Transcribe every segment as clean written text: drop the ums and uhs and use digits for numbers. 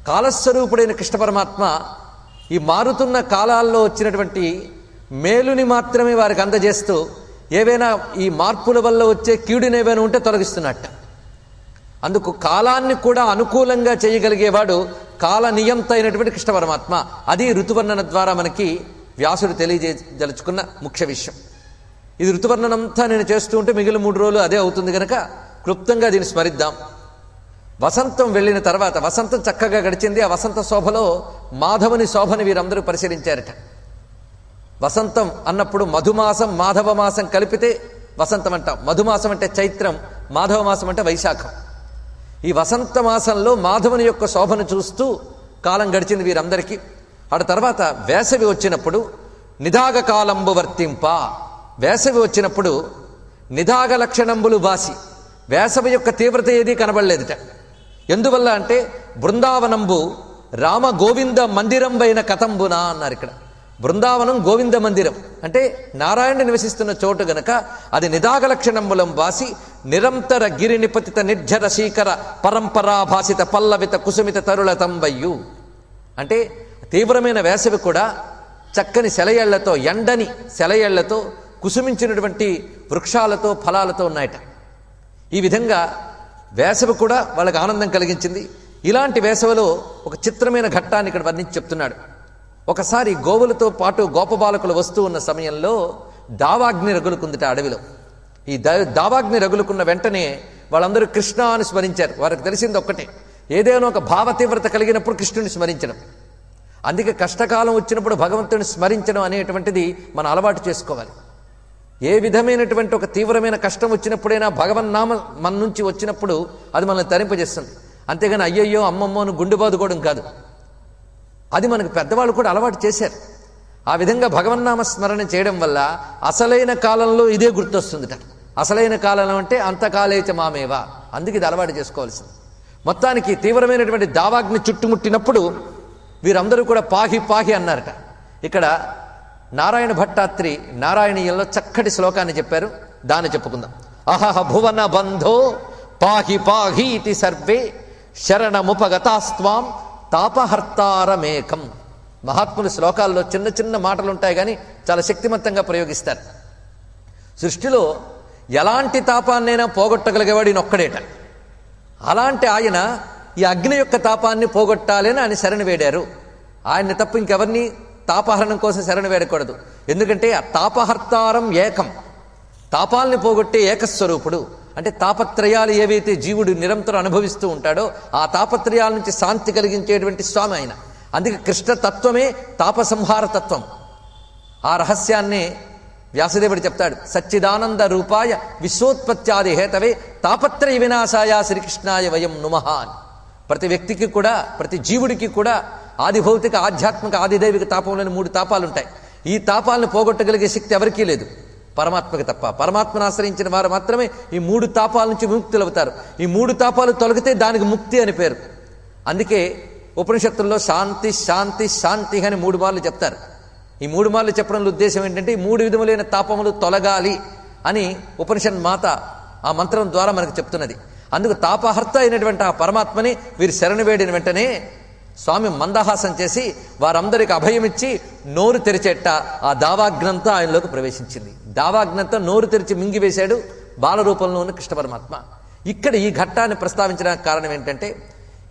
కాలస్వరూపుడైన కృష్ణ పరమాత్మ ఈ మారుతున్న కాలాల్లో వచ్చినటువంటి మేలుని మాత్రమే వారికి అందజేస్తూ ఏవైనా ఈ మార్పుల వల్ల వచ్చే కీడుని ఏవైనా ఉంటే తొలగిస్తున్నట్ట. అందుకు కాలాన్ని కూడా అనుకూలంగా చేయగలిగేవాడు కాల నియంత అయినటువంటి కృష్ణ పరమాత్మ. అది ఋతువర్ణన ద్వారా మనకి వ్యాసుడు తెలియజేయదలుచుకున్న ముఖ్య విషయం. ఇది ఋతువర్ణనంతా నేను చేస్తూ ఉంటే మిగిలిన 3 రోజులు అదే అవుతుంది కనుక క్లుప్తంగా దీన్ని స్మరిద్దాం. వసంతం వెళ్ళిన తర్వాత వసంతం చక్కగా గడిచింది. ఆ వసంత శోభలో మాధవుని శోభని వీరందరూ పరిశీలించారట. వసంతం అన్నప్పుడు మధుమాసం మాధవ మాసం కలిపితే వసంతం అంటాం. మధుమాసం అంటే చైత్రం, మాధవ మాసం అంటే వైశాఖం. ఈ వసంత మాసంలో మాధవుని యొక్క శోభను చూస్తూ కాలం గడిచింది వీరందరికీ. ఆ తర్వాత వేసవి వచ్చినప్పుడు నిదాగ కాలంబు వర్తింప, వేసవి వచ్చినప్పుడు నిదాగ లక్షణంబులు బాసి, వేసవి యొక్క తీవ్రత ఏదీ కనబడలేదుట. ఎందువల్ల అంటే బృందావనంబు రామ గోవింద మందిరంబైన కథంబున అన్నారు. ఇక్కడ బృందావనం గోవింద మందిరం అంటే నారాయణ నివసిస్తున్న చోటు గనక అది నిదాగ లక్షణంబులం బాసి నిరంతర గిరి నిపతిత నిర్జర శీకర పరంపరా భాసిత పల్లవిత కుసుమిత తరుల తంబయ్యు అంటే తీవ్రమైన వేసవి కూడా చక్కని సెలయేళ్లతో, ఎండని సెలయేళ్లతో కుసుమించినటువంటి వృక్షాలతో ఫలాలతో ఉన్నాయట. ఈ విధంగా వేసవి కూడా వాళ్ళకి ఆనందం కలిగించింది. ఇలాంటి వేసవిలో ఒక చిత్రమైన ఘట్టాన్ని ఇక్కడ వర్ణించి చెప్తున్నాడు. ఒకసారి గోవులతో పాటు గోపబాలకులు వస్తూ ఉన్న సమయంలో దావాగ్ని రగులుకుందిట అడవిలో. ఈ దావాగ్ని రగులుకున్న వెంటనే వాళ్ళందరూ కృష్ణ అని స్మరించారు. వారికి తెలిసింది ఒక్కటే, ఏదైనా ఒక భావ తీవ్రత కలిగినప్పుడు కృష్ణుని స్మరించడం. అందుకే కష్టకాలం వచ్చినప్పుడు భగవంతుని స్మరించడం అనేటువంటిది మనం అలవాటు చేసుకోవాలి. ఏ విధమైనటువంటి ఒక తీవ్రమైన కష్టం వచ్చినప్పుడైనా భగవన్నామం మన నుంచి వచ్చినప్పుడు అది మనల్ని తరింపజేస్తుంది. అంతేగాని అయ్యయ్యో అమ్మమ్మోను గుండె బాదుకోవడం కాదు. అది మనకు పెద్దవాళ్ళు కూడా అలవాటు చేశారు. ఆ విధంగా భగవన్నామ స్మరణ చేయడం వల్ల అసలైన కాలంలో ఇదే గుర్తొస్తుందిట. అసలైన కాలం అంటే అంతకాలేచ మామేవా, అందుకు ఇది అలవాటు చేసుకోవాల్సింది. మొత్తానికి తీవ్రమైనటువంటి దావాగ్ని చుట్టుముట్టినప్పుడు వీరందరూ కూడా పాహి పాహి అన్నారట. ఇక్కడ నారాయణ భట్టాత్రి నారాయణీయంలో చక్కటి శ్లోకాన్ని చెప్పారు, దాన్ని చెప్పుకుందాం. అహహ భువన బంధో పాహి పాహీతి సర్వే శరణముపగతాస్త్వాం తాపహర్తారమేకం. మహాత్ముల శ్లోకాల్లో చిన్న చిన్న మాటలు ఉంటాయి కానీ చాలా శక్తివంతంగా ప్రయోగిస్తారు. సృష్టిలో ఎలాంటి తాపాన్నైనా పోగొట్టగలిగేవాడు ఈయనొక్కడేట. అలాంటి ఆయన ఈ అగ్ని యొక్క తాపాన్ని పోగొట్టాలని ఆయన శరణి వేడారు. ఆయన్ని తప్ప ఇంకెవరిని తాపహరణం కోసం శరణి వేడకూడదు. ఎందుకంటే ఆ తాపహర్తారం ఏకం, తాపాలని పోగొట్టే ఏకస్వరూపుడు. అంటే తాపత్రయాలు ఏవైతే జీవుడు నిరంతరం అనుభవిస్తూ ఉంటాడో ఆ తాపత్రయాల నుంచి శాంతి కలిగించేటువంటి స్వామి ఆయన. అందుకే కృష్ణతత్వమే తాపసంహార తత్వం. ఆ రహస్యాన్ని వ్యాసదేవుడు చెప్తాడు. సచ్చిదానంద రూపాయ విశ్వోత్పత్యాది హేతవే తాపత్రయ వినాశాయ శ్రీకృష్ణాయ వయం నుమః అని. ప్రతి వ్యక్తికి కూడా, ప్రతి జీవుడికి కూడా ఆది భౌతిక, ఆధ్యాత్మిక, ఆదిదైవిక తాపంలోని 3 తాపాలు ఉంటాయి. ఈ తాపాలను పోగొట్టగలిగే శక్తి ఎవరికీ లేదు, పరమాత్మకి తప్ప. పరమాత్మను ఆశ్రయించిన వారు మాత్రమే ఈ 3 తాపాల నుంచి విముక్తులవుతారు. ఈ 3 తాపాలు తొలగితే దానికి ముక్తి అని పేరు. అందుకే ఉపనిషత్తుల్లో శాంతి శాంతి శాంతి అని 3 మార్లు చెప్తారు. ఈ 3 మార్లు చెప్పడంలో ఉద్దేశం ఏంటంటే 3 విధములైన తాపములు తొలగాలి అని ఉపనిషత్ మాత ఆ మంత్రం ద్వారా మనకు చెప్తున్నది. అందుకు తాపహర్త అయినటువంటి ఆ పరమాత్మని వీరు శరణు వేడిన వెంటనే స్వామి మందహాసం చేసి వారందరికి అభయమిచ్చి నోరు తెరిచేట ఆ దావాగ్నంతో ఆయనలోకి ప్రవేశించింది. దావాగ్నంతో నోరు తెరిచి మింగివేశాడు బాలరూపంలో ఉన్న కృష్ణ పరమాత్మ. ఇక్కడ ఈ ఘట్టాన్ని ప్రస్తావించడానికి కారణం ఏంటంటే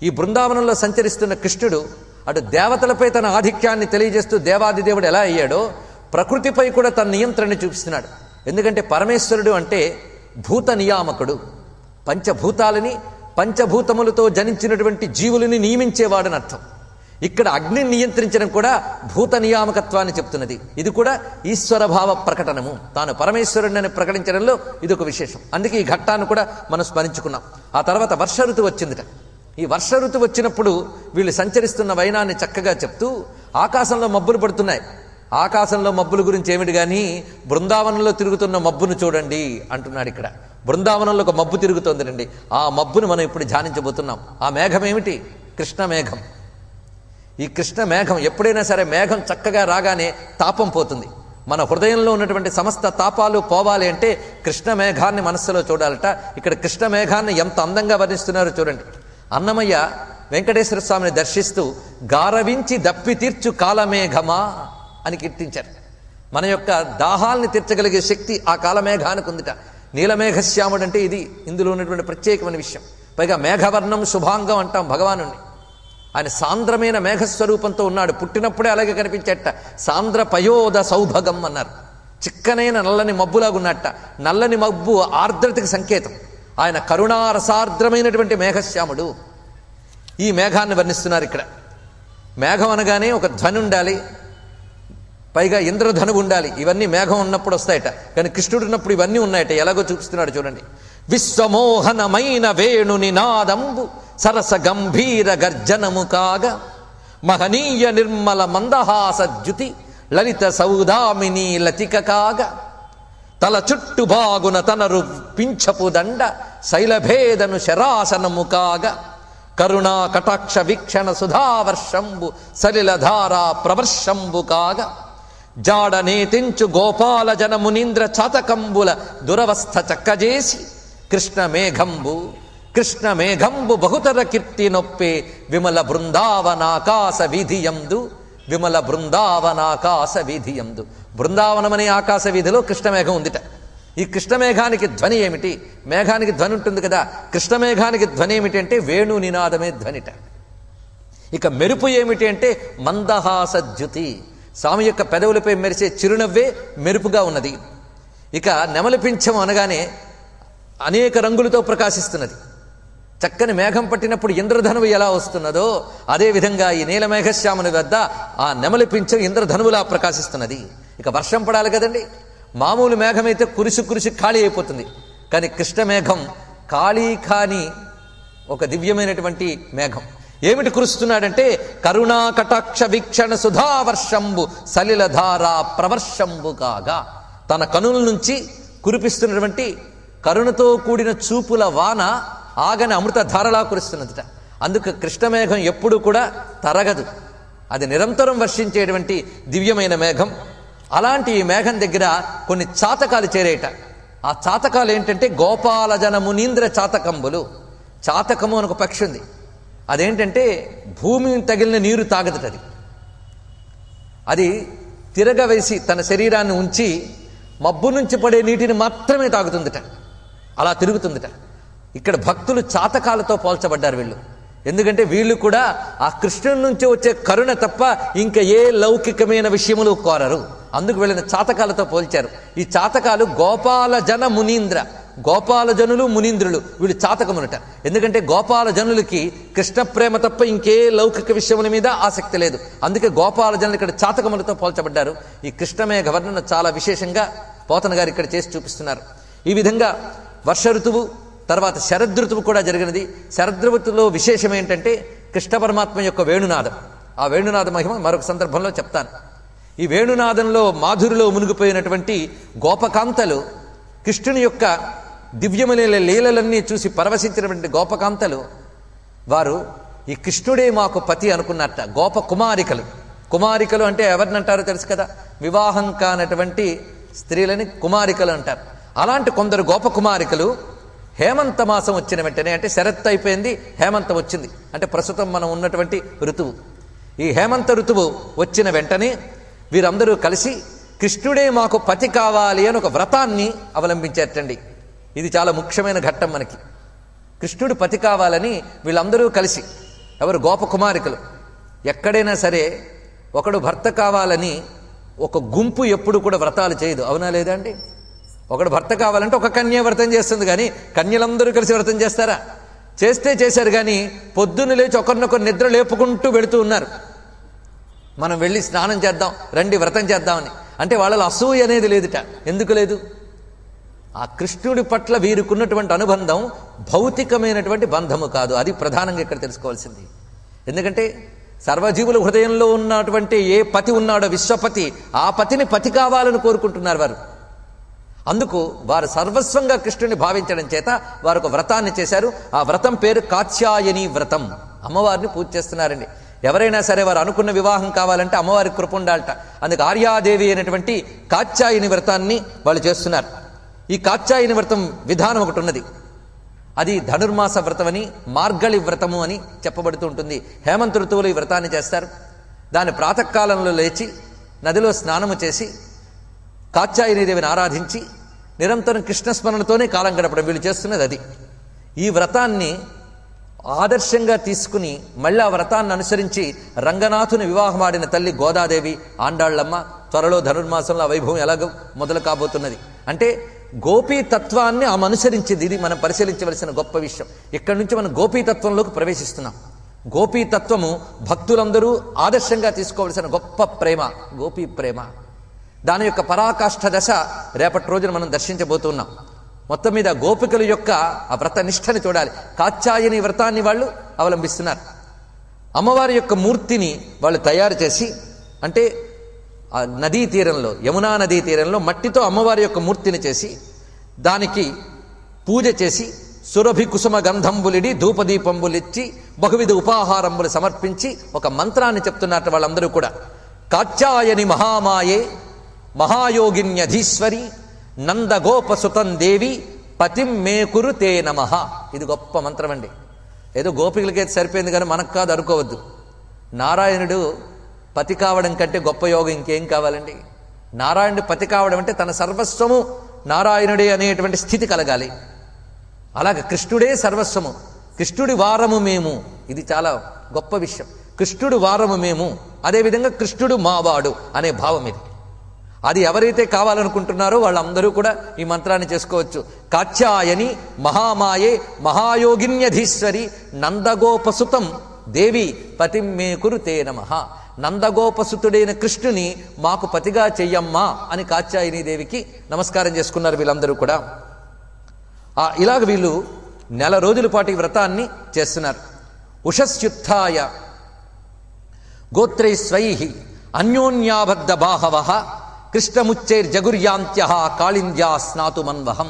ఈ బృందావనంలో సంచరిస్తున్న కృష్ణుడు అటు దేవతలపై తన ఆధిక్యాన్ని తెలియజేస్తూ దేవాదిదేవుడు ఎలా అయ్యాడో ప్రకృతిపై కూడా తన నియంత్రణని చూపిస్తున్నాడు. ఎందుకంటే పరమేశ్వరుడు అంటే భూత నియామకుడు. పంచభూతాలని, పంచభూతములతో జనించినటువంటి జీవులని నియమించేవాడని అర్థం. ఇక్కడ అగ్నిని నియంత్రించడం కూడా భూత నియామకత్వాన్ని చెప్తున్నది. ఇది కూడా ఈశ్వరభావ ప్రకటనము. తాను పరమేశ్వరుడిని ప్రకటించడంలో ఇదొక విశేషం. అందుకే ఈ ఘట్టాన్ని కూడా మనం స్మరించుకున్నాం. ఆ తర్వాత వర్ష ఋతువు వచ్చిందిట. ఈ వర్ష ఋతువు వచ్చినప్పుడు వీళ్ళు సంచరిస్తున్న వైనాన్ని చక్కగా చెప్తూ ఆకాశంలో మబ్బులు పడుతున్నాయి. ఆకాశంలో మబ్బుల గురించి ఏమిటి కానీ బృందావనంలో తిరుగుతున్న మబ్బును చూడండి అంటున్నాడు. ఇక్కడ బృందావనంలో ఒక మబ్బు తిరుగుతోంది రండి. ఆ మబ్బును మనం ఇప్పుడు ధ్యానించబోతున్నాం. ఆ మేఘం ఏమిటి? కృష్ణ మేఘం. ఈ కృష్ణ మేఘం ఎప్పుడైనా సరే మేఘం చక్కగా రాగానే తాపం పోతుంది. మన హృదయంలో ఉన్నటువంటి సమస్త తాపాలు పోవాలి అంటే కృష్ణ మేఘాన్ని మనస్సులో చూడాలట. ఇక్కడ కృష్ణ మేఘాన్ని ఎంత అందంగా వర్ణిస్తున్నారో చూడండి. అన్నమయ్య వెంకటేశ్వర స్వామిని దర్శిస్తూ గారవించి దప్పి తీర్చు కాలమేఘమా అని కీర్తించారు. మన యొక్క దాహాల్ని తీర్చగలిగే శక్తి ఆ కాలమేఘానికి ఉందిట. నీలమేఘశ్యాముడు అంటే ఇది ఇందులో ఉన్నటువంటి ప్రత్యేకమైన విషయం. పైగా మేఘవర్ణం శుభాంగం అంటాం భగవాను. ఆయన సాంద్రమైన మేఘస్వరూపంతో ఉన్నాడు. పుట్టినప్పుడే అలాగే కనిపించేట. సాంద్ర పయోద సౌభగం అన్నారు. చిక్కనైన నల్లని మబ్బులాగా ఉన్నట్ట. నల్లని మబ్బు ఆర్ద్రతకి సంకేతం. ఆయన కరుణారసార్ద్రమైనటువంటి మేఘశ్యాముడు. ఈ మేఘాన్ని వర్ణిస్తున్నారు ఇక్కడ. మేఘం అనగానే ఒక ధ్వని ఉండాలి, పైగా ఇంద్రధనువు ఉండాలి. ఇవన్నీ మేఘం ఉన్నప్పుడు వస్తాయట. కానీ కృష్ణుడు ఉన్నప్పుడు ఇవన్నీ ఉన్నాయట. ఎలాగో చూపిస్తున్నాడు చూడండి. విశ్వమోహనమైన వేణు నినాదంబు సరస గంభీర గర్జనము కాగా మహనీయ నిర్మల మందహాస జ్యుతి లలిత సౌదామిని లతిక కాగా తల చుట్టు బాగున తనరు పింఛపు దండ శైలభేదను శరాసనము కాగా కరుణా కటాక్ష వీక్షణ సుధావర్షంబు సలిలధారా ప్రవర్షంబు కాగా జాడనేతించు గోపాల జన మునీంద్ర చాతకంబుల దురవస్థ చక్కజేసి కృష్ణ మేఘంబు బహుతర కీర్తి నొప్పే విమల బృందావనాకాశ వీధియందు బృందావనమనే ఆకాశ వీధిలో కృష్ణమేఘం ఉందిట. ఈ కృష్ణమేఘానికి ధ్వని ఏమిటి? మేఘానికి ధ్వని ఉంటుంది కదా. కృష్ణమేఘానికి ధ్వని ఏమిటి అంటే వేణు నినాదమే ధ్వనిట. ఇక మెరుపు ఏమిటి అంటే మందహాసద్యుతి. స్వామి యొక్క పెదవులపై మెరిసే చిరునవ్వే మెరుపుగా ఉన్నది. ఇక నెమలి పింఛం అనగానే అనేక రంగులతో ప్రకాశిస్తున్నది. చక్కని మేఘం పట్టినప్పుడు ఇంద్రధనువు ఎలా వస్తున్నదో అదేవిధంగా ఈ నీలమేఘశ్యాముని వద్ద ఆ నెమలి పింఛం ఇంద్రధనువులా ప్రకాశిస్తున్నది. ఇక వర్షం పడాలి కదండి. మామూలు మేఘమైతే కురిసి ఖాళీ అయిపోతుంది. కానీ కృష్ణమేఘం ఖాళీ కాని ఒక దివ్యమైనటువంటి మేఘం. ఏమిటి కురుస్తున్నాడంటే కరుణా కటాక్ష వీక్షణ సుధావర్షంబు సలిలధారా ప్రవర్షంబు కాగా తన కనుల నుంచి కురిపిస్తున్నటువంటి కరుణతో కూడిన చూపుల వాన ఆగని అమృత ధారలా కురుస్తున్నదిట. అందుకు కృష్ణమేఘం ఎప్పుడు కూడా తరగదు. అది నిరంతరం వర్షించేటువంటి దివ్యమైన మేఘం. అలాంటి ఈ మేఘం దగ్గర కొన్ని చాతకాలు చేరేట. ఆ చాతకాలు ఏంటంటే గోపాల జన మునీంద్ర చాతకంబులు. చాతకము అని ఒక పక్షి ఉంది. అదేంటంటే భూమిని తగిలిన నీరు తాగదుట. అది తిరగవేసి తన శరీరాన్ని ఉంచి మబ్బు నుంచి పడే నీటిని మాత్రమే తాగుతుందిట. అలా తిరుగుతుందిట. ఇక్కడ భక్తులు చాతకాలతో పోల్చబడ్డారు వీళ్ళు. ఎందుకంటే వీళ్ళు కూడా ఆ కృష్ణుడి నుంచి వచ్చే కరుణ తప్ప ఇంకా ఏ లౌకికమైన విషయములు కోరరు. అందుకు వీళ్ళని చాతకాలతో పోల్చారు. ఈ చాతకాలు గోపాల జన మునీంద్ర. గోపాల జనులు మునీంద్రులు వీళ్ళు చాతకమునట. ఎందుకంటే గోపాల జనులకి కృష్ణ ప్రేమ తప్ప ఇంకే లౌకిక విషయముల మీద ఆసక్తి లేదు. అందుకే గోపాల జనులు ఇక్కడ చాతకములతో పోల్చబడ్డారు. ఈ కృష్ణమేఘ వర్ణన చాలా విశేషంగా పోతన గారు ఇక్కడ చేసి చూపిస్తున్నారు. ఈ విధంగా వర్ష ఋతువు తర్వాత శరదృతువు కూడా జరిగినది. శరదృతువులో విశేషం ఏంటంటే కృష్ణ పరమాత్మ యొక్క వేణునాదం. ఆ వేణునాద మహిమ మరొక సందర్భంలో చెప్తాను. ఈ వేణునాదంలో మాధురిలో మునిగిపోయినటువంటి గోపకాంతలు, కృష్ణుని యొక్క దివ్యమైన లీలలన్నీ చూసి పరవశించినటువంటి గోపకాంతలు వారు ఈ కృష్ణుడే మాకు పతి అనుకున్నట్ట. గోప కుమారికలు అంటే ఎవరినంటారో తెలుసు కదా. వివాహం కానటువంటి స్త్రీలని కుమారికలు అంటారు. అలాంటి కొందరు గోప కుమారికలు హేమంత మాసం వచ్చిన వెంటనే, అంటే శరత్ అయిపోయింది, హేమంతం వచ్చింది, అంటే ప్రస్తుతం మనం ఉన్నటువంటి ఋతువు. ఈ హేమంత ఋతువు వచ్చిన వెంటనే వీరందరూ కలిసి కృష్ణుడే మాకు పతి కావాలి అని ఒక వ్రతాన్ని అవలంబించేటండి. ఇది చాలా ముఖ్యమైన ఘట్టం మనకి. కృష్ణుడు పతి కావాలని వీళ్ళందరూ కలిసి, ఎవరు గోపకుమారికలు, ఎక్కడైనా సరే ఒకడు భర్త కావాలని ఒక గుంపు ఎప్పుడు కూడా వ్రతాలు చేయదు. అవునా లేదా అండి? ఒకడు భర్త కావాలంటే ఒక కన్య వ్రతం చేస్తుంది, కానీ కన్యలందరూ కలిసి వ్రతం చేస్తారా? చేశారు కానీ పొద్దున్న లేచి ఒకరినొకరు నిద్ర లేపుకుంటూ వెళుతూ ఉన్నారు. మనం వెళ్ళి స్నానం చేద్దాం, రండి వ్రతం చేద్దామని. అంటే వాళ్ళలో అసూయ అనేది లేదుట. ఎందుకు లేదు? ఆ కృష్ణుడి పట్ల వీరుకున్నటువంటి అనుబంధం భౌతికమైనటువంటి బంధము కాదు. అది ప్రధానంగా ఇక్కడ తెలుసుకోవాల్సింది. ఎందుకంటే సర్వజీవుల హృదయంలో ఉన్నటువంటి ఏ పతి ఉన్నాడో విశ్వపతి, ఆ పతిని పతి కావాలని కోరుకుంటున్నారు వారు. అందుకు వారు సర్వస్వంగా కృష్ణుని భావించడం చేత వారు ఒక వ్రతాన్ని చేశారు. ఆ వ్రతం పేరు కాత్యాయని వ్రతం. అమ్మవారిని పూజ చేస్తున్నారండి. ఎవరైనా సరే వారు అనుకున్న వివాహం కావాలంటే అమ్మవారి కృప ఉండాలట. అందుకు ఆర్యాదేవి అయినటువంటి కాత్యాయని వ్రతాన్ని వాళ్ళు చేస్తున్నారు. ఈ కాత్యాయని వ్రతం విధానం ఒకటి ఉన్నది. అది ధనుర్మాస వ్రతమని, మార్గళి వ్రతము అని చెప్పబడుతూ ఉంటుంది. హేమంత ఋతువులో ఈ వ్రతాన్ని చేస్తారు. దాని ప్రాతకాలంలో లేచి నదిలో స్నానము చేసి కాత్యాయనీదేవిని ఆరాధించి నిరంతరం కృష్ణస్మరణతోనే కాలం గడపడం వీళ్ళు చేస్తున్నది అది. ఈ వ్రతాన్ని ఆదర్శంగా తీసుకుని మళ్ళీ ఆ వ్రతాన్ని అనుసరించి రంగనాథుని వివాహమాడిన తల్లి గోదాదేవి, ఆండాళ్ళమ్మ త్వరలో ధనుర్మాసంలో ఆ వైభవం ఎలాగో మొదలు కాబోతున్నది. అంటే గోపీతత్వాన్ని ఆమె అనుసరించింది. ఇది మనం పరిశీలించవలసిన గొప్ప విషయం. ఇక్కడి నుంచి మనం గోపీతత్వంలోకి ప్రవేశిస్తున్నాం. గోపీతత్వము భక్తులందరూ ఆదర్శంగా తీసుకోవలసిన గొప్ప ప్రేమ, గోపీ ప్రేమ. దాని యొక్క పరాకాష్ఠ దశ రేపటి రోజున మనం దర్శించబోతున్నాం. మొత్తం మీద గోపికల యొక్క ఆ వ్రత నిష్ఠని చూడాలి. కాత్యాయని వ్రతాన్ని వాళ్ళు అవలంబిస్తున్నారు. అమ్మవారి యొక్క మూర్తిని వాళ్ళు తయారు చేసి, అంటే ఆ నదీ తీరంలో, యమునా నదీ తీరంలో మట్టితో అమ్మవారి యొక్క మూర్తిని చేసి దానికి పూజ చేసి సురభి కుసుమ గంధంబులిడి ధూపదీపంబులిచ్చి బహువిధ ఉపాహారంబులు సమర్పించి ఒక మంత్రాన్ని చెప్తున్నట్టు వాళ్ళందరూ కూడా. కాత్యాయని మహామాయే మహాయోగిన్యధీశ్వరి నందగోపసుతం దేవి పతిం మేకురు తే నమః. ఇది గొప్ప మంత్రం అండి. ఏదో గోపికలకైతే సరిపోయింది కానీ మనకు కాదు అనుకోవద్దు. నారాయణుడు పతి కావడం కంటే గొప్ప యోగం ఇంకేం కావాలండి? నారాయణుడు పతి కావడం అంటే తన సర్వస్వము నారాయణుడే అనేటువంటి స్థితి కలగాలి. అలాగే కృష్ణుడే సర్వస్వము, కృష్ణుడి వారము మేము. ఇది చాలా గొప్ప విషయం. కృష్ణుడు వారము మేము, అదేవిధంగా కృష్ణుడు మావాడు అనే భావం ఇది. అది ఎవరైతే కావాలనుకుంటున్నారో వాళ్ళందరూ కూడా ఈ మంత్రాన్ని చేసుకోవచ్చు. కాత్యాయని మహామాయే మహాయోగిన్యధీశ్వరి నందగోపసుతం దేవి పతిం మే కురు తే నమః. నందగోపసుతుడైన కృష్ణుని మాకు పతిగా చెయ్యమ్మా అని కాత్యాయని దేవికి నమస్కారం చేసుకున్నారు వీళ్ళందరూ కూడా. ఇలాగ వీళ్ళు నెల రోజుల పాటు ఈ వ్రతాన్ని చేస్తున్నారు. ఉషస్యుత్థాయ గోత్రైస్వైః అన్యోన్యాబద్ధ బాహవః కృష్ణముచ్చైర్జగుర్యాంత్యః కాళింద్యా స్నాతుమన్వహం.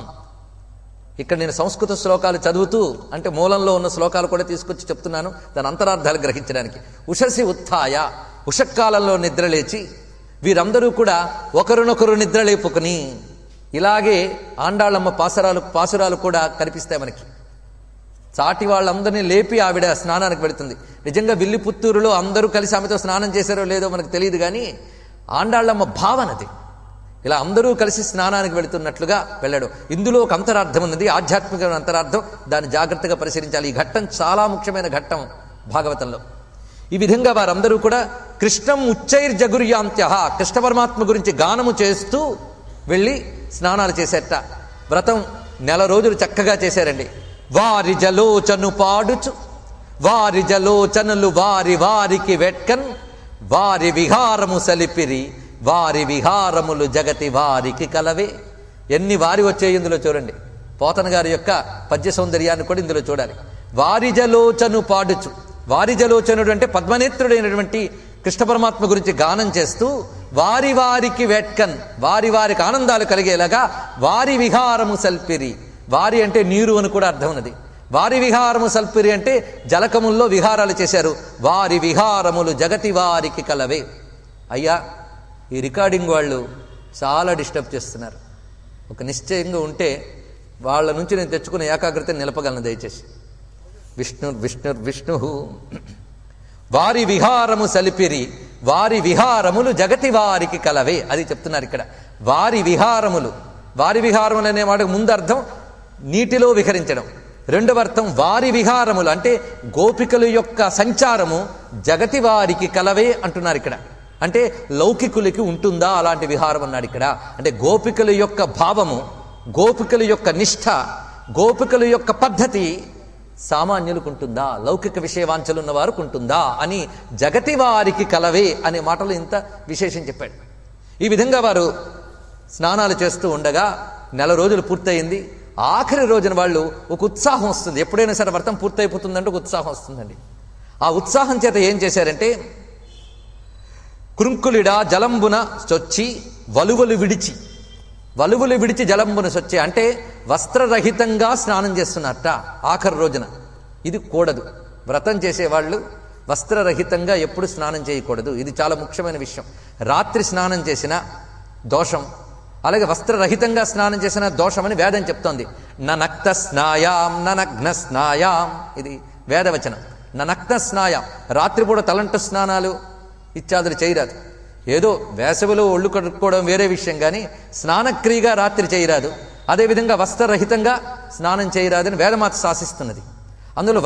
ఇక్కడ నేను సంస్కృత శ్లోకాలు చదువుతూ, అంటే మూలంలో ఉన్న శ్లోకాలు కూడా తీసుకొచ్చి చెప్తున్నాను దాని అంతరార్థాలు గ్రహించడానికి. ఉషసి ఉత్థాయ, ఉషక్కాలంలో నిద్రలేచి వీరందరూ కూడా ఒకరినొకరు నిద్రలేపుకుని, ఇలాగే ఆండాళ్ళమ్మ పాసురాలు కూడా కనిపిస్తాయి మనకి. చాటి వాళ్ళందరినీ లేపి ఆవిడ స్నానానికి వెళుతుంది. నిజంగా విల్లిపుత్తూరులో అందరూ కలిసి ఆమెతో స్నానం చేశారో లేదో మనకు తెలియదు, కానీ ఆండాళ్ళమ్మ భావనది. ఇలా అందరూ కలిసి స్నానానికి వెళుతున్నట్లుగా వెళ్ళడం. ఇందులో ఒక అంతరార్థం ఉన్నది, ఆధ్యాత్మికమైన అంతరార్థం. దాన్ని జాగ్రత్తగా పరిశీలించాలి. ఈ ఘట్టం చాలా ముఖ్యమైన ఘట్టం భాగవతంలో. ఈ విధంగా వారందరూ కూడా కృష్ణం ఉచ్చైర్జగుర్యాంత్యః, కృష్ణ పరమాత్మ గురించి గానము చేస్తూ వెళ్ళి స్నానాలు చేసేట. వ్రతం నెల రోజులు చక్కగా చేశారండి. వారి జలోచను పాడుచు వారి జలోచనలు వారి వారికి వెట్కన్ వారి విహారము సలిపిరి వారి విహారములు జగతి వారికి కలవే. ఎన్ని వారి వచ్చాయి ఇందులో చూడండి. పోతన గారి యొక్క పద్య సౌందర్యాన్ని కూడా ఇందులో చూడాలి. వారిజలోచను పాడుచు, వారిజలోచనుడు అంటే పద్మనేత్రుడైనటువంటి కృష్ణ పరమాత్మ గురించి గానం చేస్తూ వారి వారికి వెట్కన్, వారి వారికి ఆనందాలు కలిగేలాగా వారి విహారము సల్పిరి. వారి అంటే నీరు అని కూడా అర్థం ఉన్నది. వారి విహారము సల్పిరి అంటే జలకముల్లో విహారాలు చేశారు. వారి విహారములు జగతి వారికి కలవే. అయ్యా, ఈ రికార్డింగ్ వాళ్ళు చాలా డిస్టర్బ్ చేస్తున్నారు. ఒక నిశ్చయంగా ఉంటే వాళ్ళ నుంచి నేను తెచ్చుకున్న ఏకాగ్రతను నిలపగలను దయచేసి. విష్ణు వారి విహారము సలిపిరి వారి విహారములు జగతి వారికి కలవే. అది చెప్తున్నారు ఇక్కడ. వారి విహారములు, వారి విహారములు అనే వాడికి ముందు అర్థం నీటిలో విహరించడం, రెండవ అర్థం వారి విహారములు అంటే గోపికల యొక్క సంచారము జగతి వారికి కలవే అంటున్నారు ఇక్కడ. అంటే లౌకికులకి ఉంటుందా అలాంటి విహారం అన్నాడు ఇక్కడ. అంటే గోపికల యొక్క భావము, గోపికల యొక్క నిష్ఠ, గోపికల యొక్క పద్ధతి సామాన్యులకు ఉంటుందా, లౌకిక విషయవాంఛలు ఉన్న వారికి ఉంటుందా అని జగతి వారికి కలవే అనే మాటలు ఇంత విశేషం చెప్పాడు. ఈ విధంగా వారు స్నానాలు చేస్తూ ఉండగా నెల రోజులు పూర్తయింది. ఆఖరి రోజున వాళ్ళు ఒక ఉత్సాహం వస్తుంది. ఎప్పుడైనా సరే వ్రతం పూర్తయిపోతుందంటే ఒక ఉత్సాహం వస్తుందండి. ఆ ఉత్సాహం చేత ఏం చేశారంటే కృంకులిడా జలంబున సొచ్చి వలువలు విడిచి జలంబున సొచ్చి అంటే వస్త్రరహితంగా స్నానం చేస్తున్నారట ఆఖరి రోజున. ఇది కూడదు. వ్రతం చేసేవాళ్ళు వస్త్రరహితంగా ఎప్పుడు స్నానం చేయకూడదు. ఇది చాలా ముఖ్యమైన విషయం. రాత్రి స్నానం చేసిన దోషం, అలాగే వస్త్రరహితంగా స్నానం చేసిన దోషమని వేదం చెప్తోంది. ననక్త స్నాయాం ననగ్న స్నాయాం, ఇది వేదవచనం. ననక్త స్నాయాం, రాత్రిపూట తలంటు స్నానాలు ఇత్యాదులు చేయరాదు. ఏదో వేసవిలో ఒళ్ళు కడుక్కోవడం వేరే విషయం, కానీ స్నానక్రియగా రాత్రి చేయరాదు. అదేవిధంగా వస్త్రరహితంగా స్నానం చేయరాదని వేదమాత శాసిస్తున్నది. అందులో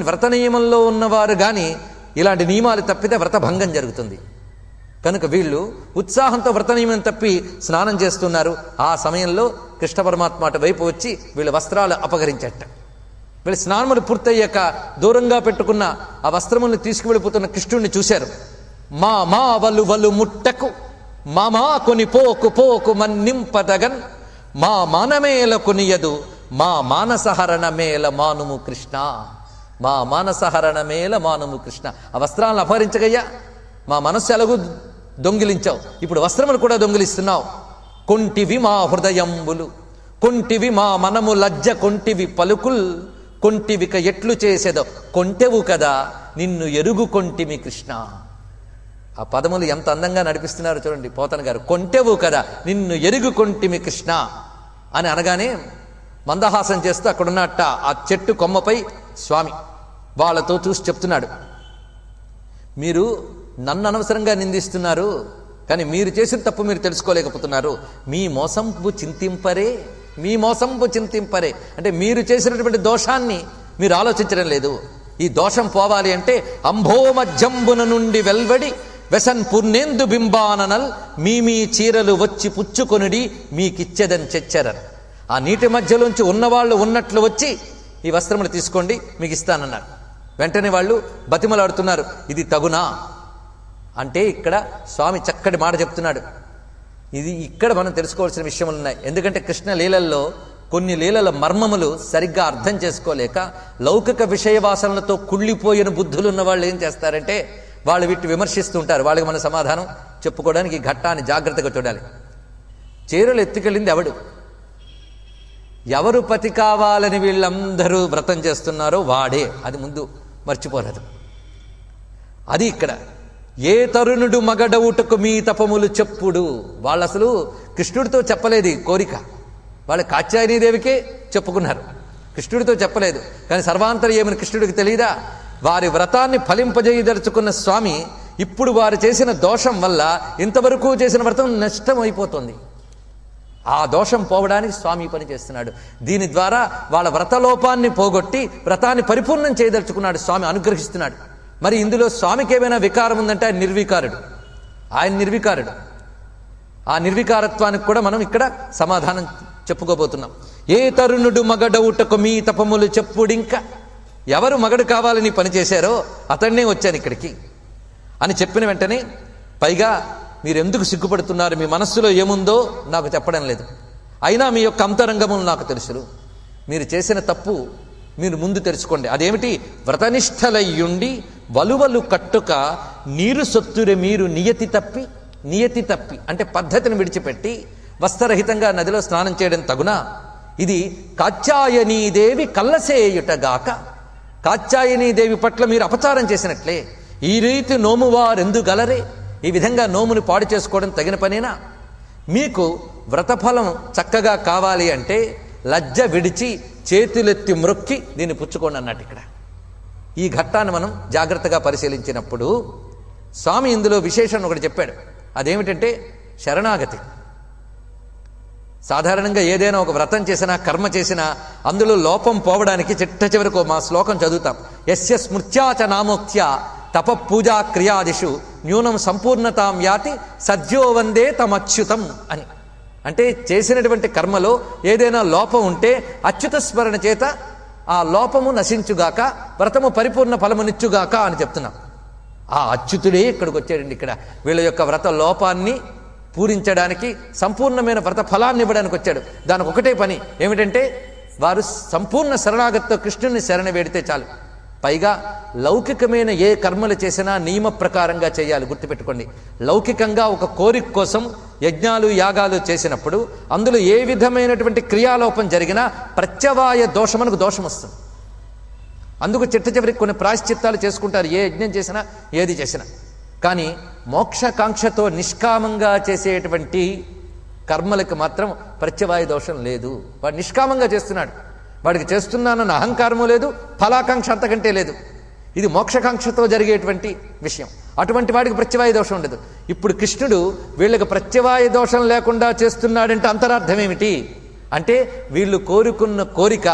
వ్రత నియమంలో ఉన్నవారు కానీ ఇలాంటి నియమాలు తప్పితే వ్రతభంగం జరుగుతుంది. కనుక వీళ్ళు ఉత్సాహంతో వ్రత నియమం తప్పి స్నానం చేస్తున్నారు. ఆ సమయంలో కృష్ణ పరమాత్మ అటు వైపు వచ్చి వీళ్ళ వస్త్రాలు అపహరించట. వీళ్ళ స్నానములు పూర్తయ్యాక దూరంగా పెట్టుకున్న ఆ వస్త్రములను తీసుకువెళ్ళిపోతున్న కృష్ణుడిని చూశారు. మా మా వలు వలు ముట్టకు మామా కొని పోకు పోకు మన్నింపదగన్ మా మానమేల కొనియదు మా మానసహరణ మేల మానుము కృష్ణ, మా మానసహరణ మేల మానుము కృష్ణ. ఆ వస్త్రాలను అపహరించగయ్యా, మా మనస్సు ఎలాగూ దొంగిలించావు, ఇప్పుడు వస్త్రములు కూడా దొంగిలిస్తున్నావు. కొంటివి మా హృదయంబులు, కొంటివి మా మనము లజ్జ, కొంటివి పలుకుల్, కొంటివిక ఎట్లు చేసేదో కొంటెవు కదా నిన్ను ఎరుగు కొంటిమి కృష్ణ. ఆ పదములు ఎంత అందంగా నడిపిస్తున్నారు చూడండి పోతన గారు. కొంటెవు కదా నిన్ను ఎరుగు కొంటిమి కృష్ణ అని అనగానే మందహాసం చేస్తూ అక్కడున్నట్ట ఆ చెట్టు కొమ్మపై స్వామి వాళ్ళతో చూసి చెప్తున్నాడు, మీరు నన్ను అనవసరంగా నిందిస్తున్నారు, కానీ మీరు చేసిన తప్పు మీరు తెలుసుకోలేకపోతున్నారు. మీ మోసంపు చింతింపరే, మీ మోసంపు చింతింపరే అంటే మీరు చేసినటువంటి దోషాన్ని మీరు ఆలోచించడం లేదు. ఈ దోషం పోవాలి అంటే అంభోమధ్యంబున నుండి వెల్వడి వెసన్ పుర్నేందు బింబాననల్ మీ మీ చీరలు వచ్చి పుచ్చుకొనిడి మీకిచ్చేదని చెచ్చారని. ఆ నీటి మధ్యలోంచి ఉన్నవాళ్ళు ఉన్నట్లు వచ్చి ఈ వస్త్రములు తీసుకోండి మీకు ఇస్తానన్నారు. వెంటనే వాళ్ళు బతిమలాడుతున్నారు, ఇది తగునా అంటే ఇక్కడ స్వామి చక్కటి మాట చెప్తున్నాడు. ఇది ఇక్కడ మనం తెలుసుకోవాల్సిన విషయములు ఉన్నాయి. ఎందుకంటే కృష్ణ లీలల్లో కొన్ని లీలల మర్మములు సరిగ్గా అర్థం చేసుకోలేక లౌకిక విషయ వాసనలతో కుళ్ళిపోయిన బుద్ధులు ఉన్న వాళ్ళు ఏం చేస్తారంటే వాళ్ళు వీటిని విమర్శిస్తూ ఉంటారు. వాళ్ళకి మన సమాధానం చెప్పుకోవడానికి ఈ ఘట్టాన్ని జాగ్రత్తగా చూడాలి. చీరలు ఎత్తుకెళ్ళింది ఎవరు పతి కావాలని వీళ్ళందరూ వ్రతం చేస్తున్నారో వాడే, అది ముందు మర్చిపోరాదు. అది ఇక్కడ ఏ తరుణుడు మగడవుటకు మీ తపములు చెప్పుడు. వాళ్ళు అసలు కృష్ణుడితో చెప్పలేదు ఈ కోరిక, వాళ్ళు కాత్యాయనీదేవికే చెప్పుకున్నారు, కృష్ణుడితో చెప్పలేదు. కానీ సర్వాంతర్యామిని కృష్ణుడికి తెలియదా? వారి వ్రతాన్ని ఫలింపజేయదలుచుకున్న స్వామి ఇప్పుడు వారు చేసిన దోషం వల్ల ఇంతవరకు చేసిన వ్రతం నష్టం అయిపోతుంది. ఆ దోషం పోవడానికి స్వామి పని చేస్తున్నాడు. దీని ద్వారా వాళ్ళ వ్రతలోపాన్ని పోగొట్టి వ్రతాన్ని పరిపూర్ణం చేయదలుచుకున్నాడు స్వామి, అనుగ్రహిస్తున్నాడు. మరి ఇందులో స్వామికి ఏమైనా వికారం ఉందంటే ఆయన నిర్వికారుడు, ఆయన నిర్వికారుడు. ఆ నిర్వికారత్వానికి కూడా మనం ఇక్కడ సమాధానం చెప్పుకోబోతున్నాం. ఏ తరుణుడు మగడవుటకు మీ తపములు చెప్పుడింకా, ఎవరు మగడు కావాలని పనిచేశారో అతన్నే వచ్చాను ఇక్కడికి అని చెప్పిన వెంటనే పైగా మీరెందుకు సిగ్గుపడుతున్నారు, మీ మనస్సులో ఏముందో నాకు చెప్పడం లేదు, అయినా మీ యొక్క అంతరంగములు నాకు తెలుసు, మీరు చేసిన తప్పు మీరు ముందు తెలుసుకోండి. అదేమిటి? వ్రతనిష్టలయ్యుండి వలువలు కట్టుక నీరు సొత్తురే మీరు నియతి తప్పి అంటే పద్ధతిని విడిచిపెట్టి వస్త్రరహితంగా నదిలో స్నానం చేయడం తగునా? ఇది కాత్యాయనీదేవి కల్లసేయుటగాక, కాత్యాయనీదేవి పట్ల మీరు అపచారం చేసినట్లే. ఈ రీతి నోమువారెందుగలరే, ఈ విధంగా నోముని పాడు చేసుకోవడం తగిన పనేనా? మీకు వ్రతఫలం చక్కగా కావాలి అంటే లజ్జ విడిచి చేతులెత్తి మ్రొక్కి దీన్ని పుచ్చుకోండి అన్నట్టు. ఇక్కడ ఈ ఘట్టాన్ని మనం జాగ్రత్తగా పరిశీలించినప్పుడు స్వామి ఇందులో విశేషం ఒకటి చెప్పాడు. అదేమిటంటే శరణాగతి. సాధారణంగా ఏదైనా ఒక వ్రతం చేసినా కర్మ చేసినా అందులో లోపం పోవడానికి చిట్ట చివరకు మా శ్లోకం చదువుతాం. యస్య స్మృత్యాచ నామోక్త్య తప పూజా క్రియాదిషు న్యూనం సంపూర్ణతాం యాతి సద్యో వందే తమచ్యుతం అని. అంటే చేసినటువంటి కర్మలో ఏదైనా లోపం ఉంటే అచ్యుత స్మరణ చేత ఆ లోపము నశించుగాక, వ్రతము పరిపూర్ణ ఫలమునిచ్చుగాక అని చెప్తున్నాం. ఆ అచ్యుతుడే ఇక్కడికి వచ్చాడండి. ఇక్కడ వీళ్ళ యొక్క వ్రత లోపాన్ని పూరించడానికి, సంపూర్ణమైన వ్రత ఫలాన్ని ఇవ్వడానికి వచ్చాడు. దానికి ఒకటే పని ఏమిటంటే వారు సంపూర్ణ శరణాగతితో కృష్ణుని శరణ వేడితే చాలు. పైగా లౌకికమైన ఏ కర్మలు చేసినా నియమ ప్రకారంగా చేయాలి. గుర్తుపెట్టుకోండి, లౌకికంగా ఒక కోరిక కోసం యజ్ఞాలు యాగాలు చేసినప్పుడు అందులో ఏ విధమైనటువంటి క్రియాలోపం జరిగినా ప్రత్యవాయ దోషమునకు దోషం వస్తుంది. అందుకు చిట్ట చివరికి కొన్ని ప్రాయశ్చిత్తాలు చేసుకుంటారు ఏ యజ్ఞం చేసినా ఏది చేసినా. కానీ మోక్షకాంక్షతో నిష్కామంగా చేసేటువంటి కర్మలకు మాత్రం ప్రత్యవాయ దోషం లేదు. వాడు నిష్కామంగా చేస్తున్నాడు, వాడికి చేస్తున్నానన్న అహంకారము లేదు, ఫలాకాంక్ష అంతకంటే లేదు. ఇది మోక్షకాంక్షతో జరిగేటువంటి విషయం. అటువంటి వాడికి ప్రత్యవాయ దోషం ఉండదు. ఇప్పుడు కృష్ణుడు వీళ్ళకి ప్రత్యవాయ దోషం లేకుండా చేస్తున్నాడంటే అంతరార్థం ఏమిటి అంటే, వీళ్ళు కోరుకున్న కోరిక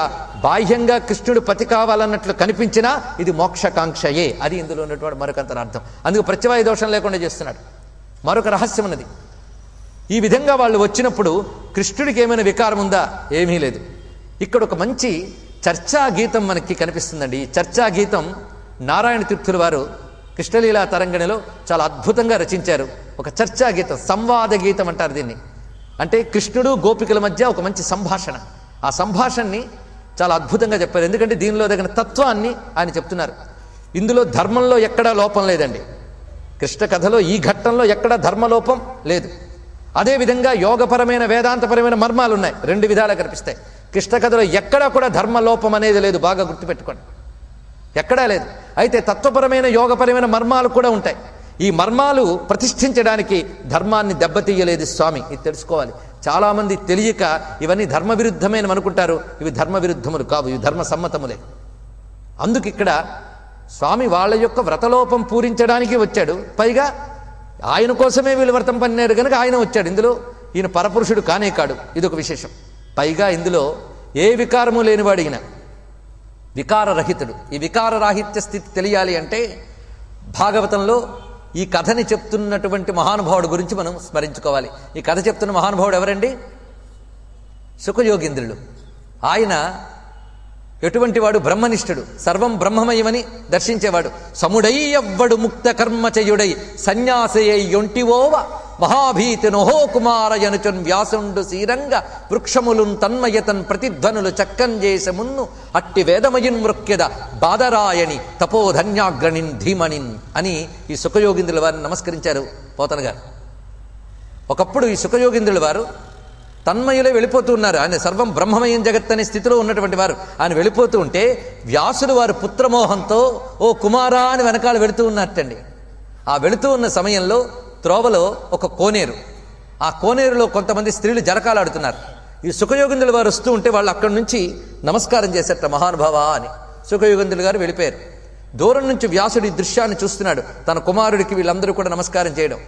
బాహ్యంగా కృష్ణుడు పతి కావాలన్నట్లు కనిపించినా ఇది మోక్షకాంక్షయే. అది ఇందులో ఉన్నటువంటి మరొక అంతరార్థం. అందుకు ప్రత్యవాయ దోషం లేకుండా చేస్తున్నాడు. మరొక రహస్యం ఉన్నది. ఈ విధంగా వాళ్ళు వచ్చినప్పుడు కృష్ణుడికి ఏమైనా వికారం ఉందా? ఏమీ లేదు. ఇక్కడ ఒక మంచి చర్చా గీతం మనకి కనిపిస్తుందండి. ఈ చర్చా గీతం నారాయణ తీర్థుల వారు కృష్ణలీలా తరంగిణిలో చాలా అద్భుతంగా రచించారు. ఒక చర్చా గీతం, సంవాద గీతం అంటారు దీన్ని. అంటే కృష్ణుడు గోపికల మధ్య ఒక మంచి సంభాషణ. ఆ సంభాషణని చాలా అద్భుతంగా చెప్పారు. ఎందుకంటే దీనిలో తగిన తత్వాన్ని ఆయన చెప్తున్నారు. ఇందులో ధర్మంలో ఎక్కడా లోపం లేదండి. కృష్ణ కథలో ఈ ఘట్టంలో ఎక్కడా ధర్మలోపం లేదు. అదేవిధంగా యోగపరమైన వేదాంతపరమైన మర్మాలు ఉన్నాయి, రెండు విధాలుగా కనిపిస్తాయి. కృష్ణ కథలో ఎక్కడా కూడా ధర్మలోపం అనేది లేదు, బాగా గుర్తుపెట్టుకోండి, ఎక్కడా లేదు. అయితే తత్వపరమైన యోగపరమైన మర్మాలు కూడా ఉంటాయి. ఈ మర్మాలు ప్రతిష్ఠించడానికి ధర్మాన్ని దెబ్బతీయలేదు స్వామి, ఇది తెలుసుకోవాలి. చాలామంది తెలియక ఇవన్నీ ధర్మ విరుద్ధమైన అనుకుంటారు. ఇవి ధర్మ విరుద్ధములు కావు, ఇవి ధర్మ సమ్మతములే. అందుకు ఇక్కడ స్వామి వాళ్ళ యొక్క వ్రతలోపం పూరించడానికి వచ్చాడు. పైగా ఆయన కోసమే వీళ్ళు వ్రతం పన్నారు కనుక ఆయన వచ్చాడు. ఇందులో ఈయన పరపురుషుడు కానే కాడు, ఇదొక విశేషం. పైగా ఇందులో ఏ వికారము లేనివాడు ఈయన, వికారరహితుడు. ఈ వికారరాహిత్య స్థితి తెలియాలి అంటే భాగవతంలో ఈ కథని చెప్తున్నటువంటి మహానుభావుడు గురించి మనం స్మరించుకోవాలి. ఈ కథ చెప్తున్న మహానుభావుడు ఎవరండి? సుఖయోగీంద్రుడు. ఆయన ఎటువంటి వాడు? బ్రహ్మనిష్ఠుడు, సర్వం బ్రహ్మమయమని దర్శించేవాడు. సముడయ్యవ్వడు ముక్త కర్మచయుడై సన్యాసయ్యొంటివోవ మహాభీతి నొహో కుమారయనుచన్ వ్యాసుండు శ్రీరంగ వృక్షములున్ తన్మయతన్ ప్రతిధ్వనులు చక్కంజేసమున్ను అట్టి వేదమయున్ మృక్యద బాదరాయణి తపోధన్యాగ్రణిన్ ధీమణిన్ అని ఈ సుఖయోగీంద్రుల వారిని నమస్కరించారు పోతన గారు. ఒకప్పుడు ఈ సుఖయోగీంద్రుల వారు తన్మయులే వెళ్ళిపోతూ ఉన్నారు. ఆయన సర్వం బ్రహ్మమయం జగత్ అనే స్థితిలో ఉన్నటువంటి వారు. ఆయన వెళ్ళిపోతూ ఉంటే వ్యాసుడు వారు పుత్రమోహంతో ఓ కుమారా అని వెనకాల వెళుతూ ఉన్నట్టండి. ఆ వెళుతూ ఉన్న సమయంలో త్రోవలో ఒక కోనేరు, ఆ కోనేరులో కొంతమంది స్త్రీలు జరకాలాడుతున్నారు. ఈ సుఖయోగీంద్రుల వారు వస్తూ ఉంటే వాళ్ళు అక్కడి నుంచి నమస్కారం చేసేట మహానుభావ అని. సుఖయోగీంద్రులు గారు వెళ్ళిపోయారు. దూరం నుంచి వ్యాసుడు ఈ దృశ్యాన్ని చూస్తున్నాడు. తన కుమారుడికి వీళ్ళందరూ కూడా నమస్కారం చేయడం.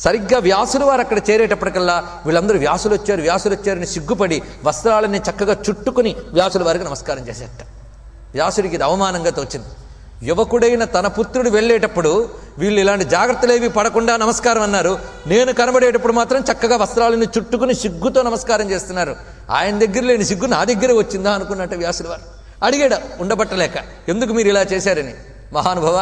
సరిగ్గా వ్యాసులు వారు అక్కడ చేరేటప్పటికల్లా వీళ్ళందరూ వ్యాసులు వచ్చారని సిగ్గుపడి వస్త్రాలని చక్కగా చుట్టుకుని వ్యాసుల వారికి నమస్కారం చేసేట. వ్యాసుడికి ఇది అవమానంగా తోచింది. యువకుడైన తన పుత్రుడు వెళ్ళేటప్పుడు వీళ్ళు ఇలాంటి జాగ్రత్తలేవి పడకుండా నమస్కారం అన్నారు. నేను కనబడేటప్పుడు మాత్రం చక్కగా వస్త్రాలను చుట్టుకుని సిగ్గుతో నమస్కారం చేస్తున్నారు. ఆయన దగ్గర లేని సిగ్గు నా దగ్గర వచ్చిందా అనుకున్నట్టు వ్యాసుల వారు అడిగాడు ఉండబట్టలేక, ఎందుకు మీరు ఇలా చేశారని. మహానుభావ,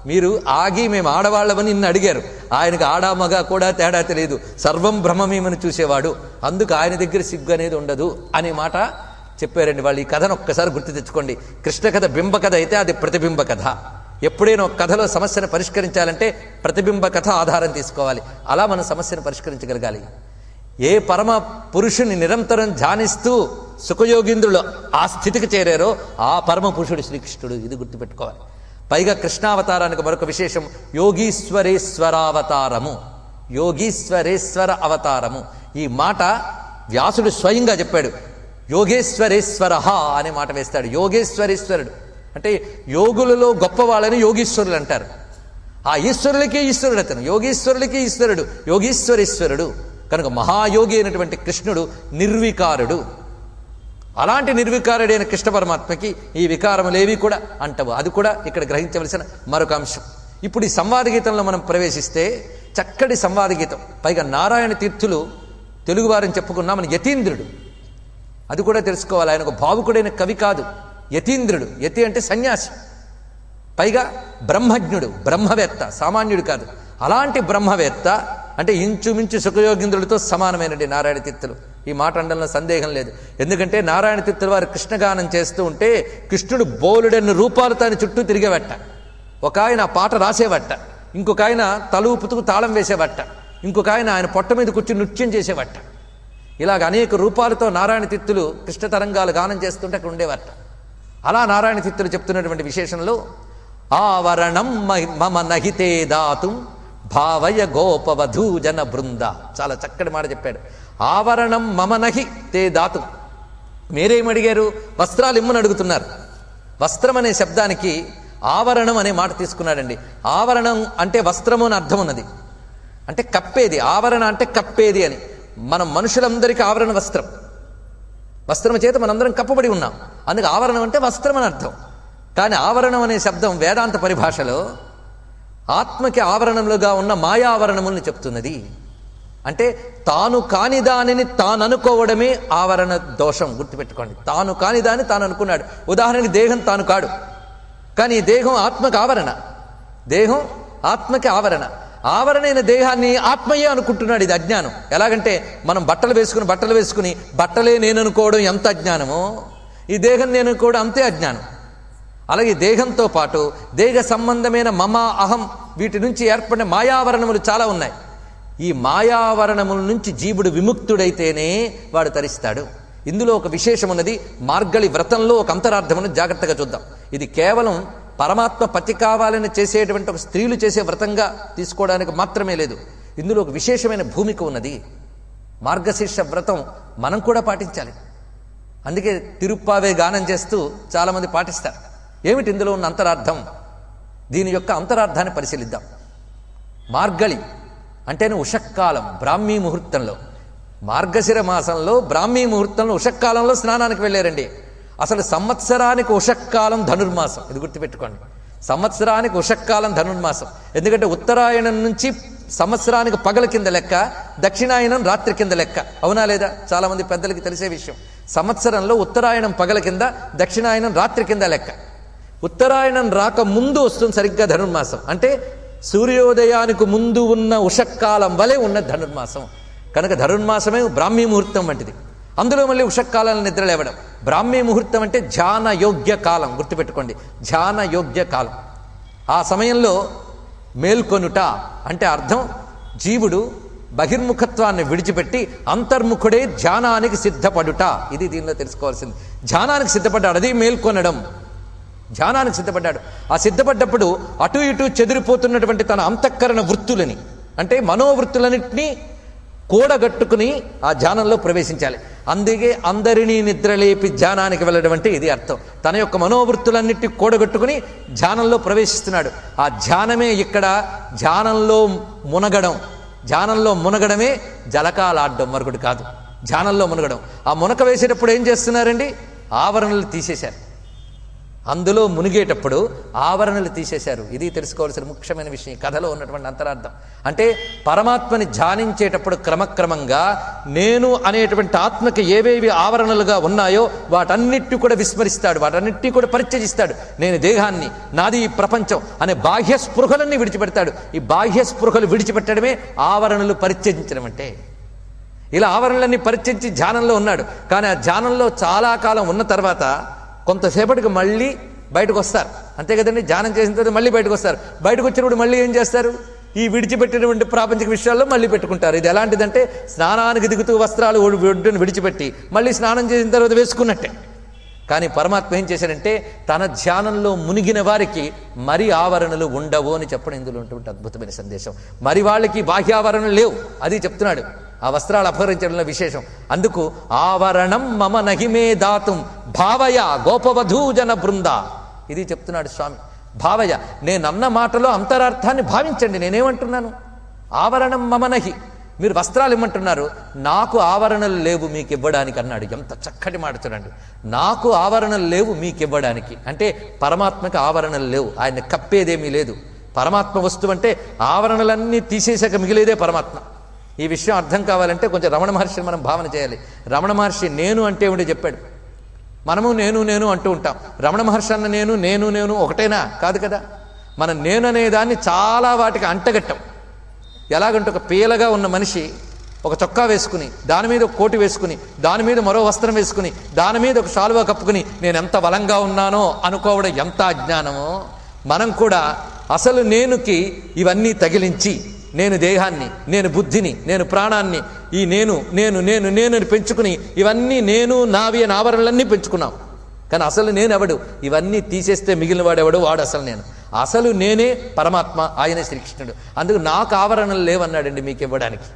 మీరు ఆగి మేము ఆడవాళ్ళమని నిన్ను అడిగారు. ఆయనకు ఆడామగా కూడా తేడా తెలియదు, సర్వం బ్రహ్మమేమని చూసేవాడు, అందుకు ఆయన దగ్గర సిగ్గు అనేది ఉండదు అనే మాట చెప్పారండి వాళ్ళు. ఈ కథను ఒక్కసారి గుర్తు తెచ్చుకోండి. కృష్ణ కథ బింబ కథ అయితే అది ప్రతిబింబ కథ. ఎప్పుడైనా ఒక కథలో సమస్యను పరిష్కరించాలంటే ప్రతిబింబ కథ ఆధారం తీసుకోవాలి. అలా మనం సమస్యను పరిష్కరించగలగాలి. ఏ పరమ పురుషుని నిరంతరం ధ్యానిస్తూ సుఖయోగీంద్రులు ఆ స్థితికి చేరారో ఆ పరమ పురుషుడు శ్రీకృష్ణుడు, ఇది గుర్తుపెట్టుకోవాలి. పైగా కృష్ణావతారానికి మరొక విశేషం, యోగీశ్వరేశ్వరావతారము. యోగీశ్వరేశ్వర అవతారము ఈ మాట వ్యాసుడు స్వయంగా చెప్పాడు. యోగేశ్వరేశ్వర అనే మాట వేస్తాడు. యోగేశ్వరేశ్వరుడు అంటే యోగులలో గొప్పవాళ్ళని యోగీశ్వరులు అంటారు. ఆ ఈశ్వరులకే ఈశ్వరుడు అతను, యోగీశ్వరులకే ఈశ్వరుడు, యోగీశ్వరేశ్వరుడు. కనుక మహాయోగి అయినటువంటి కృష్ణుడు నిర్వికారుడు. అలాంటి నిర్వికారుడైన కృష్ణ పరమాత్మకి ఈ వికారములేవి కూడా అంటవు. అది కూడా ఇక్కడ గ్రహించవలసిన మరొక అంశం. ఇప్పుడు ఈ సంవాద గీతంలో మనం ప్రవేశిస్తే చక్కటి సంవాద గీతం. పైగా నారాయణ తీర్థులు తెలుగువారని చెప్పుకున్నా మన యతీంద్రుడు, అది కూడా తెలుసుకోవాలి. ఆయన ఒక భావుకుడైన కవి కాదు, యతీంద్రుడు. యతి అంటే సన్యాసి, పైగా బ్రహ్మజ్ఞుడు, బ్రహ్మవేత్త, సామాన్యుడు కాదు. అలాంటి బ్రహ్మవేత్త అంటే ఇంచుమించు సుఖయోగీంద్రుడితో సమానమైనది నారాయణ తీర్థులు. ఈ మాట అనడంలో సందేహం లేదు. ఎందుకంటే నారాయణ తీర్థుల వారు కృష్ణగానం చేస్తూ ఉంటే కృష్ణుడు బోలుడెన్ని రూపాలు తాను చుట్టూ తిరిగేవట్ట. ఒక ఆయన ఆ పాట రాసేవట్ట, ఇంకొక ఆయన తలూపుతుకు తాళం వేసేవట్ట, ఇంకొక ఆయన పొట్ట మీద కూర్చుని నృత్యం చేసేవట్ట. ఇలాగ అనేక రూపాలతో నారాయణ తీర్థులు కృష్ణ తరంగాలు గానం చేస్తుంటే అక్కడ ఉండేవట్ట. అలా నారాయణ తీర్థులు చెప్తున్నటువంటి విశేషంలో ఆవరణం మమ నహితే దాతుం భావయ గోపవధూజన బృంద, చాలా చక్కటి మాట చెప్పాడు. ఆవరణం మమ నహి తే దాతు. మీరేమడిగారు? వస్త్రాలు ఇమ్మని అడుగుతున్నారు. వస్త్రం అనే శబ్దానికి ఆవరణం అనే మాట తీసుకున్నాడండి. ఆవరణం అంటే వస్త్రము అని అర్థం ఉన్నది, అంటే కప్పేది. ఆవరణ అంటే కప్పేది అని. మనం మనుషులందరికీ ఆవరణ వస్త్రం, వస్త్రం చేత మనందరం కప్పబడి ఉన్నాం. అందుకే ఆవరణం అంటే వస్త్రం అని అర్థం. కానీ ఆవరణం అనే శబ్దం వేదాంత పరిభాషలో ఆత్మకి ఆవరణములుగా ఉన్న మాయావరణముల్ని చెప్తున్నది. అంటే తాను కాని దానిని తాను అనుకోవడమే ఆవరణ దోషం. గుర్తుపెట్టుకోండి, తాను కాని దాన్ని తాను అనుకున్నాడు. ఉదాహరణకి దేహం తాను కాడు, కానీ దేహం ఆత్మకి ఆవరణ. దేహం ఆత్మకి ఆవరణ. ఆవరణైన దేహాన్ని ఆత్మయే అనుకుంటున్నాడు. ఇది అజ్ఞానం. ఎలాగంటే మనం బట్టలు వేసుకుని బట్టలే నేను అనుకోవడం ఎంత అజ్ఞానమో, ఈ దేహం నేను అనుకోవడం అంతే అజ్ఞానం. అలాగే దేహంతో పాటు దేహ సంబంధమైన మమ, అహం, వీటి నుంచి ఏర్పడిన మాయావరణములు చాలా ఉన్నాయి. ఈ మాయావరణముల నుంచి జీవుడు విముక్తుడైతేనే వాడు తరిస్తాడు. ఇందులో ఒక విశేషం ఉన్నది. మార్గళి వ్రతంలో ఒక అంతరార్థమును జాగ్రత్తగా చూద్దాం. ఇది కేవలం పరమాత్మ పతి కావాలని చేసేటువంటి ఒక స్త్రీలు చేసే వ్రతంగా తీసుకోవడానికి మాత్రమే లేదు. ఇందులో ఒక విశేషమైన భూమిక ఉన్నది. మార్గశీర్ష వ్రతం మనం కూడా పాటించాలి. అందుకే తిరుప్పావే గానం చేస్తూ చాలామంది పాటిస్తారు. ఏమిటి ఇందులో ఉన్న అంతరార్థం? దీని యొక్క అంతరార్థాన్ని పరిశీలిద్దాం. మార్గళి అంటేనే ఉషక్కాలం, బ్రాహ్మీ ముహూర్తంలో, మార్గశిర మాసంలో బ్రాహ్మీ ముహూర్తంలో ఉషక్కాలంలో స్నానానికి వెళ్ళారండి. అసలు సంవత్సరానికి ఉషక్కాలం ధనుర్మాసం. ఇది గుర్తుపెట్టుకోండి, సంవత్సరానికి ఉషక్కాలం ధనుర్మాసం. ఎందుకంటే ఉత్తరాయణం నుంచి సంవత్సరానికి పగల కింద లెక్క, దక్షిణాయనం రాత్రి కింద లెక్క. అవునా లేదా? చాలామంది పెద్దలకి తెలిసే విషయం. సంవత్సరంలో ఉత్తరాయణం పగల కింద, దక్షిణాయనం రాత్రి కింద లెక్క. ఉత్తరాయణం రాక ముందు వస్తుంది సరిగ్గా ధనుర్మాసం. అంటే సూర్యోదయానికి ముందు ఉన్న ఉషక్కాలం వలె ఉన్న ధనుర్మాసం. కనుక ధనుర్మాసమే బ్రాహ్మీ ముహూర్తం వంటిది. అందులో మళ్ళీ ఉషక్కాలను నిద్రలేవడం. బ్రాహ్మీ ముహూర్తం అంటే ధ్యాన యోగ్య కాలం. గుర్తుపెట్టుకోండి, ధ్యాన యోగ్య కాలం. ఆ సమయంలో మేల్కొనుట అంటే అర్థం జీవుడు బహిర్ముఖత్వాన్ని విడిచిపెట్టి అంతర్ముఖుడే ధ్యానానికి సిద్ధపడుట. ఇది దీనిలో తెలుసుకోవాల్సింది. ధ్యానానికి సిద్ధపడ్డాడు, అది మేల్కొనడం. ధ్యానానికి సిద్ధపడ్డాడు. ఆ సిద్ధపడ్డప్పుడు అటు ఇటు చెదిరిపోతున్నటువంటి తన అంతఃకరణ వృత్తులని, అంటే మనోవృత్తులన్నింటినీ కూడగట్టుకుని ఆ ధ్యానంలో ప్రవేశించాలి. అందుకే అందరినీ నిద్రలేపి ధ్యానానికి వెళ్ళడం అంటే ఇది అర్థం. తన యొక్క మనోవృత్తులన్నింటినీ కూడగట్టుకుని ధ్యానంలో ప్రవేశిస్తున్నాడు. ఆ ధ్యానమే ఇక్కడ ధ్యానంలో మునగడం. ధ్యానంలో మునగడమే జలకాలాడడం, మరొకటి కాదు. ధ్యానంలో మునగడం. ఆ మునక వేసేటప్పుడు ఏం చేస్తున్నారండి? ఆవరణలు తీసేశారు. అందులో మునిగేటప్పుడు ఆవరణలు తీసేశారు. ఇది తెలుసుకోవాల్సిన ముఖ్యమైన విషయం, కథలో ఉన్నటువంటి అంతరార్థం. అంటే పరమాత్మని ధ్యానించేటప్పుడు క్రమక్రమంగా నేను అనేటువంటి ఆత్మకి ఏవేవి ఆవరణలుగా ఉన్నాయో వాటన్నిటి కూడా విస్మరిస్తాడు, వాటన్నిటినీ కూడా పరిత్యజిస్తాడు. నేను దేహాన్ని, నాది ఈ ప్రపంచం అనే బాహ్య స్పృహలన్నీ విడిచిపెడతాడు. ఈ బాహ్య స్పృహలు విడిచిపెట్టడమే ఆవరణలు పరిత్యజించడం అంటే. ఇలా ఆవరణలన్నీ పరిత్యజించి ధ్యానంలో ఉన్నాడు. కానీ ఆ ధ్యానంలో చాలా కాలం ఉన్న తర్వాత కొంతసేపటికి మళ్ళీ బయటకు వస్తారు. అంతే కదండి, ధ్యానం చేసిన తర్వాత మళ్ళీ బయటకు వస్తారు. బయటకు వచ్చినప్పుడు మళ్ళీ ఏం చేస్తారు? ఈ విడిచిపెట్టినటువంటి ప్రాపంచిక విషయాల్లో మళ్ళీ పెట్టుకుంటారు. ఇది ఎలాంటిదంటే స్నానానికి దిగుతూ వస్త్రాలు ఒడ్డును విడిచిపెట్టి మళ్ళీ స్నానం చేసిన తర్వాత వేసుకున్నట్టే. కానీ పరమాత్మ ఏం చేశాడంటే తన ధ్యానంలో మునిగిన వారికి మరి ఆవరణలు ఉండవు అని చెప్పడం ఇందులో ఉన్నటువంటి అద్భుతమైన సందేశం. మరి వాళ్ళకి బాహ్యావరణలు లేవు, అది చెప్తున్నాడు. ఆ వస్త్రాలు అపహరించడంలో విశేషం. అందుకు ఆవరణం మమ నహిమే దాతుం భావయ గోపవధూజన బృంద. ఇది చెప్తున్నాడు స్వామి. భావయ, నేనన్న మాటలో అంతరార్థాన్ని భావించండి. నేనేమంటున్నాను? ఆవరణం మమ నహి. మీరు వస్త్రాలు ఇమ్మంటున్నారు, నాకు ఆవరణలు లేవు మీకు ఇవ్వడానికి అన్నాడు. ఎంత చక్కటి మాట చూడండి. నాకు ఆవరణలు లేవు మీకు ఇవ్వడానికి అంటే పరమాత్మకి ఆవరణలు లేవు, ఆయన కప్పేదేమీ లేదు. పరమాత్మ వస్తువు అంటే ఆవరణలన్నీ తీసేశాక మిగిలేదే పరమాత్మ. ఈ విషయం అర్థం కావాలంటే కొంచెం రమణ మహర్షిని మనం భావన చేయాలి. రమణ మహర్షి నేను అంటే ఏమిటో చెప్పాడు. మనము నేను నేను అంటూ ఉంటాం. రమణ మహర్షి అన్న నేను నేను నేను ఒకటేనా? కాదు కదా. మనం నేను అనే దాన్ని చాలా వాటికి అంటగట్టాం. ఎలాగంటే ఒక పీలగా ఉన్న మనిషి ఒక చొక్కా వేసుకుని, దాని మీద ఒక కోటు వేసుకుని, దాని మీద మరో వస్త్రం వేసుకుని, దాని మీద ఒక శాలువా కప్పుకుని నేను ఎంత బలంగా ఉన్నానో అనుకోవడం ఎంత అజ్ఞానమో. మనం కూడా అసలు నేనుకి ఇవన్నీ తగిలించి నేను దేహాన్ని, నేను బుద్ధిని, నేను ప్రాణాన్ని, ఈ నేను నేను నేను నేను పెంచుకుని ఇవన్నీ నేను నావి అని ఆవరణలన్నీ పెంచుకున్నాం. కానీ అసలు నేనెవడు? ఇవన్నీ తీసేస్తే మిగిలిన వాడెవడు? వాడు అసలు నేను. అసలు నేనే పరమాత్మ, ఆయనే శ్రీకృష్ణుడు. అందుకు నాకు ఆవరణలు లేవన్నాడండి మీకు ఇవ్వడానికి.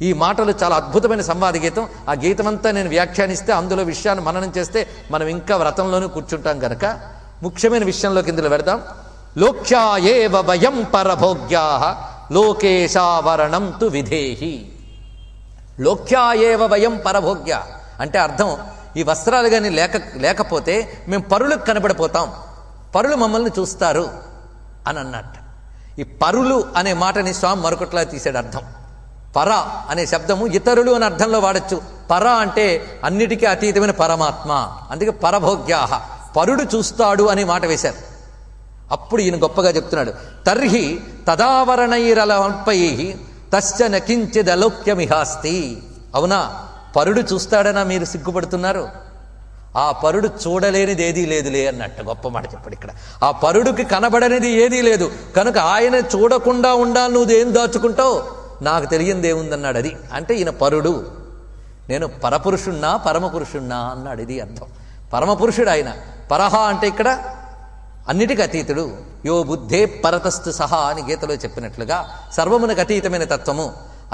ఈ మాటలు చాలా అద్భుతమైన సంవాద గీతం. ఆ గీతమంతా నేను వ్యాఖ్యానిస్తే అందులో విషయాన్ని మననం చేస్తే మనం ఇంకా వ్రతంలోనూ కూర్చుంటాం కనుక ముఖ్యమైన విషయంలోకి ఇందులో పెడదాం. లోక్యాయేవ వయం పరభోగ్యాః లోకేశావరణం తు విధేహి. లోక్యాయేవ వయం పరభోగ్య అంటే అర్థం, ఈ వస్త్రాలు కానీ లేకపోతే మేము పరులకు కనబడిపోతాం, పరులు మమ్మల్ని చూస్తారు అని అన్నట్టు. ఈ పరులు అనే మాటని స్వామి మరొకట్లా తీసాడు అర్థం. పర అనే శబ్దము ఇతరులు అనే అర్థంలో వాడచ్చు. పర అంటే అన్నిటికీ అతీతమైన పరమాత్మ, అందుకే పరభోగ్యాః పరుడు చూస్తాడు అనే మాట వేశారు. అప్పుడు ఈయన గొప్పగా చెప్తున్నాడు, తర్హి తదావరణైరల్పైః తస్య నకించిదలోక్యమిహాస్తి. అవునా, పరుడు చూస్తాడనా మీరు సిగ్గుపడుతున్నారు? ఆ పరుడు చూడలేనిది ఏదీ లేదులే అన్నట్టు గొప్ప మాట చెప్పాడు ఇక్కడ. ఆ పరుడికి కనబడనిది ఏదీ లేదు కనుక ఆయన చూడకుండా ఉండాలి, నువ్వేం దాచుకుంటావు, నాకు తెలియంది ఏముందన్నాడు. అది అంటే ఈయన పరుడు, నేను పరపురుషుణ్ణా పరమపురుషుణ్ణా అన్నాడు. ఇది అర్థం. పరమపురుషుడు ఆయన. పరహ అంటే ఇక్కడ అన్నిటికీ అతీతుడు. యో బుద్ధే పరతస్తు సహా అని గీతలో చెప్పినట్లుగా సర్వమునకు అతీతమైన తత్వము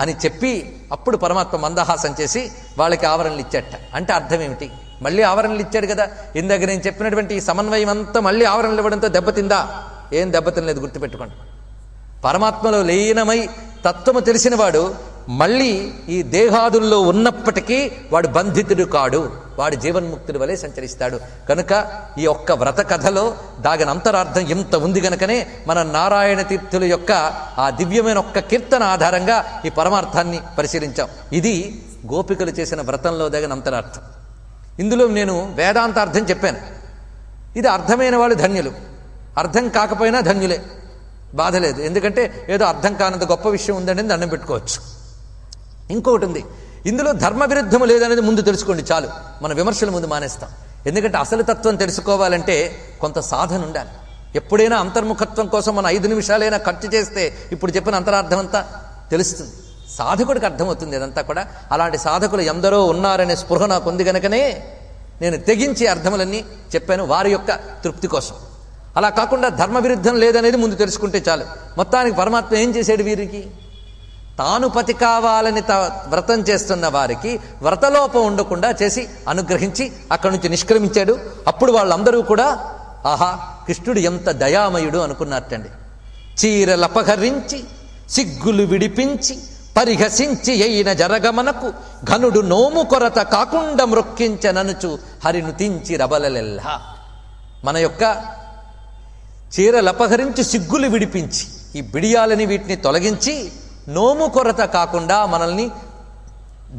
అని చెప్పి అప్పుడు పరమాత్మ మందహాసం చేసి వాళ్ళకి ఆవరణలు ఇచ్చాట. అంటే అర్థం ఏమిటి? మళ్ళీ ఆవరణలు ఇచ్చాడు కదా. ఇందాక నేను చెప్పినటువంటి ఈ సమన్వయం అంతా మళ్ళీ ఆవరణలు ఇవ్వడంతో దెబ్బతిందా? ఏం దెబ్బతినలేదు, గుర్తుపెట్టుకోండి. పరమాత్మలో లీనమై తత్వము తెలిసినవాడు మళ్ళీ ఈ దేహాదుల్లో ఉన్నప్పటికీ వాడు బంధితుడు కాడు, వాడు జీవన్ముక్తుడి వలె సంచరిస్తాడు. కనుక ఈ ఒక్క వ్రత కథలో దాగిన అంతరార్థం ఎంత ఉంది గనుకనే మన నారాయణ తీర్థుల యొక్క ఆ దివ్యమైన ఒక్క కీర్తన ఆధారంగా ఈ పరమార్థాన్ని పరిశీలించాం. ఇది గోపికలు చేసిన వ్రతంలో దాగిన అంతరార్థం. ఇందులో నేను వేదాంత అర్థం చెప్పాను. ఇది అర్థమైన వాళ్ళు ధన్యులు, అర్థం కాకపోయినా ధన్యులే, బాధ లేదు. ఎందుకంటే ఏదో అర్థం కానంత గొప్ప విషయం ఉందని దండం పెట్టుకోవచ్చు. ఇంకొకటి ఉంది, ఇందులో ధర్మ విరుద్ధము లేదనేది ముందు తెలుసుకోండి చాలు, మన విమర్శల ముందు మానేస్తాం. ఎందుకంటే అసలు తత్వం తెలుసుకోవాలంటే కొంత సాధన ఉండాలి. ఎప్పుడైనా అంతర్ముఖత్వం కోసం మనం 5 నిమిషాలైనా ఖర్చు చేస్తే ఇప్పుడు చెప్పిన అంతరార్థం అంతా తెలుస్తుంది, సాధకుడికి అర్థమవుతుంది ఇదంతా కూడా. అలాంటి సాధకులు ఎందరో ఉన్నారనే స్పృహ నాకు ఉంది కనుకనే నేను తెగించి అర్థములన్నీ చెప్పాను వారి యొక్క తృప్తి కోసం. అలా కాకుండా ధర్మ విరుద్ధం లేదనేది ముందు తెలుసుకుంటే చాలు. మొత్తానికి పరమాత్మ ఏం చేశాడు? వీరికి తాను పతి కావాలని వ్రతం చేస్తున్న వారికి వ్రతలోపం ఉండకుండా చేసి అనుగ్రహించి అక్కడి నుంచి నిష్క్రమించాడు. అప్పుడు వాళ్ళందరూ కూడా ఆహా కృష్ణుడు ఎంత దయామయుడు అనుకున్నారటండి. చీరలపహరించి సిగ్గులు విడిపించి పరిహసించి అయిన జరగమనకు ఘనుడు నోము కొరత కాకుండా మ్రొక్కించననుచు హరినుతించి రబలలెల్లా. మన యొక్క చీరలపహరించి సిగ్గులు విడిపించి ఈ బిడియాలని వీటిని తొలగించి నోము కొరత కాకుండా మనల్ని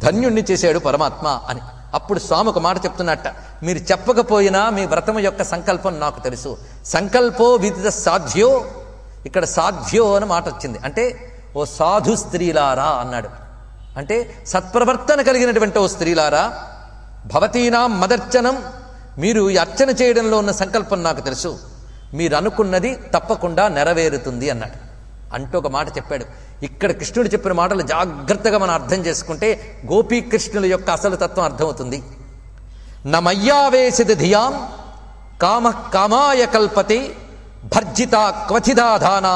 ధన్యుణ్ణి చేశాడు పరమాత్మ అని. అప్పుడు స్వామి ఒక మాట చెప్తున్నట్ట, మీరు చెప్పకపోయినా మీ వ్రతము యొక్క సంకల్పం నాకు తెలుసు. సంకల్పో విదిత సాధ్యో, ఇక్కడ సాధ్యో అని మాట వచ్చింది. అంటే ఓ సాధు స్త్రీలారా అన్నాడు. అంటే సత్ప్రవర్తన కలిగినటువంటి ఓ స్త్రీలారా, భవతీనాం మదర్చనం, మీరు ఈ అర్చన చేయడంలో ఉన్న సంకల్పం నాకు తెలుసు, మీరు అనుకున్నది తప్పకుండా నెరవేరుతుంది అన్నాడు. అంటూ ఒక మాట చెప్పాడు. ఇక్కడ కృష్ణుడు చెప్పిన మాటలు జాగ్రత్తగా మనం అర్థం చేసుకుంటే గోపీకృష్ణుల యొక్క అసలు తత్వం అర్థమవుతుంది. నమయ్యావేశిత ధియాం కామ కామాయ కల్పతే భర్జిత క్వచిదా ధానా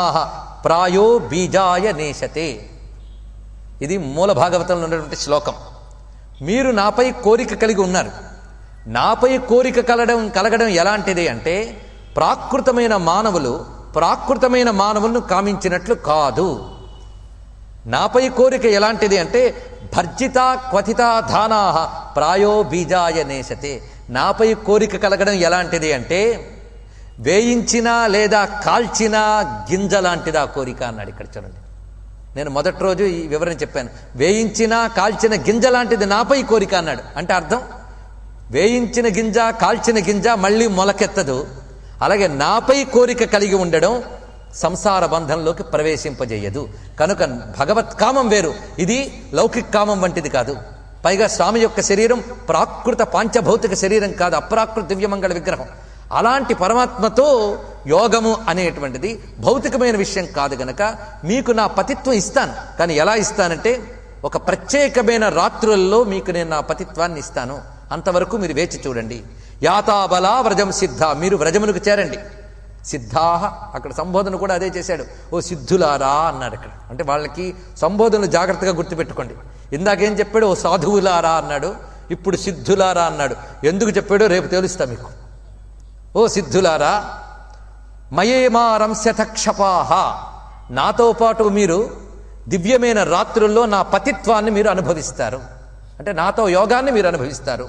ప్రాయో బీజాయ నేశతే. ఇది మూల భాగవతంలో ఉన్నటువంటి శ్లోకం. మీరు నాపై కోరిక కలిగి ఉన్నారు. నాపై కోరిక కలగడం ఎలాంటిది అంటే ప్రాకృతమైన మానవులను కామించినట్లు కాదు. నాపై కోరిక ఎలాంటిది అంటే భర్జిత క్వచిత ధానా ప్రాయో బీజాయ నేశతే. నాపై కోరిక కలగడం ఎలాంటిది అంటే వేయించిన లేదా కాల్చిన గింజ లాంటిది ఆ కోరిక అన్నాడు. ఇక్కడ చూడండి, నేను మొదటి రోజు ఈ వివరణ చెప్పాను. వేయించిన కాల్చిన గింజ లాంటిది నాపై కోరిక అన్నాడు. అంటే అర్థం వేయించిన గింజ కాల్చిన గింజ మళ్ళీ మొలకెత్తదు. అలాగే నాపై కోరిక కలిగి ఉండడం సంసార బంధంలోకి ప్రవేశింపజేయదు. కనుక భగవత్కామం వేరు, ఇది లౌకిక కామం వంటిది కాదు. పైగా స్వామి యొక్క శరీరం ప్రాకృత పాంచభౌతిక శరీరం కాదు, అప్రాకృత దివ్యమంగళ విగ్రహం. అలాంటి పరమాత్మతో యోగము అనేటువంటిది భౌతికమైన విషయం కాదు. గనక మీకు నా పతిత్వం ఇస్తాను, కానీ ఎలా ఇస్తానంటే ఒక ప్రత్యేకమైన రాత్రుల్లో మీకు నేను నా పతిత్వాన్ని ఇస్తాను. అంతవరకు మీరు వేచి చూడండి. యాతాబలా వ్రజం సిద్ధ, మీరు వ్రజమునకు చేరండి. సిద్ధాహ, అక్కడ సంబోధన కూడా అదే చేశాడు. ఓ సిద్ధులారా అన్నాడు ఇక్కడ. అంటే వాళ్ళకి సంబోధనలు జాగ్రత్తగా గుర్తుపెట్టుకోండి. ఇందాకేం చెప్పాడు? ఓ సాధువులారా అన్నాడు, ఇప్పుడు సిద్ధులారా అన్నాడు. ఎందుకు చెప్పాడో రేపు తెలుస్తా మీకు. ఓ సిద్ధులారా, మయేమారంశతక్షపాహ, నాతో పాటు మీరు దివ్యమైన రాత్రుల్లో నా పతిత్వాన్ని మీరు అనుభవిస్తారు. అంటే నాతో యోగాన్ని మీరు అనుభవిస్తారు.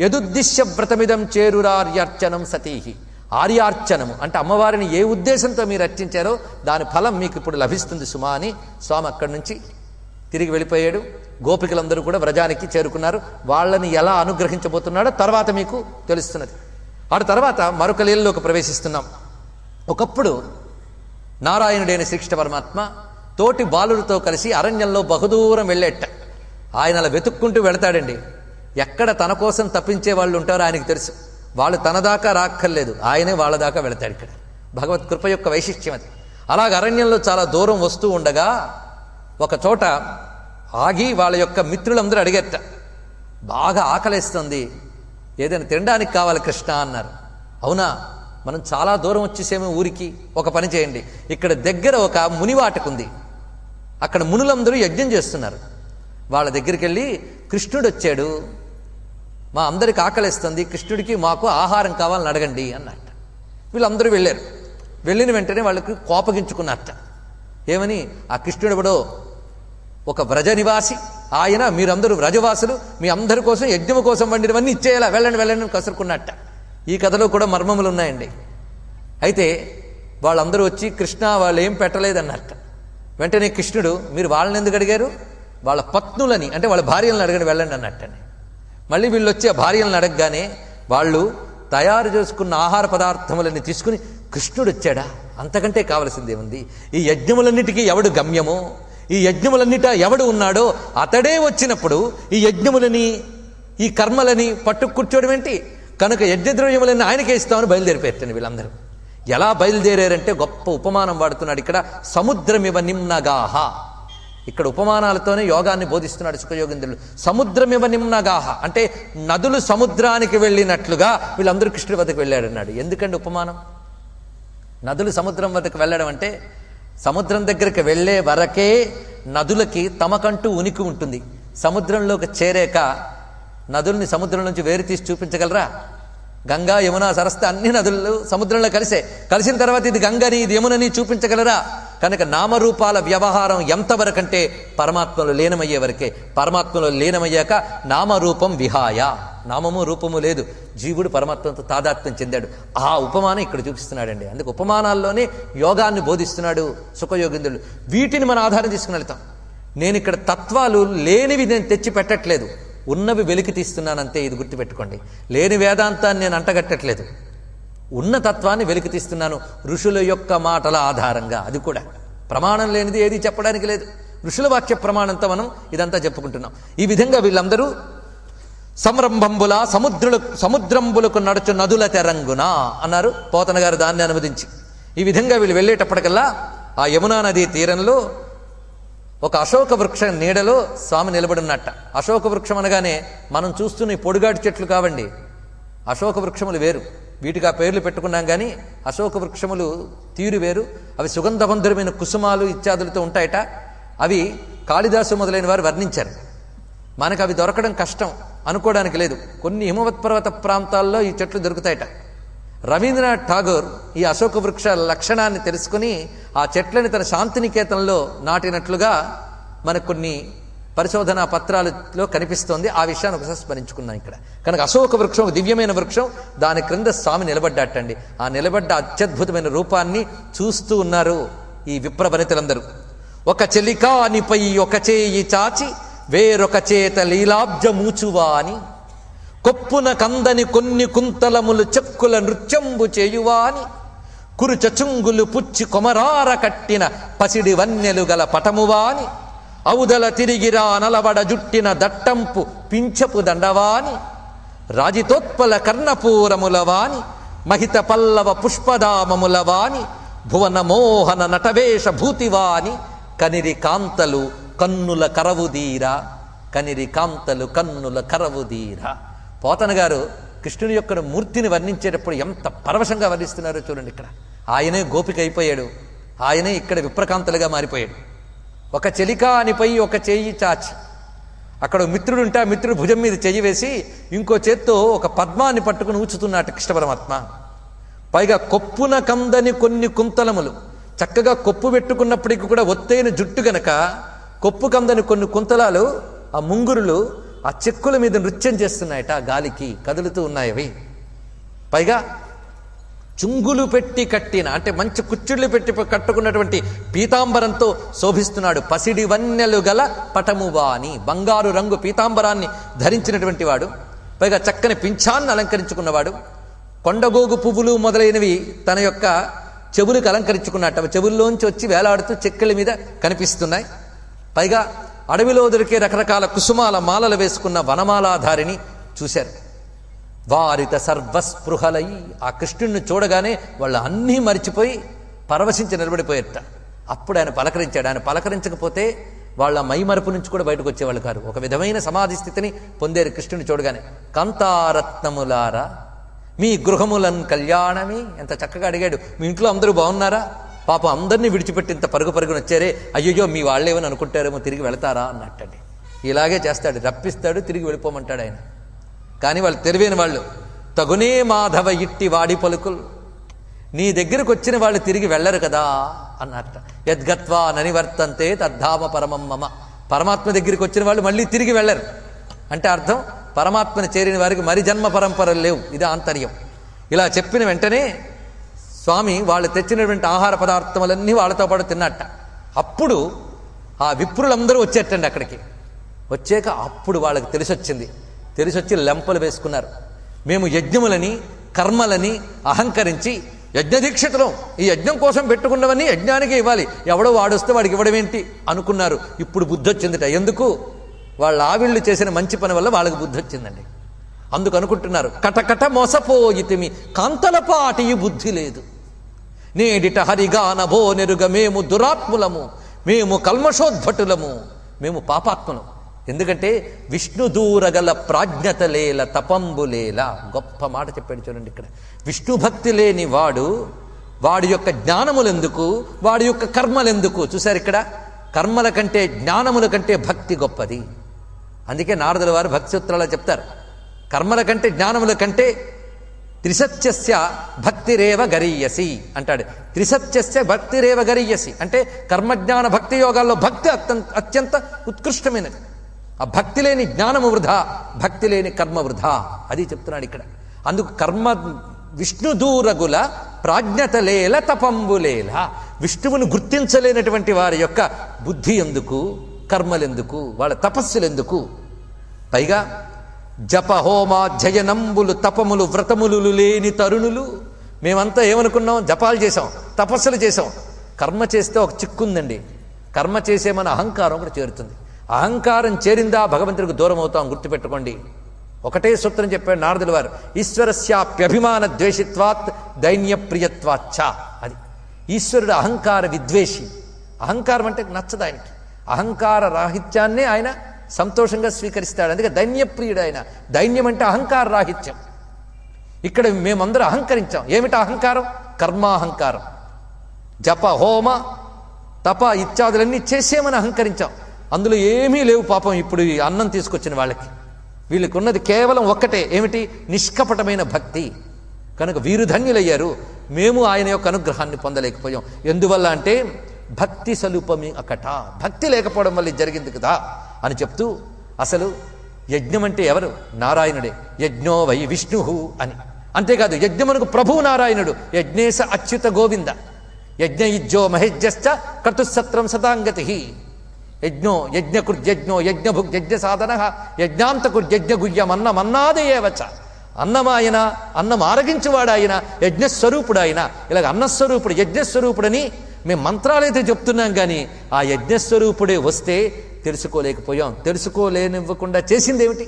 యదుద్దిశ్య వ్రతమిదం చేరురార్యార్చనం సతీహి, ఆర్యార్చనము అంటే అమ్మవారిని ఏ ఉద్దేశంతో మీరు అర్చించారో దాని ఫలం మీకు ఇప్పుడు లభిస్తుంది సుమా అని స్వామి అక్కడి నుంచి తిరిగి వెళ్ళిపోయాడు. గోపికలందరూ కూడా వ్రజానికి చేరుకున్నారు. వాళ్ళని ఎలా అనుగ్రహించబోతున్నాడో తర్వాత మీకు తెలుస్తున్నది. ఆ తర్వాత మరొక లీలలోకి ప్రవేశిస్తున్నాం. ఒకప్పుడు నారాయణుడైన శ్రీకృష్ణ పరమాత్మ తోటి బాలులతో కలిసి అరణ్యంలో బహుదూరం వెళ్ళేట. ఆయన అలా వెతుక్కుంటూ వెళతాడండి. ఎక్కడ తన కోసం తప్పించే వాళ్ళు ఉంటారో ఆయనకు తెలుసు. వాళ్ళు తన దాకా రాక్కర్లేదు, ఆయనే వాళ్ళ దాకా వెళతాడు. ఇక్కడ భగవత్ కృప యొక్క వైశిష్ట్యం అది. అలాగ అరణ్యంలో చాలా దూరం వస్తూ ఉండగా ఒక చోట ఆగి వాళ్ళ యొక్క మిత్రులందరూ అడిగేట, బాగా ఆకలేస్తుంది, ఏదైనా తినడానికి కావాలి కృష్ణ అన్నారు. అవునా, మనం చాలా దూరం వచ్చేసేమో ఊరికి, ఒక పని చేయండి, ఇక్కడ దగ్గర ఒక మునివాటకుంది, అక్కడ మునులందరూ యజ్ఞం చేస్తున్నారు, వాళ్ళ దగ్గరికి వెళ్ళి కృష్ణుడు వచ్చాడు, మా అందరికి ఆకలిస్తుంది, కృష్ణుడికి మాకు ఆహారం కావాలని అడగండి అన్నట్ట. వీళ్ళందరూ వెళ్ళారు. వెళ్ళిన వెంటనే వాళ్ళకి కోపగించుకున్నట్ట. ఏమని? ఆ కృష్ణుడెవడో ఒక వ్రజ నివాసి, ఆయన మీరందరూ వ్రజవాసులు, మీ అందరి కోసం యజ్ఞము కోసం వండినవన్నీ ఇచ్చేయాలా, వెళ్ళండి వెళ్ళండి అని కసురుకున్నట్ట. ఈ కథలో కూడా మర్మములు ఉన్నాయండి. అయితే వాళ్ళందరూ వచ్చి కృష్ణ వాళ్ళు ఏం పెట్టలేదన్నట్ట. వెంటనే కృష్ణుడు, మీరు వాళ్ళని ఎందుకు అడిగారు? వాళ్ళ పత్నులని అంటే వాళ్ళ భార్యలను అడగండి వెళ్ళండి అన్నట్టని. మళ్ళీ వీళ్ళు వచ్చి ఆ భార్యలను అడగగానే వాళ్ళు తయారు చేసుకున్న ఆహార పదార్థములని తీసుకుని, కృష్ణుడు వచ్చాడా, అంతకంటే కావలసిందేముంది, ఈ యజ్ఞములన్నిటికీ ఎవడు గమ్యమో, ఈ యజ్ఞములన్నిట ఎవడు ఉన్నాడో అతడే వచ్చినప్పుడు ఈ యజ్ఞములని ఈ కర్మలని పట్టు కూర్చోవడం ఏంటి, కనుక యజ్ఞద్రవ్యములన్నీ ఆయనకే ఇస్తామని బయలుదేరిపోయారు వీళ్ళందరూ. ఎలా బయలుదేరారంటే గొప్ప ఉపమానం వాడుతున్నాడు ఇక్కడ. సముద్రమివ నిమ్నగాహ, ఇక్కడ ఉపమానాలతోనే యోగాన్ని బోధిస్తున్నాడు సుఖయోగేంద్రులు. సముద్రమివ నిమ్నగాహ అంటే నదులు సముద్రానికి వెళ్ళినట్లుగా వీళ్ళందరూ కృష్ణుడి వద్దకు వెళ్ళాడన్నాడు. ఎందుకంటే ఉపమానం, నదులు సముద్రం వద్దకు వెళ్ళడం అంటే సముద్రం దగ్గరికి వెళ్లే వరకే నదులకి తమకంటూ ఉనికి ఉంటుంది. సముద్రంలోకి చేరాక నదుల్ని సముద్రం నుంచి వేరు తీసి చూపించగలరా? గంగా యమున సరస్వతి అన్ని నదులు సముద్రంలో కలిసిన తర్వాత ఇది గంగని ఇది యమునని చూపించగలరా? కనుక నామరూపాల వ్యవహారం ఎంతవరకంటే పరమాత్మలో లీనమయ్యే వరకే. పరమాత్మలో లీనమయ్యాక నామరూపం విహాయ, నామము రూపము లేదు, జీవుడు పరమాత్మతో తాదాత్మ్యం చెందాడు. ఆ ఉపమానం ఇక్కడ చూపిస్తున్నాడండి. అందుకు ఉపమానాల్లోనే యోగాన్ని బోధిస్తున్నాడు సుఖయోగేంద్రులు. వీటిని మన ఆధారం తీసుకుని వెళ్తాం. నేను ఇక్కడ తత్వాలు లేనివి నేను తెచ్చి పెట్టట్లేదు, ఉన్నవి వెలికి తీస్తున్నానంతే. ఇది గుర్తుపెట్టుకోండి. లేని వేదాంతాన్ని నేను అంటగట్టట్లేదు, ఉన్న తత్వాన్ని వెలికి తీస్తున్నాను ఋషుల యొక్క మాటల ఆధారంగా. అది కూడా ప్రమాణం లేనిది ఏది చెప్పడానికి లేదు. ఋషుల వాక్య ప్రమాణంతో మనం ఇదంతా చెప్పుకుంటున్నాం. ఈ విధంగా వీళ్ళందరూ సంరంభంబుల సముద్రంబులకు నడుచు నదుల తెరంగున అన్నారు పోతన గారు దాన్ని అనువదించి. ఈ విధంగా వీళ్ళు వెళ్ళేటప్పటికల్లా ఆ యమునా నదీ తీరంలో ఒక అశోక వృక్షం నీడలో స్వామి నిలబడినట్ట. అశోక వృక్షం అనగానే మనం చూస్తున్న ఈ పొడుగాటి చెట్లు కావండి, అశోక వృక్షములు వేరు. వీటికి ఆ పేర్లు పెట్టుకున్నాం కానీ అశోక వృక్షములు తీరు వేరు. అవి సుగంధవంతురమైన కుసుమాలు ఇత్యాదులతో ఉంటాయట. అవి కాళిదాసు మొదలైన వారు వర్ణించారు. మనకు అవి దొరకడం కష్టం అనుకోవడానికి లేదు. కొన్ని హిమవత్ పర్వత ప్రాంతాల్లో ఈ చెట్లు దొరుకుతాయట. రవీంద్రనాథ్ ఠాగూర్ ఈ అశోక వృక్ష లక్షణాన్ని తెలుసుకుని ఆ చెట్లని తన శాంతినికేతనంలో నాటినట్లుగా మనకు కొన్ని పరిశోధనా పత్రాలలో కనిపిస్తోంది. ఆ విషయాన్ని ఒకసారి స్మరించుకున్నాం ఇక్కడ. కనుక అశోక వృక్షం దివ్యమైన వృక్షం, దాని క్రింద స్వామి నిలబడ్డాటండి. ఆ నిలబడ్డ అత్యద్భుతమైన రూపాన్ని చూస్తూ ఉన్నారు ఈ విప్రవనితులందరూ. ఒక చెలికానిపై ఒక చేయి చాచి వేరొక చేత లీలాబ్జ మూచువా అని, కొప్పున కందని కొన్ని కుంతలములు చెక్కుల నృత్యంబు చేయువా అని, కురు చచుంగులు పుచ్చి కొమరార కట్టిన పసిడి వన్నెలు గల పటమువా అని, ఔదల తిరిగిరా నలబడ జుట్టిన దట్టంపు పింఛపు దండవాని, రాజితోత్పల కర్ణపూరములవాని, మహిత పల్లవ పుష్పదామములవాని, భువన మోహన నటవేష భూతివాని, కనిరి కాంతలు కన్నుల కరవుదీరా, కనిరి కాంతలు కన్నుల కరవుదీరా. పోతన గారు కృష్ణుని యొక్క మూర్తిని వర్ణించేటప్పుడు ఎంత పరవశంగా వర్ణిస్తున్నారో చూడండి ఇక్కడ. ఆయనే గోపిక అయిపోయాడు, ఆయనే ఇక్కడ విప్రకాంతలుగా మారిపోయాడు. ఒక చెలికానిపై ఒక చెయ్యి చాచి, అక్కడ మిత్రుడు ఉంటే ఆ మిత్రుడు భుజం మీద చెయ్యి వేసి ఇంకో చేత్తో ఒక పద్మాన్ని పట్టుకుని ఊచుతున్నట్టు కృష్ణ పరమాత్మ. పైగా కొప్పున కందని కొన్ని కుంతలములు, చక్కగా కొప్పు పెట్టుకున్నప్పటికీ కూడా ఒత్తైన జుట్టు గనక కొప్పు కందని కొన్ని కుంతలాలు, ఆ ముంగురులు ఆ చెక్కుల మీద నృత్యం చేస్తున్నాయట, గాలికి కదులుతూ ఉన్నాయి అవి. పైగా చుంగులు పెట్టి కట్టిన, అంటే మంచి కుచ్చుళ్ళు పెట్టి కట్టుకున్నటువంటి పీతాంబరంతో శోభిస్తున్నాడు. పసిడి వన్నెలు గల పటమువాని, బంగారు రంగు పీతాంబరాన్ని ధరించినటువంటి వాడు. పైగా చక్కని పింఛాన్ని అలంకరించుకున్నవాడు. కొండగోగు పువ్వులు మొదలైనవి తన యొక్క చెవులకు అలంకరించుకున్నట్టు, చెవుల్లోంచి వచ్చి వేలాడుతూ చెక్కల మీద కనిపిస్తున్నాయి. పైగా అడవిలో దొరికే రకరకాల కుసుమాల మాలలు వేసుకున్న వనమాలాధారిని చూశారు. వారిత సర్వస్పృహలై, ఆ కృష్ణుడిని చూడగానే వాళ్ళు అన్నీ మరిచిపోయి పరవశించి నిలబడిపోయేట. అప్పుడు ఆయన పలకరించాడు. ఆయన పలకరించకపోతే వాళ్ళ మైమరుపు నుంచి కూడా బయటకు వచ్చేవాళ్ళు కారు. ఒక విధమైన సమాధి స్థితిని పొందేరు కృష్ణుని చూడగానే. కాంతారత్నములారా మీ గృహములన్ కళ్యాణమి, ఎంత చక్కగా అడిగాడు. మీ ఇంట్లో అందరూ బాగున్నారా? పాపం అందరినీ విడిచిపెట్టి ఇంత పరుగు పరుగున వచ్చారే, అయ్యో మీ వాళ్ళేమని అనుకుంటారేమో, తిరిగి వెళతారా అన్నట్టండి. ఇలాగే చేస్తాడు, రప్పిస్తాడు, తిరిగి వెళ్ళిపోమంటాడు ఆయన. కానీ వాళ్ళు తెలివైన వాళ్ళు. తగునే మాధవ ఇట్టి వాడి పలుకులు, నీ దగ్గరకు వచ్చిన వాళ్ళు తిరిగి వెళ్ళరు కదా అన్నట్ట. యద్గత్వా ననివర్తంతే తద్ధామ పరమం మమ, పరమాత్మ దగ్గరికి వచ్చిన వాళ్ళు మళ్ళీ తిరిగి వెళ్ళరు అంటే అర్థం పరమాత్మను చేరిన వారికి మరి జన్మ పరంపరలు లేవు. ఇది ఆంతర్యం. ఇలా చెప్పిన వెంటనే స్వామి వాళ్ళు తెచ్చినటువంటి ఆహార పదార్థములన్నీ వాళ్ళతో పాటు తిన్నట్ట. అప్పుడు ఆ విప్రులందరూ వచ్చేటండి అక్కడికి. వచ్చాక అప్పుడు వాళ్ళకి తెలిసొచ్చి లెంపలు వేసుకున్నారు. మేము యజ్ఞములని కర్మలని అహంకరించి యజ్ఞదీక్షితులం, ఈ యజ్ఞం కోసం పెట్టుకున్నవన్నీ యజ్ఞానికే ఇవ్వాలి, ఎవడో వాడొస్తే వాడికి ఇవ్వడమేంటి అనుకున్నారు. ఇప్పుడు బుద్ధి వచ్చిందిట. ఎందుకు? వాళ్ళ ఆవిళ్ళు చేసిన మంచి పని వల్ల వాళ్ళకి బుద్ధి వచ్చిందండి. అందుకు అనుకుంటున్నారు, కటకట మోసపోయితిమి కాంతలపాటి బుద్ధి లేదు, నేడిట హరిగానభో నెరుగ మేము దురాత్ములము, మేము కల్మషోద్భటులము, మేము పాపాత్ములం. ఎందుకంటే విష్ణు దూరగల ప్రాజ్ఞతలేల తపంబులేల, గొప్ప మాట చెప్పాడు చూడండి ఇక్కడ. విష్ణు భక్తి లేని వాడి యొక్క జ్ఞానములెందుకు, వాడి యొక్క కర్మలెందుకు? చూశారు ఇక్కడ, కర్మల కంటే జ్ఞానముల కంటే భక్తి గొప్పది. అందుకే నారదుల వారు భక్తి సూత్రాలు చెప్తారు, కర్మల కంటే జ్ఞానముల కంటే త్రిసత్యస్య భక్తిరేవ గరీయసి అంటాడు. త్రిసత్యస్య భక్తిరేవ గరీయసి అంటే కర్మజ్ఞాన భక్తి యోగాల్లో భక్తి అత్యంత ఉత్కృష్టమైనది. ఆ భక్తి లేని జ్ఞానము వృధా, భక్తి లేని కర్మ వృధా, అది చెప్తున్నాడు ఇక్కడ. అందుకు కర్మ విష్ణు దూరగుల ప్రాజ్ఞతలేల తపంబులేల, విష్ణువును గుర్తించలేనటువంటి వారి యొక్క బుద్ధి ఎందుకు, కర్మలెందుకు, వాళ్ళ తపస్సులెందుకు? పైగా జప హోమ జయనంబులు తపములు వ్రతములు లేని తరుణులు. మేమంతా ఏమనుకున్నాం? జపాలు చేసాం, తపస్సులు చేసాం. కర్మ చేస్తే ఒక చిక్కుందండి, కర్మ చేసేమన్న అహంకారం కూడా చేరుతుంది. అహంకారం చేరిందా భగవంతుడికి దూరం అవుతాం, గుర్తుపెట్టుకోండి. ఒకటే సూత్రం చెప్పాడు నారదుల వారు, ఈశ్వరస్యాప్యభిమాన ద్వేషిత్వాత్ దైన్యప్రియత్వాచ్చ. అది ఈశ్వరుడు అహంకార విద్వేషి. అహంకారం అంటే నచ్చదు ఆయనకి. అహంకార రాహిత్యాన్నే ఆయన సంతోషంగా స్వీకరిస్తాడు. అందుకే దైన్యప్రియుడు ఆయన. దైన్యం అంటే అహంకార రాహిత్యం. ఇక్కడ మేమందరం అహంకరించాం. ఏమిటి అహంకారం? కర్మాహంకారం. జప హోమ తప ఇత్యాదులన్నీ చేసేమని అహంకరించాం. అందులో ఏమీ లేవు పాపం. ఇప్పుడు ఈ అన్నం తీసుకొచ్చిన వాళ్ళకి వీళ్ళకి ఉన్నది కేవలం ఒక్కటే, ఏమిటి? నిష్కపటమైన భక్తి. కనుక వీరు ధన్యులయ్యారు, మేము ఆయన యొక్క అనుగ్రహాన్ని పొందలేకపోయాం. ఎందువల్ల అంటే భక్తి సలుపమి అకట, భక్తి లేకపోవడం వల్ల జరిగింది కదా అని చెప్తూ, అసలు యజ్ఞం అంటే ఎవరు? నారాయణుడే. యజ్ఞో వై విష్ణు అని. అంతేకాదు యజ్ఞమునకు ప్రభువు నారాయణుడు. యజ్ఞేశ అచ్యుత గోవింద. యజ్ఞ యుజ్జో మహేజ్ఞశ్చ క్రతుసత్రం సతాంగతి. యజ్ఞో యజ్ఞకృజ్ఞో యజ్ఞభుగ్ యజ్ఞ సాధన యజ్ఞాంతకుర్యజ్ఞ గుహ్యం అన్నమన్నాదేవచ. అన్నమాయన, అన్నం ఆరగించువాడాయన, యజ్ఞస్వరూపుడాయన. ఇలాగ అన్నస్వరూపుడు యజ్ఞస్వరూపుడని మేము మంత్రాలైతే చెప్తున్నాం, కానీ ఆ యజ్ఞస్వరూపుడే వస్తే తెలుసుకోలేకపోయాం. తెలుసుకోలేనివ్వకుండా చేసిందేమిటి?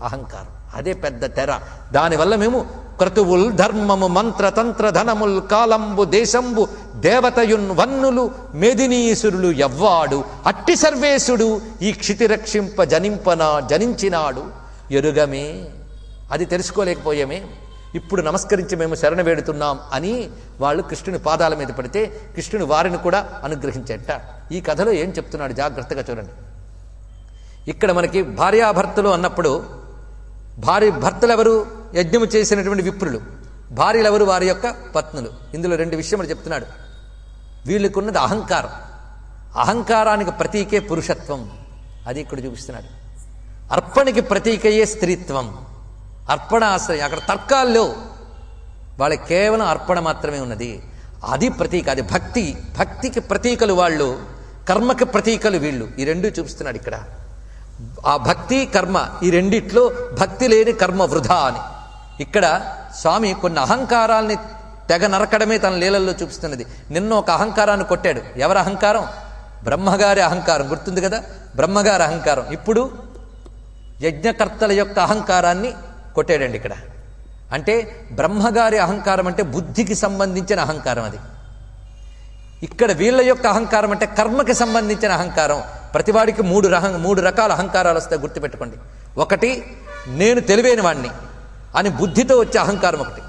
అహంకారం. అదే పెద్ద తెర. దానివల్ల మేము క్రతువుల్ ధర్మము మంత్ర తంత్ర ధనముల్ కాలంబు దేశంబు దేవతయున్ వన్నులు మేదినీసురులు ఎవ్వాడు అట్టి సర్వేశుడు ఈ క్షితి రక్షింప జనించినాడు ఎరుగమే. అది తెలుసుకోలేకపోయామే. ఇప్పుడు నమస్కరించి మేము శరణ వేడుతున్నాం అని వాళ్ళు కృష్ణుని పాదాల మీద పడితే కృష్ణుని వారిని కూడా అనుగ్రహించేట. ఈ కథలో ఏం చెప్తున్నాడు జాగ్రత్తగా చూడండి. ఇక్కడ మనకి భార్యాభర్తలు అన్నప్పుడు భర్తలు ఎవరు? యజ్ఞము చేసినటువంటి విప్రులు. భార్యలు ఎవరు? వారి యొక్క పత్నులు. ఇందులో 2 విషయములు చెప్తున్నాడు. వీళ్ళకున్నది అహంకారం. అహంకారానికి ప్రతీకే పురుషత్వం, అది ఇక్కడ చూపిస్తున్నాడు. అర్పణకి ప్రతీకయే స్త్రీత్వం, అర్పణ ఆశ్రయం. అక్కడ తర్కాల్లో వాళ్ళకి కేవలం అర్పణ మాత్రమే ఉన్నది, అది ప్రతీక, అది భక్తి. భక్తికి ప్రతీకలు వాళ్ళు, కర్మకి ప్రతీకలు వీళ్ళు. ఈ 2 చూపిస్తున్నాడు ఇక్కడ. ఆ భక్తి కర్మ, ఈ రెండిట్లో భక్తి లేని కర్మ వృధా అని. ఇక్కడ స్వామి కొన్ని అహంకారాల్ని తెగ నరకడమే తన లీలల్లో చూపిస్తున్నది. నిన్న ఒక అహంకారాన్ని కొట్టాడు. ఎవరి అహంకారం? బ్రహ్మగారి అహంకారం. గుర్తుంది కదా, బ్రహ్మగారి అహంకారం. ఇప్పుడు యజ్ఞకర్తల యొక్క అహంకారాన్ని కొట్టాడండి ఇక్కడ. అంటే బ్రహ్మగారి అహంకారం అంటే బుద్ధికి సంబంధించిన అహంకారం అది. ఇక్కడ వీళ్ళ యొక్క అహంకారం అంటే కర్మకి సంబంధించిన అహంకారం. ప్రతివాడికి 3 రకాల అహంకారాలు వస్తాయి, గుర్తుపెట్టుకోండి. ఒకటి, నేను తెలివైన వాణ్ణి అని బుద్ధితో వచ్చే అహంకారం ఒకటి.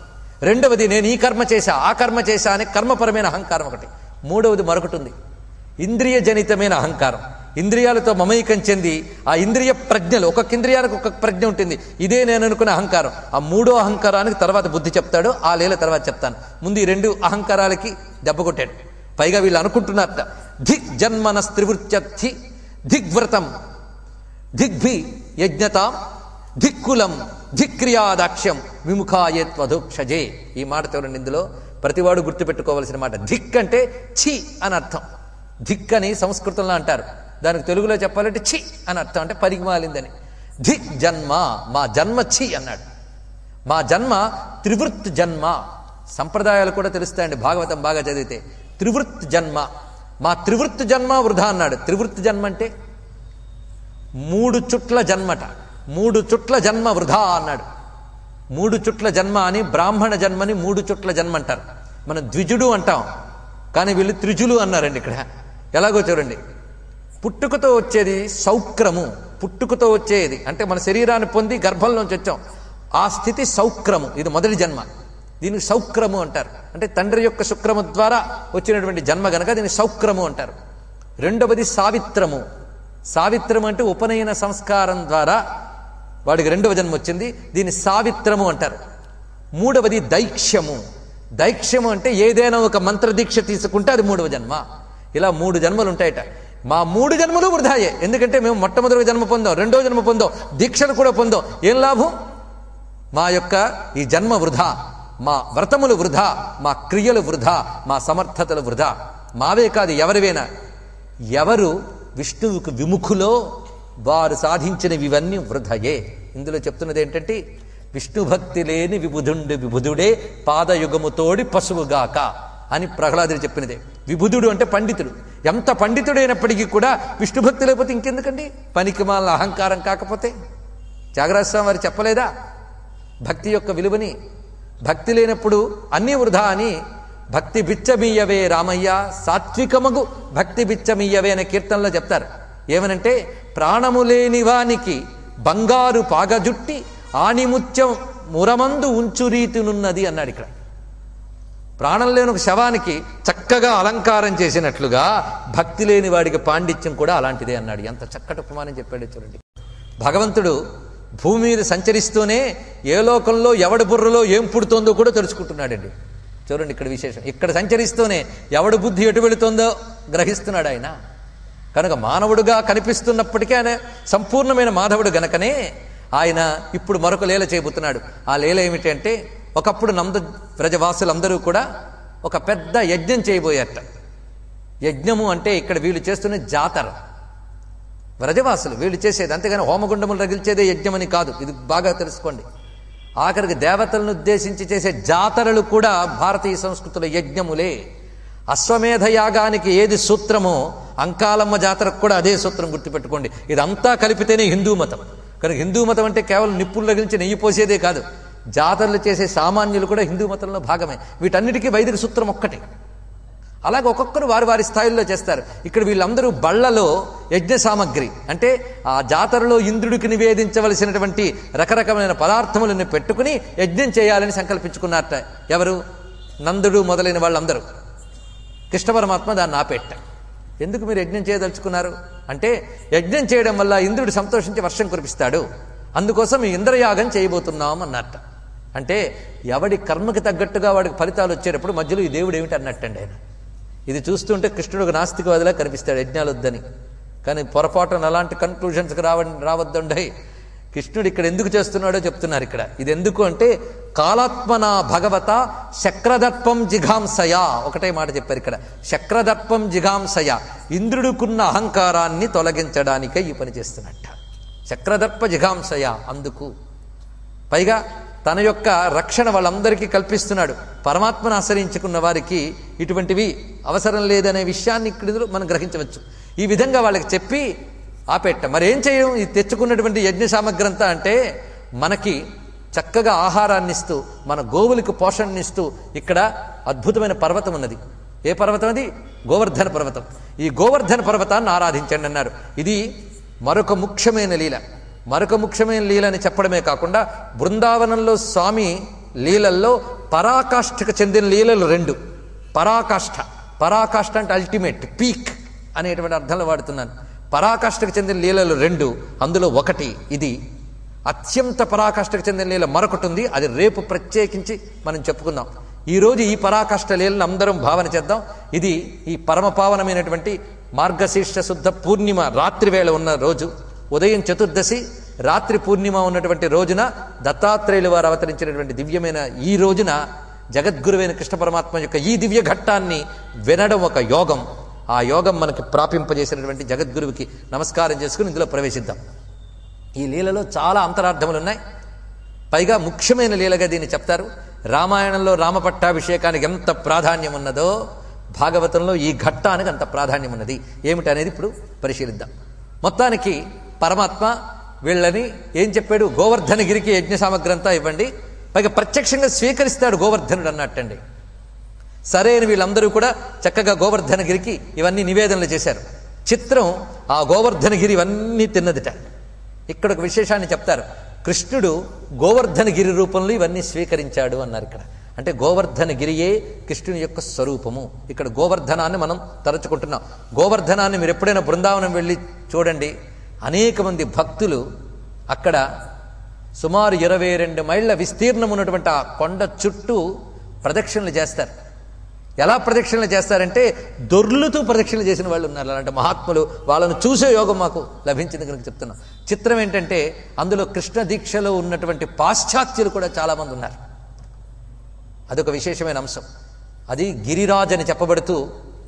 రెండవది, నేను ఈ కర్మ చేశా ఆ కర్మ చేశా అని కర్మపరమైన అహంకారం ఒకటి. మూడవది మరొకటి ఉంది, ఇంద్రియ జనితమైన అహంకారం. ఇంద్రియాలతో మమైకం చెంది ఆ ఇంద్రియ ప్రజ్ఞలు, ఒక్కొక్క ఇంద్రియానికి ఒక్కొక్క ప్రజ్ఞ ఉంటుంది. ఇదే నేను అనుకున్న అహంకారం. ఆ 3వ అహంకారానికి తర్వాత బుద్ధి చెప్తాడు, ఆ లీల తర్వాత చెప్తాను. ముందు ఈ 2 అహంకారాలకి దెబ్బ కొట్టాడు. పైగా వీళ్ళు అనుకుంటున్నారట, ధిక్ జన్మనస్త్రివృత్యర్థి దిగ్వ్రతం దిగ్భి యజ్ఞతాం ధిక్కులం ధిక్క్రియాదాక్ష్యం విముఖాయేత్వధోక్షజే. ఈ మాట చూడండి, ఇందులో ప్రతివాడు గుర్తుపెట్టుకోవలసిన మాట. ధిక్ అంటే ఛీ అని అర్థం. ధిక్ అని సంస్కృతంలో అంటారు, దానికి తెలుగులో చెప్పాలంటే ఛీ అని అర్థం, అంటే పరిగమాలిందని. ధిక్ జన్మ, మా జన్మ ఛీ అన్నాడు. మా జన్మ త్రివృత్ జన్మ. సంప్రదాయాలు కూడా తెలుస్తాయండి భాగవతం బాగా చదివితే. త్రివృత్ జన్మ, మా త్రివృత్ జన్మ వృధా అన్నాడు. త్రివృత్ జన్మ అంటే 3 చుట్ల జన్మట. 3 చుట్ల జన్మ వృధా అన్నాడు. 3 చుట్ల జన్మ అని, బ్రాహ్మణ జన్మని 3 చుట్ల జన్మ అంటారు. మనం ద్విజుడు అంటాం, కానీ వీళ్ళు త్రిజులు అన్నారండి ఇక్కడ. ఎలాగో చూడండి, పుట్టుకతో వచ్చేది సౌక్రము. పుట్టుకతో వచ్చేది అంటే మన శరీరాన్ని పొంది గర్భంలోంచి వచ్చాం, ఆ స్థితి సౌక్రము. ఇది మొదటి జన్మ, దీనికి సౌక్రము అంటారు. అంటే తండ్రి యొక్క శుక్రము ద్వారా వచ్చినటువంటి జన్మ గనక దీన్ని సౌక్రము అంటారు. రెండవది సావిత్రము. సావిత్రము అంటే ఉపనయన సంస్కారం ద్వారా వాడికి 2వ జన్మ వచ్చింది, దీన్ని సావిత్రము అంటారు. మూడవది దైక్ష్యము. దైక్ష్యము అంటే ఏదైనా ఒక మంత్రదీక్ష తీసుకుంటే అది 3వ జన్మ. ఇలా 3 జన్మలు ఉంటాయట. మా 3 జన్మలు వృధాయే. ఎందుకంటే మేము మొట్టమొదటి జన్మ పొందాం, 2వ జన్మ పొందాం, దీక్షలు కూడా పొందాం. ఏం లాభం? మా యొక్క ఈ జన్మ వృధా, మా వ్రతములు వృధా, మా క్రియలు వృధా, మా సమర్థతలు వృధా. మావే కాదు, ఎవరివైనా. ఎవరు విష్ణువుకు విముఖులో వారు సాధించినవి ఇవన్నీ వృధయే. ఇందులో చెప్తున్నది ఏంటంటే, విష్ణు భక్తి లేని విబుధుడే పాదయుగముతోడి పశువుగాక అని ప్రహ్లాదుడు చెప్పినదే. విబుధుడు అంటే పండితుడు. ఎంత పండితుడైనప్పటికీ కూడా విష్ణు భక్తి లేకపోతే ఇంకెందుకండి? పనికిమాలిన అహంకారం కాకపోతే. త్యాగరాజ స్వామి వారు చెప్పలేదా భక్తి యొక్క విలువని? భక్తి లేనప్పుడు అన్నీ వృధా అని. భక్తి బిచ్చమీయవే రామయ్య, సాత్వికమగు భక్తి బిచ్చమీయవే అనే కీర్తనలో చెప్తారు. ఏమనంటే, ప్రాణము లేని వానికి బంగారు పాగజుట్టి ఆణిముత్యం మురమందు ఉంచురీతినున్నది అన్నాడు ఇక్కడ. ప్రాణం లేని ఒక శవానికి చక్కగా అలంకారం చేసినట్లుగా భక్తి లేని వాడికి పాండిత్యం కూడా అలాంటిదే అన్నాడు. ఎంత చక్కటి ఉపమానం చెప్పాడు చూడండి. భగవంతుడు భూమి మీద సంచరిస్తూనే ఏ లోకంలో ఎవడి బుర్రలో ఏం పుడుతోందో కూడా తెలుసుకుంటున్నాడండి. చూడండి ఇక్కడ విశేషం. ఇక్కడ సంచరిస్తూనే ఎవడి బుద్ధి ఎటు వెళుతోందో గ్రహిస్తున్నాడు ఆయన. కనుక మానవుడుగా కనిపిస్తున్నప్పటికీ ఆయన సంపూర్ణమైన మాధవుడు గనకనే ఆయన ఇప్పుడు మరొక లీల చేయబోతున్నాడు. ఆ లీల ఏమిటి అంటే, ఒకప్పుడు నంద వ్రజవాసులందరూ కూడా ఒక పెద్ద యజ్ఞం చేయబోయారట. యజ్ఞము అంటే ఇక్కడ వీళ్ళు చేస్తున్న జాతర. వ్రజవాసులు వీళ్ళు చేసేది, అంతేగాని హోమగుండములు రగిల్చేదే యజ్ఞమని కాదు. ఇది బాగా తెలుసుకోండి. ఆఖరికి దేవతలను ఉద్దేశించి చేసే జాతరలు కూడా భారతీయ సంస్కృతిలో యజ్ఞములే. అశ్వమేధ యాగానికి ఏది సూత్రమో అంకాలమ్మ జాతరకు కూడా అదే సూత్రం, గుర్తుపెట్టుకోండి. ఇదంతా కలిపితేనే హిందూ మతం. కనుక హిందూ మతం అంటే కేవలం నిప్పులు రగిలించి నెయ్యి పోసేదే కాదు, జాతరలు చేసే సామాన్యులు కూడా హిందూ మతంలో భాగమే. వీటన్నిటికీ వైదిక సూత్రం ఒక్కటే. అలాగే ఒక్కొక్కరు వారి వారి స్థాయిల్లో చేస్తారు. ఇక్కడ వీళ్ళందరూ బళ్లలో యజ్ఞ సామగ్రి అంటే ఆ జాతరలో ఇంద్రుడికి నివేదించవలసినటువంటి రకరకమైన పదార్థములను పెట్టుకుని యజ్ఞం చేయాలని సంకల్పించుకున్నారట. ఎవరు? నందుడు మొదలైన వాళ్ళందరూ. కృష్ణ పరమాత్మ దాన్ని ఆపేట. ఎందుకు మీరు యజ్ఞం చేయదలుచుకున్నారు అంటే, యజ్ఞం చేయడం వల్ల ఇంద్రుడు సంతోషించి వర్షం కురిపిస్తాడు, అందుకోసం ఈ ఇంద్రయాగం చేయబోతున్నాం అన్నట్ట. అంటే ఎవడి కర్మకి తగ్గట్టుగా వాడికి ఫలితాలు వచ్చేటప్పుడు మధ్యలో ఈ దేవుడు ఏమిటి అన్నట్టండి ఆయన. ఇది చూస్తుంటే కృష్ణుడు నాస్తికవాదిలా కనిపిస్తాడు యజ్ఞాలు వద్దని. కానీ పొరపాటున అలాంటి కన్క్లూజన్స్కి రావద్దండి. కృష్ణుడు ఇక్కడ ఎందుకు చేస్తున్నాడో చెప్తున్నారు ఇక్కడ. ఇది ఎందుకు అంటే, కాలాత్మన భగవత శక్రదర్పం జిఘాంసయ, ఒకటే మాట చెప్పారు ఇక్కడ, శక్రదర్పం జిఘాంసయ, ఇంద్రుడికున్న అహంకారాన్ని తొలగించడానికే ఈ పని చేస్తున్నట్ట. శక్రదర్ప జిఘాంసయ, అందుకు పైగా తన యొక్క రక్షణ వాళ్ళందరికీ కల్పిస్తున్నాడు. పరమాత్మను ఆశ్రయించుకున్న వారికి ఇటువంటివి అవసరం లేదనే విషయాన్ని ఇక్కడ మనం గ్రహించవచ్చు. ఈ విధంగా వాళ్ళకి చెప్పి ఆపెట్ట. మరేం చేయం? ఇది తెచ్చుకున్నటువంటి యజ్ఞ సామగ్రి అంతా అంటే మనకి చక్కగా ఆహారాన్ని ఇస్తూ, మన గోవులకు పోషణనిస్తూ ఇక్కడ అద్భుతమైన పర్వతం ఉన్నది. ఏ పర్వతం అది? గోవర్ధన పర్వతం. ఈ గోవర్ధన పర్వతాన్ని ఆరాధించండి అన్నారు. ఇది మరొక ముఖ్యమైన లీల. మరొక ముఖ్యమైన లీల అని చెప్పడమే కాకుండా, బృందావనంలో స్వామి లీలల్లో పరాకాష్ఠకు చెందిన లీలలు 2. పరాకాష్ఠ అంటే అల్టిమేట్, పీక్ అనేటువంటి అర్థంలో వాడుతున్నాను. పరాకాష్ఠకు చెందిన లీలలు 2, అందులో ఒకటి ఇది. అత్యంత పరాకాష్ఠకు చెందిన లీల మరొకటి ఉంది, అది రేపు ప్రత్యేకించి మనం చెప్పుకుందాం. ఈరోజు ఈ పరాకాష్ఠ లీలను అందరం భావన చేద్దాం. ఇది ఈ పరమపావనమైనటువంటి మార్గశీర్ష శుద్ధ పూర్ణిమ రాత్రి వేళ ఉన్న రోజు, ఉదయం చతుర్దశి, రాత్రి పూర్ణిమ ఉన్నటువంటి రోజున దత్తాత్రేయులు వారు అవతరించినటువంటి దివ్యమైన ఈ రోజున జగద్గురువైన కృష్ణ పరమాత్మ యొక్క ఈ దివ్య ఘట్టాన్ని వినడం ఒక యోగం. ఆ యోగం మనకి ప్రాపింపజేసినటువంటి జగద్గురువుకి నమస్కారం చేసుకుని ఇందులో ప్రవేశిద్దాం. ఈ లీలలో చాలా అంతరార్థములు ఉన్నాయి. పైగా ముఖ్యమైన లీలగా దీన్ని చెప్తారు. రామాయణంలో రామపట్టాభిషేకానికి ఎంత ప్రాధాన్యం ఉన్నదో, భాగవతంలో ఈ ఘట్టానికి అంత ప్రాధాన్యం ఉన్నది. ఏమిటనేది ఇప్పుడు పరిశీలిద్దాం. మొత్తానికి పరమాత్మ వీళ్ళని ఏం చెప్పాడు? గోవర్ధనగిరికి యజ్ఞ సామగ్రి అంతా ఇవ్వండి, పైగా ప్రత్యక్షంగా స్వీకరిస్తాడు గోవర్ధనుడు అన్నట్టండి. సరే అని వీళ్ళందరూ కూడా చక్కగా గోవర్ధనగిరికి ఇవన్నీ నివేదనలు చేశారు. చిత్రం, ఆ గోవర్ధనగిరి ఇవన్నీ తిన్నదిట. ఇక్కడ ఒక విశేషాన్ని చెప్తారు. కృష్ణుడు గోవర్ధనగిరి రూపంలో ఇవన్నీ స్వీకరించాడు అన్నారు ఇక్కడ. అంటే గోవర్ధనగిరియే కృష్ణుని యొక్క స్వరూపము. ఇక్కడ గోవర్ధనాన్ని మనం తరచుకుంటున్నాం. గోవర్ధనాన్ని మీరు ఎప్పుడైనా బృందావనం వెళ్ళి చూడండి. అనేక మంది భక్తులు అక్కడ సుమారు 22 మైళ్ళ విస్తీర్ణం ఉన్నటువంటి ఆ కొండ చుట్టూ ప్రదక్షిణలు చేస్తారు. ఎలా ప్రదక్షిణలు చేస్తారంటే దొర్లుతూ ప్రదక్షిణలు చేసిన వాళ్ళు ఉన్నారు. అలాంటి మహాత్ములు, వాళ్ళను చూసే యోగం మాకు లభించింది కనుక చెప్తున్నాం. చిత్రం ఏంటంటే అందులో కృష్ణ దీక్షలో ఉన్నటువంటి పాశ్చాత్యులు కూడా చాలామంది ఉన్నారు. అదొక విశేషమైన అంశం. అది గిరిరాజ్ అని చెప్పబడుతూ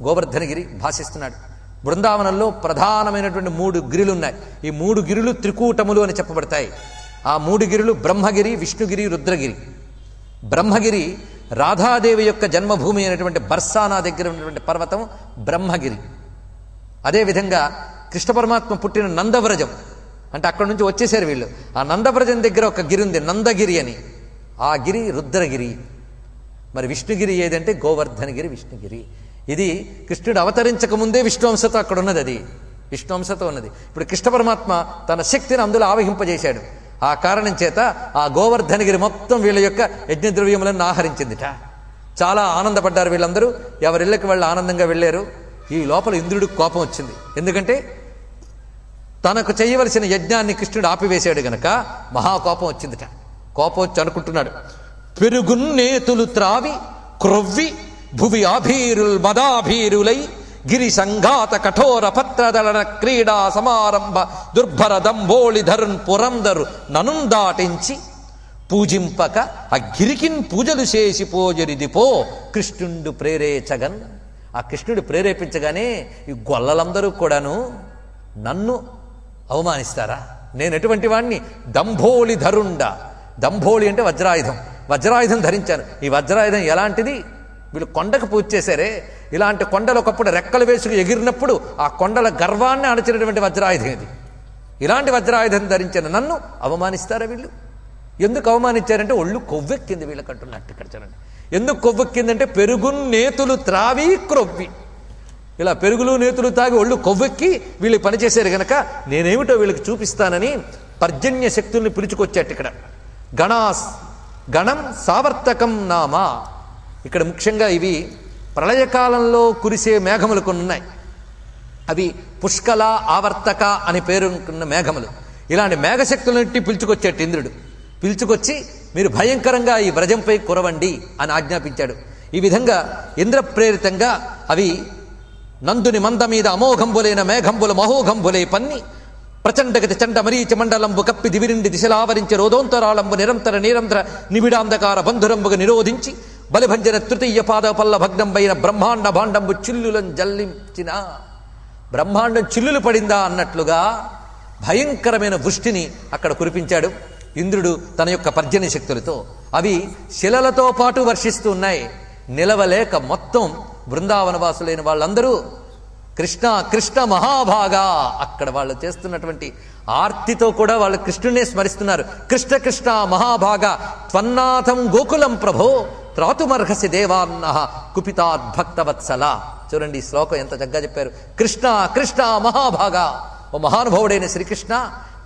గోవర్ధనగిరి భాషిస్తున్నాడు. బృందావనంలో ప్రధానమైనటువంటి 3 గిరులు ఉన్నాయి. ఈ 3 గిరులు త్రికూటములు అని చెప్పబడతాయి. ఆ 3 గిరులు బ్రహ్మగిరి, విష్ణుగిరి, రుద్రగిరి. బ్రహ్మగిరి రాధాదేవి యొక్క జన్మభూమి అయినటువంటి బర్సానా దగ్గర ఉన్నటువంటి పర్వతం బ్రహ్మగిరి. అదేవిధంగా కృష్ణ పరమాత్మ పుట్టిన నందవ్రజం అంటే అక్కడి నుంచి వచ్చేసారు వీళ్ళు. ఆ నందవ్రజం దగ్గర ఒక గిరి ఉంది, నందగిరి అని. ఆ గిరి రుద్రగిరి. మరి విష్ణుగిరి ఏదంటే గోవర్ధనగిరి, విష్ణుగిరి. ఇది కృష్ణుడు అవతరించక ముందే విష్ణువంశతో అక్కడ ఉన్నది. అది విష్ణువంశతో ఉన్నది. ఇప్పుడు కృష్ణ పరమాత్మ తన శక్తిని అందులో ఆవహింపజేశాడు. ఆ కారణం చేత ఆ గోవర్ధనగిరి మొత్తం వీళ్ళ యొక్క యజ్ఞద్రవ్యములను ఆహరించిందిట. చాలా ఆనందపడ్డారు వీళ్ళందరూ. ఎవరిళ్ళకి వాళ్ళు ఆనందంగా వెళ్ళారు. ఈ లోపల ఇంద్రుడికి కోపం వచ్చింది. ఎందుకంటే తనకు చేయవలసిన యజ్ఞాన్ని కృష్ణుడు ఆపివేశాడు గనక మహాకోపం వచ్చిందిట. కోపం వచ్చి అనుకుంటున్నాడు, పెరుగున్నేతులు త్రావి క్రొవ్వి భువి ఆభీరుల్ మదాభీరులై గిరి సంఘాత కఠోర పత్రదళన క్రీడా సమారంభ దుర్భర దంబోళి ధరున్ పురందరు ననుం దాటించి పూజింపక ఆ గిరికిన్ పూజలు చేసి పోజరిదిపో కృష్ణుడు ప్రేరేచగన్. ఆ కృష్ణుడు ప్రేరేపించగానే ఈ గొల్లలందరూ కూడాను నన్ను అవమానిస్తారా? నేను ఎటువంటి వాణ్ణి? దంభోళి ధరుండ. దంభోళి అంటే వజ్రాయుధం. వజ్రాయుధం ధరించాను. ఈ వజ్రాయుధం ఎలాంటిది? వీళ్ళు కొండకు పూజ చేశారే, ఇలాంటి కొండలు ఒకప్పుడు రెక్కలు వేసుకు ఎగిరినప్పుడు ఆ కొండల గర్వాన్ని అణచినటువంటి వజ్రాయుధం ఇది. ఇలాంటి వజ్రాయుధం ధరించిన నన్ను అవమానిస్తారా వీళ్ళు? ఎందుకు అవమానించారంటే ఒళ్ళు కొవ్వెక్కింది వీళ్ళకంటున్నట్టు. ఇక్కడ చూడండి, ఎందుకు కొవ్వెక్కిందంటే పెరుగున్నేతులు త్రావి క్రొవ్వి. ఇలా పెరుగులు నేతులు తాగి ఒళ్ళు కొవ్వెక్కి వీళ్ళు పనిచేశారు గనక నేనేమిటో వీళ్ళకి చూపిస్తానని పర్జన్య శక్తుల్ని పిలుచుకొచ్చాట. ఇక్కడ గణం సావర్తకం నామ. ఇక్కడ ముఖ్యంగా ఇవి ప్రళయకాలంలో కురిసే మేఘములు కొన్ని ఉన్నాయి. అవి పుష్కల, ఆవర్తక అని పేరున్న మేఘములు. ఇలాంటి మేఘశక్తులన్నింటినీ పిలుచుకొచ్చాడు ఇంద్రుడు. పిలుచుకొచ్చి మీరు భయంకరంగా ఈ వ్రజంపై కురవండి అని ఆజ్ఞాపించాడు. ఈ విధంగా ఇంద్ర ప్రేరితంగా అవి నందుని మంద మీద అమోఘంబులైన మేఘంబుల మహోఘంబులై పన్ని ప్రచండగతి చండ మరీచ మండలంబు కప్పి దివిరిండి దిశలావరించి రోదోంతరాళంబు నిరంతర నిబిడాంధకార బంధురంబుగా నిరోధించి బలిభంజన తృతీయ పాద పల్ల భగ్నంబైన బ్రహ్మాండ భాండంబు చిల్లులను జల్లించిన. బ్రహ్మాండం చిల్లులు పడిందా అన్నట్లుగా భయంకరమైన వృష్టిని అక్కడ కురిపించాడు ఇంద్రుడు తన యొక్క పర్జన్య శక్తులతో. అవి శిలలతో పాటు వర్షిస్తూ ఉన్నాయి. నిలవలేక మొత్తం బృందావనవాసులైన వాళ్ళందరూ కృష్ణ కృష్ణ మహాభాగా, అక్కడ వాళ్ళు చేస్తున్నటువంటి ఆర్తితో కూడా వాళ్ళు కృష్ణునే స్మరిస్తున్నారు. కృష్ణ కృష్ణ మహాభాగా త్వన్నాథం గోకులం ప్రభో త్రాతుమర్హసి దేవాన్న కుపితాద్భక్తవత్సల. చూడండి ఈ శ్లోకం ఎంత చక్కగా చెప్పారు. కృష్ణ కృష్ణ మహాభాగా, ఓ మహానుభావుడైన శ్రీకృష్ణ,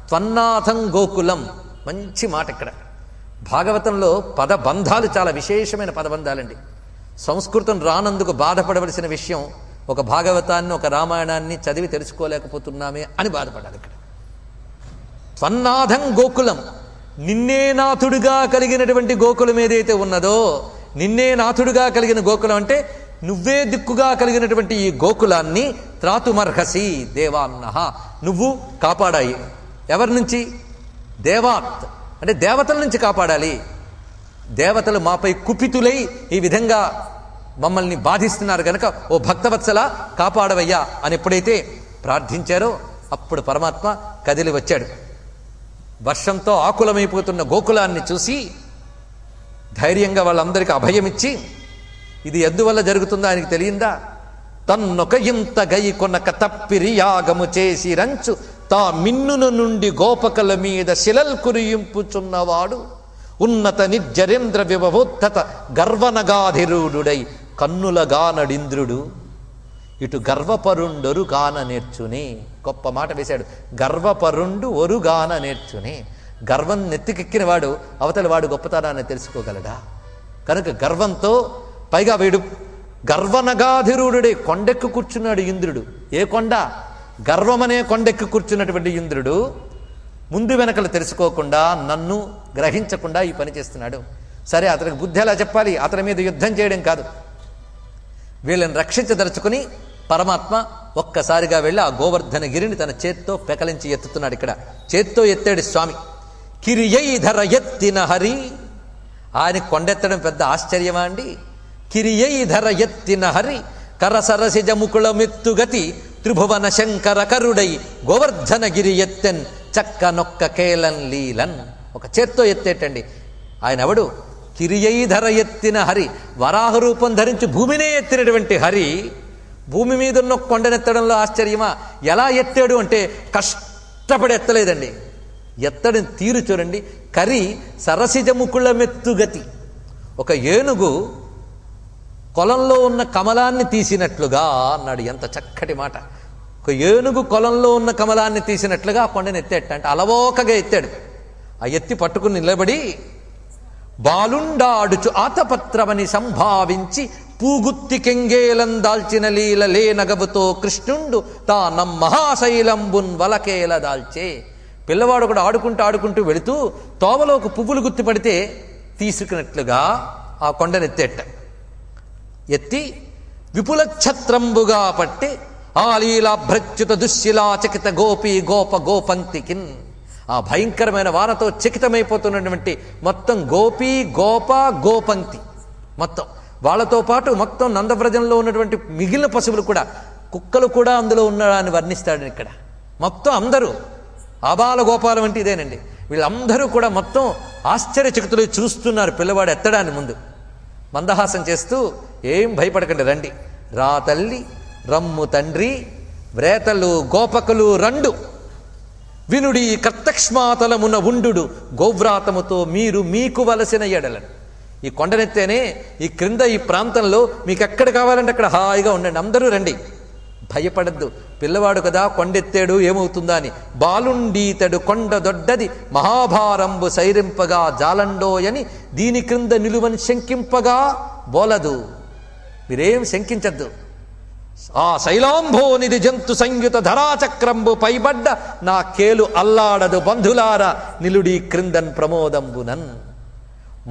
త్వన్నాథం గోకులం. మంచి మాట. ఇక్కడ భాగవతంలో పదబంధాలు చాలా విశేషమైన పదబంధాలండి. సంస్కృతం రానందుకు బాధపడవలసిన విషయం, ఒక భాగవతాన్ని ఒక రామాయణాన్ని చదివి తెలుసుకోలేకపోతున్నామే అని బాధపడాలి. ఇక్కడ త్వన్నాథం గోకులం, నిన్నే నాథుడిగా కలిగినటువంటి గోకులం ఏదైతే ఉన్నదో, నిన్నే నాథుడిగా కలిగిన గోకులం అంటే నువ్వే దిక్కుగా కలిగినటువంటి ఈ గోకులాన్ని త్రాతుమర్హసి దేవాన్నః, నువ్వు కాపాడాయి. ఎవరి నుంచి? దేవాత్ అంటే దేవతల నుంచి కాపాడాలి. దేవతలు మాపై కుపితులై ఈ విధంగా మమ్మల్ని బాధిస్తున్నారు కనుక ఓ భక్తవత్సల కాపాడవయ్యా అని ఎప్పుడైతే ప్రార్థించారో అప్పుడు పరమాత్మ కదిలి వచ్చాడు. వర్షంతో ఆకులమైపోతున్న గోకులాన్ని చూసి ధైర్యంగా వాళ్ళందరికీ అభయమిచ్చి, ఇది ఎందువల్ల జరుగుతుందో ఆయనకి తెలియందా? తన్నొక ఇంత గై కొనక తప్పిరి యాగము చేసి రంచు తా మిన్నున నుండి గోపకల మీద శిలల్ కురియింపుచున్నవాడు ఉన్నత నిర్జరేంద్ర విభవోద్ధత గర్వనగాధిరూఢుడై కన్నులగా నడింద్రుడు ఇటు గర్వపరుండొరు గాన నేర్చునే. గొప్ప మాట వేశాడు. గర్వపరుండు ఒరుగాన నేర్చునే. గర్వం నెత్తికెక్కిన వాడు అవతలి వాడు గొప్పతనాన్ని తెలుసుకోగలడా? కనుక గర్వంతో, పైగా వీడు గర్వనగాధిరూఢుడే, కొండెక్కి కూర్చున్నాడు ఇంద్రుడు. ఏ కొండ? గర్వమనే కొండెక్కి కూర్చున్నటువంటి ఇంద్రుడు ముందు వెనకలు తెలుసుకోకుండా, నన్ను గ్రహించకుండా ఈ పని చేస్తున్నాడు. సరే, అతనికి బుద్ధి ఎలా చెప్పాలి? అతని మీద యుద్ధం చేయడం కాదు, వీళ్ళని రక్షించదలుచుకుని పరమాత్మ ఒక్కసారిగా వెళ్ళి ఆ గోవర్ధన గిరిని తన చేత్తో పెకలించి ఎత్తుతున్నాడు. ఇక్కడ చేత్తో ఎత్తాడు స్వామి. కిరియైధర ఎత్తిన హరి. ఆయన కొండెత్తడం పెద్ద ఆశ్చర్యమా అండి? కిరియైధర ఎత్తిన హరి కరసరసిజ ముకుళమెత్తుగతి త్రిభువన శంకర కరుడై గోవర్ధన గిరి ఎత్తెన్ చక్క నొక్క కేలన్ లీలన్. ఒక చేత్తో ఎత్తేటండి. ఆయన ఎవడు? కిరియైధర ఎత్తిన హరి, వరాహ రూపం ధరించి భూమినే ఎత్తినటువంటి హరి భూమి మీద ఉన్న కొండనెత్తడంలో ఆశ్చర్యమా? ఎలా ఎత్తాడు అంటే కష్టపడి ఎత్తలేదండి. ఎత్తడం తీరు చూడండి. కరి సరసిజ ముకుళమెత్తుగతి, ఒక ఏనుగు కొలంలో ఉన్న కమలాన్ని తీసినట్లుగా అన్నాడు. ఎంత చక్కటి మాట. ఒక ఏనుగు కొలంలో ఉన్న కమలాన్ని తీసినట్లుగా ఆ కొండను ఎత్తేట అంటే అలవోకగా ఎత్తాడు. ఆ ఎత్తి పట్టుకుని నిలబడి బాలుండాడుచు ఆతపత్రమని సంభావించి పూగుత్తి కెంగేలం దాల్చిన లీల లేనగవుతో కృష్ణుండు తానం మహాశైలంబున్ వలకేల దాల్చే. పిల్లవాడు కూడా ఆడుకుంటూ వెళుతూ తోవలో ఒక పువ్వులు గుత్తి పడితే తీసుకున్నట్లుగా ఆ కొండనెత్తేట. ఎత్తి విపుల ఛత్రంబుగా పట్టి ఆలీలాభ్రచ్యుత దుశ్శిలాచకిత గోపీ గోప గోపంతికిన్. ఆ భయంకరమైన వానతో చకితమైపోతున్నటువంటి మొత్తం గోపీ గోప గోపంతి, మొత్తం వాళ్ళతో పాటు మొత్తం నందవ్రజంలో ఉన్నటువంటి మిగిలిన పశువులు కూడా, కుక్కలు కూడా అందులో ఉన్నాడని వర్ణిస్తాడు ఇక్కడ. మొత్తం అందరూ ఆబాల గోపాలం అంటే ఇదేనండి. వీళ్ళందరూ కూడా మొత్తం ఆశ్చర్యచకితులు చూస్తున్నారు పిల్లవాడు ఎత్తడాన్ని. ముందు మందహాసం చేస్తూ, ఏం భయపడకండి, రండి, రా తల్లి రమ్ము తండ్రి వ్రేతలు గోపకులు రండు వినుడి కర్తక్ష్మాతలమున ఉండు గోవ్రాతముతో మీరు మీకు వలసిన ఎడలను. ఈ కొండనెత్తేనే ఈ క్రింద ఈ ప్రాంతంలో మీకు ఎక్కడ కావాలంటే అక్కడ హాయిగా ఉండండి, అందరూ రండి. భయపడద్దు. పిల్లవాడు కదా, కొండెత్తాడు ఏమవుతుందా అని. బాలుండీతడు కొండ దొడ్డది మహాభారంబు సైరింపగా జాలండోయని దీని క్రింద నిలువని శంకింపగా బోలదు. మీరేం శంకించద్దు. ఆ శైలాంభోనిది జంతు సంయుత ధరాచక్రంబు పైబడ్డ నా కేలు అల్లాడదు బంధులార నిలుడి క్రిందన్ ప్రమోదంబునన్.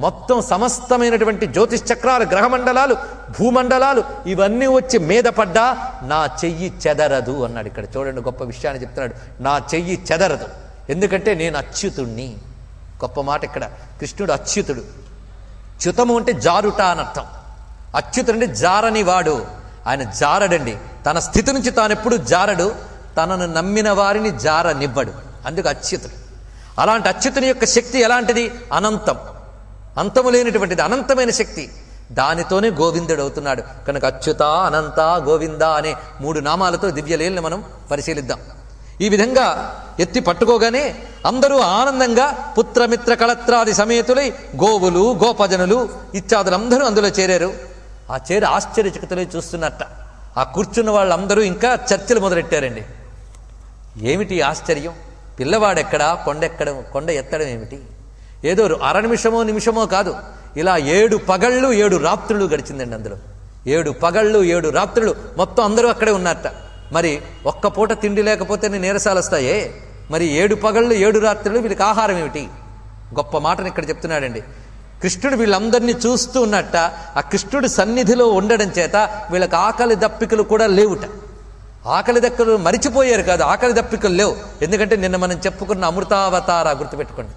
మొత్తం సమస్తమైనటువంటి జ్యోతిశ్చక్రాలు, గ్రహమండలాలు, భూమండలాలు ఇవన్నీ వచ్చి మీద పడ్డా నా చెయ్యి చెదరదు అన్నాడు. ఇక్కడ చూడండి, గొప్ప విషయాన్ని చెప్తున్నాడు. నా చెయ్యి చెదరదు, ఎందుకంటే నేను అచ్యుతుణ్ణి. గొప్ప మాట ఇక్కడ. కృష్ణుడు అచ్యుతుడు. చ్యుతము అంటే జారుట అనర్థం. అచ్యుతుడు అంటే జారని వాడు. ఆయన జారడండి. తన స్థితి నుంచి తానెప్పుడు జారడు. తనను నమ్మిన వారిని జారనివ్వడు. అందుకు అచ్యుతుడు. అలాంటి అచ్యుతుని యొక్క శక్తి ఎలాంటిది? అనంతం, అంతము లేనటువంటిది, అనంతమైన శక్తి. దానితోనే గోవిందుడు అవుతున్నాడు. కనుక అచ్యుత, అనంత, గోవింద అనే 3 నామాలతో దివ్యలీలను మనం పరిశీలిద్దాం. ఈ విధంగా ఎత్తి పట్టుకోగానే అందరూ ఆనందంగా పుత్రమిత్ర కళత్రాది సమేతులై గోవులు, గోపజనులు ఇత్యాదులందరూ అందులో చేరారు. ఆ చేరి ఆశ్చర్యచకితులై చూస్తున్నట్ట. ఆ కూర్చున్న వాళ్ళందరూ ఇంకా చర్చలు మొదలెట్టారండి. ఏమిటి ఆశ్చర్యం? పిల్లవాడెక్కడా, కొండ ఎత్తడం ఏమిటి? ఏదో అర నిమిషమో కాదు, ఇలా 7 పగళ్ళు 7 రాత్రులు గడిచిందండి. అందులో 7 పగళ్ళు 7 రాత్రులు మొత్తం అందరూ అక్కడే ఉన్నట్ట. మరి ఒక్క పూట తిండి లేకపోతే నీరసాలు వస్తాయే. మరి 7 పగళ్ళు 7 రాత్రులు వీళ్ళకి ఆహారం ఏమిటి? గొప్ప మాటను ఇక్కడ చెప్తున్నాడండి. కృష్ణుడు వీళ్ళందరినీ చూస్తూ ఉన్నట్ట. ఆ కృష్ణుడు సన్నిధిలో ఉండడం చేత వీళ్ళకి ఆకలి దప్పికలు కూడా లేవుట. ఆకలి దప్పులు మరిచిపోయారు కాదు, ఆకలి దప్పికలు లేవు. ఎందుకంటే నిన్న మనం చెప్పుకున్న అమృతావతార గుర్తుపెట్టుకోండి.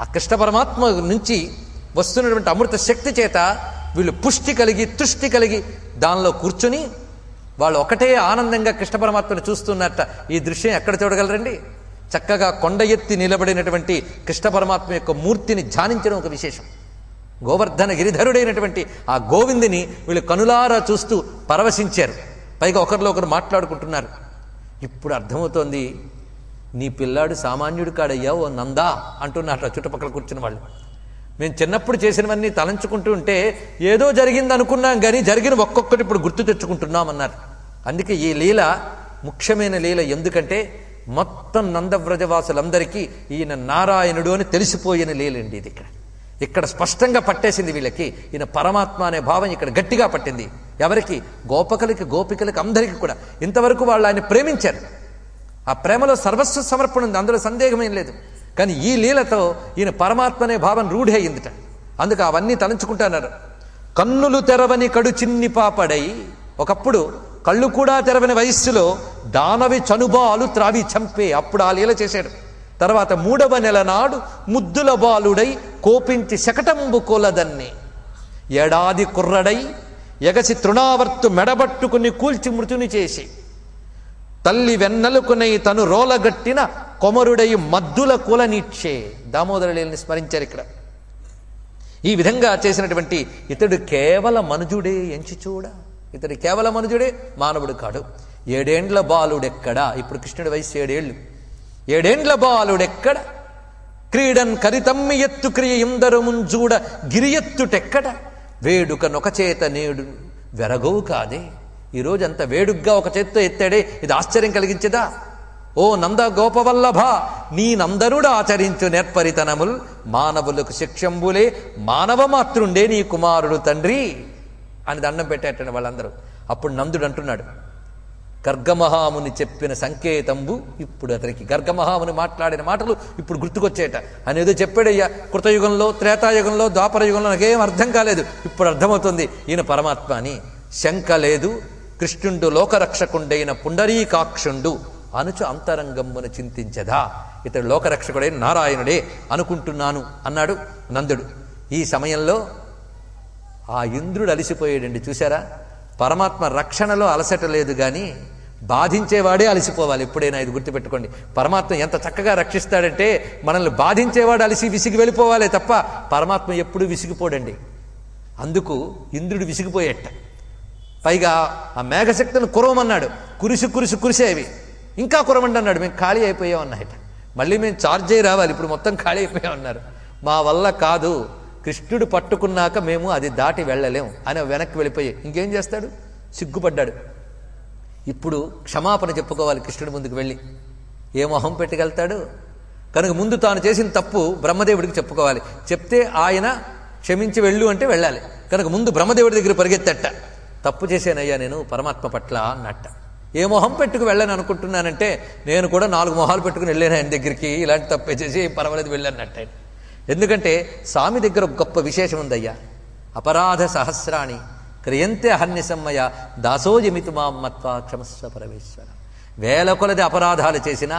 ఆ కృష్ణ పరమాత్మ నుంచి వస్తున్నటువంటి అమృత శక్తి చేత వీళ్ళు పుష్టి కలిగి, తృష్టి కలిగి దానిలో కూర్చుని వాళ్ళు ఒకటే ఆనందంగా కృష్ణ పరమాత్మను చూస్తున్నట్ట. ఈ దృశ్యం ఎక్కడ చూడగలరండి? చక్కగా కొండ ఎత్తి నిలబడినటువంటి కృష్ణ పరమాత్మ యొక్క మూర్తిని ధ్యానించడం ఒక విశేషం. గోవర్ధన గిరిధరుడైనటువంటి ఆ గోవిందుని వీళ్ళు కనులారా చూస్తూ పరవశించారు. పైగా ఒకరిలో ఒకరు మాట్లాడుకుంటున్నారు. ఇప్పుడు అర్థమవుతోంది, నీ పిల్లాడు సామాన్యుడు కాడయ్యా ఓ నందా అంటున్నట్టు చుట్టుపక్కల కూర్చున్న వాళ్ళు. మేము చిన్నప్పుడు చేసినవన్నీ తలంచుకుంటూ ఉంటే ఏదో జరిగింది అనుకున్నాం, కానీ జరిగిన ఒక్కొక్కటి ఇప్పుడు గుర్తు తెచ్చుకుంటున్నాం అన్నారు. అందుకే ఈ లీల ముఖ్యమైన లీల. ఎందుకంటే మొత్తం నందవ్రజవాసులందరికీ ఈయన నారాయణుడు అని తెలిసిపోయిన లీలండి ఇది. ఇక్కడ స్పష్టంగా పట్టేసింది వీళ్ళకి. ఈయన పరమాత్మ అనే భావం ఇక్కడ గట్టిగా పట్టింది. ఎవరికి? గోపకులకి, గోపికలకి, అందరికీ కూడా. ఇంతవరకు వాళ్ళు ఆయన ప్రేమించారు. ఆ ప్రేమలో సర్వస్వ సమర్పణ ఉంది, అందులో సందేహమేం లేదు. కానీ ఈ లీలతో ఈయన పరమాత్మ అనే భావం రూఢి అయిందిట. అందుకు అవన్నీ తలంచుకుంటున్నారు. కన్నులు తెరవని కడు చిన్ని పాపడై, ఒకప్పుడు కళ్ళు కూడా తెరవని వయస్సులో దానవి చనుబాలు త్రావి చంపే, అప్పుడు ఆ లీల చేశాడు. తర్వాత 3వ నెల నాడు ముద్దుల బాలుడై కోపించి శకటంబు కోలదన్ని, ఏడాది కుర్రడై ఎగసి తృణావర్తు మెడబట్టుకుని కూల్చి మృతుని చేసి, తల్లి వెన్నెలుకునై తను రోలగట్టిన కొమరుడై మద్దుల కులనిచ్చే. దామోదర లీలని స్మరించారు ఇక్కడ. ఈ విధంగా చేసినటువంటి ఇతడు కేవల మనుజుడే ఎంచి చూడ. ఇతడు కేవల మనుజుడే, మానవుడు కాడు. 7 ఏండ్ల బాలుడెక్కడా? ఇప్పుడు కృష్ణుడి వయసు 7 ఏళ్ళు. 7 ఏండ్ల బాలుడెక్కడ? క్రీడన్ కరితమ్మి ఎత్తు క్రియ ఇందరు ముంజూడ గిరి ఎత్తుటెక్కడ? వేడుక నొక చేత నేడు వెరగవు కాదే. ఈరోజు అంత వేడుగ్గా ఒక చేత్తో ఎత్తాడే, ఇది ఆశ్చర్యం కలిగించదా? ఓ నంద గోపవల్లభ, నీ నందనుడు ఆచరించు నేర్పరితనముల్ మానవులకు శిక్షంబులే మానవ మాతృండే నీ కుమారుడు తండ్రి అని దండం పెట్టేట వాళ్ళందరూ. అప్పుడు నందుడు అంటున్నాడు, గర్గమహాముని చెప్పిన సంకేతంబు ఇప్పుడు అతనికి, గర్గమహాముని మాట్లాడిన మాటలు ఇప్పుడు గుర్తుకొచ్చేట. అనేదో చెప్పాడయ్యా కృతయుగంలో, త్రేతాయుగంలో, ద్వాపర యుగంలో, నాకేం అర్థం కాలేదు, ఇప్పుడు అర్థమవుతుంది ఈయన పరమాత్మ అని. శంక లేదు, కృష్ణుండు లోకరక్షకుండైన పుండరీకాక్షుండు అనుచు అంతరంగమ్మును చింతించదా. ఇతడు లోకరక్షకుడైన నారాయణుడే అనుకుంటున్నాను అన్నాడు నందుడు. ఈ సమయంలో ఆ ఇంద్రుడు అలసిపోయాడండి. చూసారా, పరమాత్మ రక్షణలో అలసట లేదు, కానీ బాధించేవాడే అలసిపోవాలి ఎప్పుడైనా. ఇది గుర్తుపెట్టుకోండి. పరమాత్మ ఎంత చక్కగా రక్షిస్తాడంటే మనల్ని బాధించేవాడు అలసి విసిగి వెళ్ళిపోవాలే తప్ప పరమాత్మ ఎప్పుడూ విసిగిపోడండి. అందుకు ఇంద్రుడు విసిగిపోయేట. పైగా ఆ మేఘశక్తిని కురవమన్నాడు. కురిసేవి, ఇంకా కురవండి అన్నాడు. మేము ఖాళీ అయిపోయామన్నాయట. మళ్ళీ మేము ఛార్జ్ అయ్యి రావాలి, ఇప్పుడు మొత్తం ఖాళీ అయిపోయామన్నారు. మా వల్ల కాదు, కృష్ణుడు పట్టుకున్నాక మేము అది దాటి వెళ్ళలేం అని వెనక్కి వెళ్ళిపోయి ఇంకేం చేస్తాడు? సిగ్గుపడ్డాడు. ఇప్పుడు క్షమాపణ చెప్పుకోవాలి కృష్ణుడి ముందుకు వెళ్ళి. ఏ మొహం పెట్టుకెళ్తాడు కనుక ముందు తాను చేసిన తప్పు బ్రహ్మదేవుడికి చెప్పుకోవాలి. చెప్తే ఆయన క్షమించి వెళ్ళు అంటే వెళ్ళాలి. కనుక ముందు బ్రహ్మదేవుడి దగ్గర పరిగెత్తట. తప్పు చేశానయ్యా నేను పరమాత్మ పట్ల అన్నట్ట. ఏ మొహం పెట్టుకు వెళ్ళని అనుకుంటున్నానంటే నేను కూడా 4 మొహాలు పెట్టుకుని వెళ్ళాను ఆయన దగ్గరికి. ఇలాంటి తప్పే చేసి ఏం పర్వాలేదు వెళ్ళానట్ట. ఎందుకంటే స్వామి దగ్గర ఒక గొప్ప విశేషం ఉందయ్యా. అపరాధ సహస్రాణి క్రియంతే హన్యసమ్మయ దాసోజమితు మాం మత్వా క్షమస్వ పరమేశ్వర. వేల కొలది అపరాధాలు చేసినా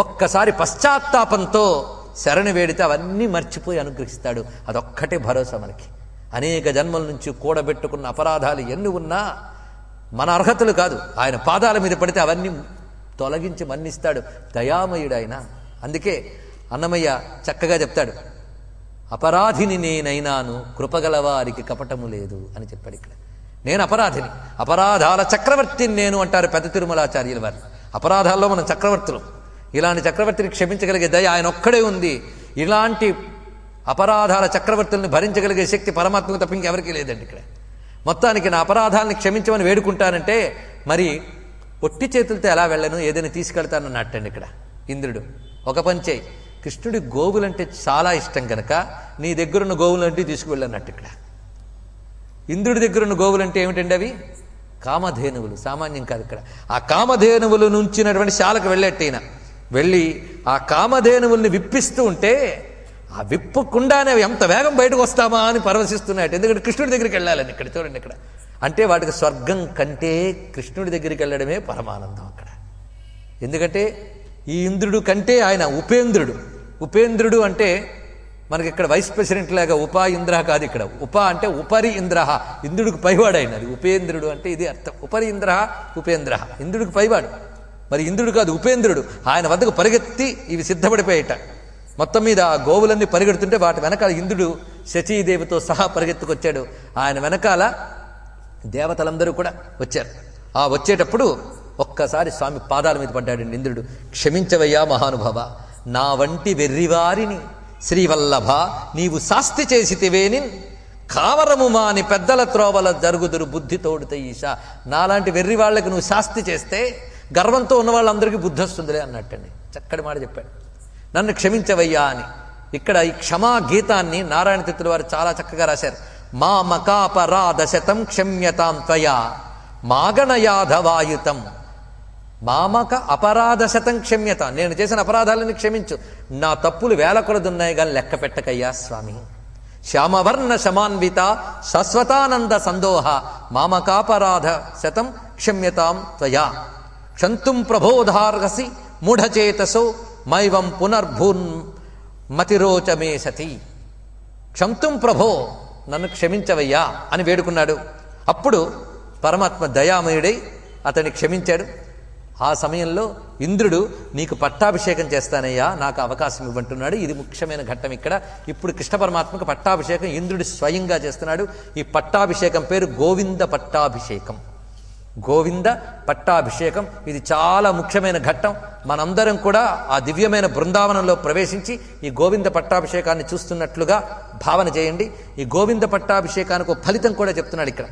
ఒక్కసారి పశ్చాత్తాపంతో శరణి వేడితే అవన్నీ మర్చిపోయి అనుగ్రహిస్తాడు. అదొక్కటే భరోసా మనకి. అనేక జన్మల నుంచి కూడబెట్టుకున్న అపరాధాలు ఎన్ని ఉన్నా మన అర్హతలు కాదు, ఆయన పాదాల మీద పడితే అవన్నీ తొలగించి మన్నిస్తాడు. దయామయుడు ఆయన. అందుకే అన్నమయ్య చక్కగా చెప్తాడు, అపరాధిని నేనైనాను కృపగలవారికి కపటము లేదు అని చెప్పాడు. ఇక్కడ నేను అపరాధిని, అపరాధాల చక్రవర్తిని నేను అంటారు పెద్ద తిరుమలాచార్యుల వారు. అపరాధాల్లో మనం చక్రవర్తులు. ఇలాంటి చక్రవర్తిని క్షమించగలిగే దయ ఆయన ఒక్కడే ఉంది. ఇలాంటి అపరాధాల చక్రవర్తుల్ని భరించగలిగే శక్తి పరమాత్మకు తప్ప ఇంకెవరికీ లేదండి. ఇక్కడ మొత్తానికి నా అపరాధాలని క్షమించమని వేడుకుంటానంటే మరి ఒట్టి చేతులతో ఎలా వెళ్ళను, ఏదైనా తీసుకెళ్తానన్నట్టండి. ఇక్కడ ఇంద్రుడు ఒక పంచే కృష్ణుడి గోవులంటే చాలా ఇష్టం కనుక నీ దగ్గరున్న గోవులంటే తీసుకువెళ్ళన్నట్టు. ఇక్కడ ఇంద్రుడి దగ్గరున్న గోవులంటే ఏమిటండి? అవి కామధేనువులు, సామాన్యం కాదు. ఇక్కడ ఆ కామధేనువులు నుంచినటువంటి శాలకు వెళ్ళేట్టయినా వెళ్ళి ఆ కామధేనువుల్ని విప్పిస్తూ ఉంటే ఆ విప్పకుండానే ఎంత వేగం బయటకు వస్తామా అని పరవశిస్తున్నాడు. ఎందుకంటే కృష్ణుడి దగ్గరికి వెళ్ళాలని. ఇక్కడ చూడండి, ఇక్కడ అంటే వాటికి స్వర్గం కంటే కృష్ణుడి దగ్గరికి వెళ్ళడమే పరమానందం అక్కడ. ఎందుకంటే ఈ ఇంద్రుడు కంటే ఆయన ఉపేంద్రుడు. ఉపేంద్రుడు అంటే మనకి ఇక్కడ వైస్ ప్రెసిడెంట్ లాగా ఉపా ఇంద్ర కాదు. ఇక్కడ ఉప అంటే ఉపరి ఇంద్ర, ఇంద్రుడికి పైవాడు ఆయన. అది ఉపేంద్రుడు అంటే ఇది అర్థం. ఉపరి ఇంద్ర ఉపేంద్ర, ఇంద్రుడికి పైవాడు. మరి ఇంద్రుడు కాదు ఉపేంద్రుడు. ఆయన వద్దకు పరిగెత్తి ఇవి సిద్ధపడిపోయేట. మొత్తం మీద ఆ గోవులన్నీ పరిగెడుతుంటే వాటి వెనకాల ఇంద్రుడు శచీదేవితో సహా పరిగెత్తుకొచ్చాడు. ఆయన వెనకాల దేవతలందరూ కూడా వచ్చారు. ఆ వచ్చేటప్పుడు ఒక్కసారి స్వామి పాదాల మీద పడ్డాడండి ఇంద్రుడు. క్షమించవయ్యా మహానుభావ, నా వంటి వెర్రివారిని శ్రీవల్లభ నీవు శాస్తి చేసితివేని కావరము మాని పెద్దల త్రోవల జరుగుదురు బుద్ధి తోడుత ఈశా. నాలాంటి వెర్రి వాళ్ళకి నువ్వు శాస్తి చేస్తే గర్వంతో ఉన్న వాళ్ళందరికీ బుద్ధి వస్తుందిలే అన్నట్టండి. చక్కటి మాట చెప్పాడు, నన్ను క్షమించవయ్యా అని. ఇక్కడ ఈ క్షమా గీతాన్ని నారాయణ తీర్థుల వారు చాలా చక్కగా రాశారు. మా మకాపరాధ శతం క్షమ్యతాం త్వయా మాగణయాధవాయుతం. మామక అపరాధ శతం క్షమ్యత, నేను చేసిన అపరాధాలని క్షమించు. నా తప్పులు వేల కొలదున్నాయి కానీ లెక్క పెట్టకయ్యా స్వామి. శ్యామవర్ణ శమాన్విత శాశ్వతానంద సందోహ మామకాపరాధ శతం క్షమ్యతాం త్వయా క్షంతుం ప్రబోధార్హసి మూఢచేతసో మైవం పునర్భూన్ మతిరోచమే సతి. క్షంతుం ప్రభో, నన్ను క్షమించవయ్యా అని వేడుకున్నాడు. అప్పుడు పరమాత్మ దయామయుడై అతన్ని క్షమించాడు. ఆ సమయంలో ఇంద్రుడు నీకు పట్టాభిషేకం చేస్తానయ్యా, నాకు అవకాశం ఇవ్వంటున్నాడు. ఇది ముఖ్యమైన ఘట్టం ఇక్కడ. ఇప్పుడు కృష్ణ పరమాత్మకు పట్టాభిషేకం ఇంద్రుడు స్వయంగా చేస్తున్నాడు. ఈ పట్టాభిషేకం పేరు గోవింద పట్టాభిషేకం. గోవింద పట్టాభిషేకం ఇది చాలా ముఖ్యమైన ఘట్టం. మనందరం కూడా ఆ దివ్యమైన బృందావనంలో ప్రవేశించి ఈ గోవింద పట్టాభిషేకాన్ని చూస్తున్నట్లుగా భావన చేయండి. ఈ గోవింద పట్టాభిషేకానికి ఒక ఫలితం కూడా చెప్తున్నాడు ఇక్కడ.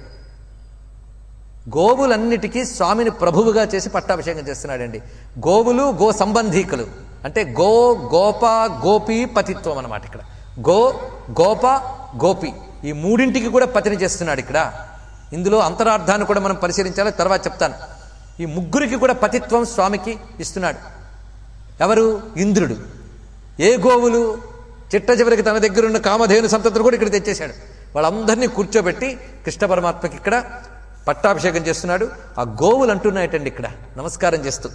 గోవులన్నిటికీ స్వామిని ప్రభువుగా చేసి పట్టాభిషేకం చేస్తున్నాడండి. గోవులు గో సంబంధీకులు అంటే గో గోప గోపి పతిత్వం అన్నమాట. ఇక్కడ గో గోప గోపి ఈ మూడింటికి కూడా పతిని చేస్తున్నాడు. ఇక్కడ ఇందులో అంతరార్థాన్ని కూడా మనం పరిశీలించాలి, తర్వాత చెప్తాను. ఈ ముగ్గురికి కూడా పతిత్వం స్వామికి ఇస్తున్నాడు. ఎవరు? ఇంద్రుడు. ఏ గోవులు? చిట్ట చివరికి తన దగ్గరున్న కామధేను సంతతులు కూడా ఇక్కడ తెచ్చేశాడు. వాళ్ళందరినీ కూర్చోబెట్టి కృష్ణ పరమాత్మకి ఇక్కడ పట్టాభిషేకం చేస్తున్నాడు. ఆ గోవులు అంటున్నాయటండి ఇక్కడ నమస్కారం చేస్తూ.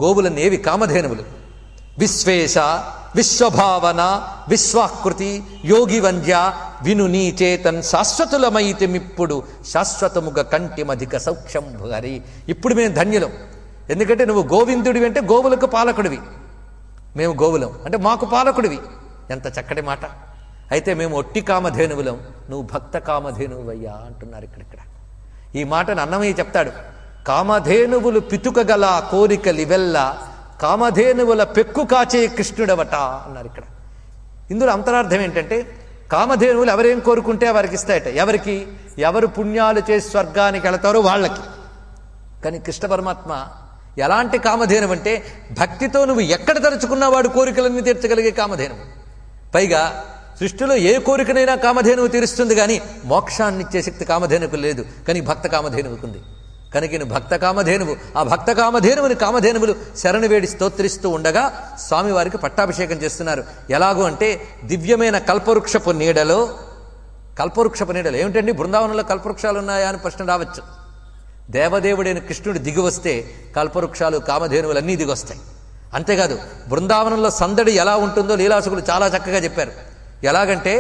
గోవులనేవి కామధేనువులు. విశ్వేశ విశ్వభావన విశ్వాకృతి యోగి వంద్య విను నీ చేతన్ శాశ్వతులమైతిమిప్పుడు శాశ్వతముగా కంటిమధిక సౌఖ్యం హరి. ఇప్పుడు మేము ధన్యులం, ఎందుకంటే నువ్వు గోవిందుడివి అంటే గోవులకు పాలకుడివి, మేము గోవులం అంటే మాకు పాలకుడివి. ఎంత చక్కటి మాట. అయితే మేము ఒట్టి కామధేనువులం, నువ్వు భక్త కామధేనువయ్యా అంటున్నారు ఇక్కడ. ఈ మాటను అన్నమయ్య చెప్తాడు. కామధేనువులు పితుకగల కోరికలివెల్ల కామధేనువుల పెక్కు కాచే కృష్ణుడవట అన్నారు ఇక్కడ. ఇందులో అంతరార్థం ఏంటంటే కామధేనువులు ఎవరేం కోరుకుంటే వారికి ఇస్తాయట. ఎవరికి? ఎవరు పుణ్యాలు చేసి స్వర్గానికి వెళతారో వాళ్ళకి. కానీ కృష్ణ పరమాత్మ ఎలాంటి కామధేనువు అంటే భక్తితో నువ్వు ఎక్కడ తలుచుకున్నా వాడు కోరికలన్నీ తీర్చగలిగే కామధేనువు. పైగా సృష్టిలో ఏ కోరికనైనా కామధేనువు తీరుస్తుంది, కానీ మోక్షాన్ని ఇచ్చే శక్తి కామధేనువుకు లేదు. కానీ భక్త కామధేనువుకుంది. కనుక భక్త కామధేనువు, ఆ భక్త కామధేనువుని కామధేనువులు శరణు వేడి స్తోత్రిస్తూ ఉండగా స్వామివారికి పట్టాభిషేకం చేస్తున్నారు. ఎలాగూ అంటే దివ్యమైన కల్పవృక్షపు నీడలో ఏమిటండి బృందావనంలో కల్పవృక్షాలు ఉన్నాయా అని ప్రశ్న రావచ్చు. దేవదేవుడైన కృష్ణుడు దిగి వస్తే కల్పవృక్షాలు కామధేనువులన్నీ దిగొస్తాయి. అంతేకాదు బృందావనంలో సందడి ఎలా ఉంటుందో లీలాసుకులు చాలా చక్కగా చెప్పారు. ఎలాగంటే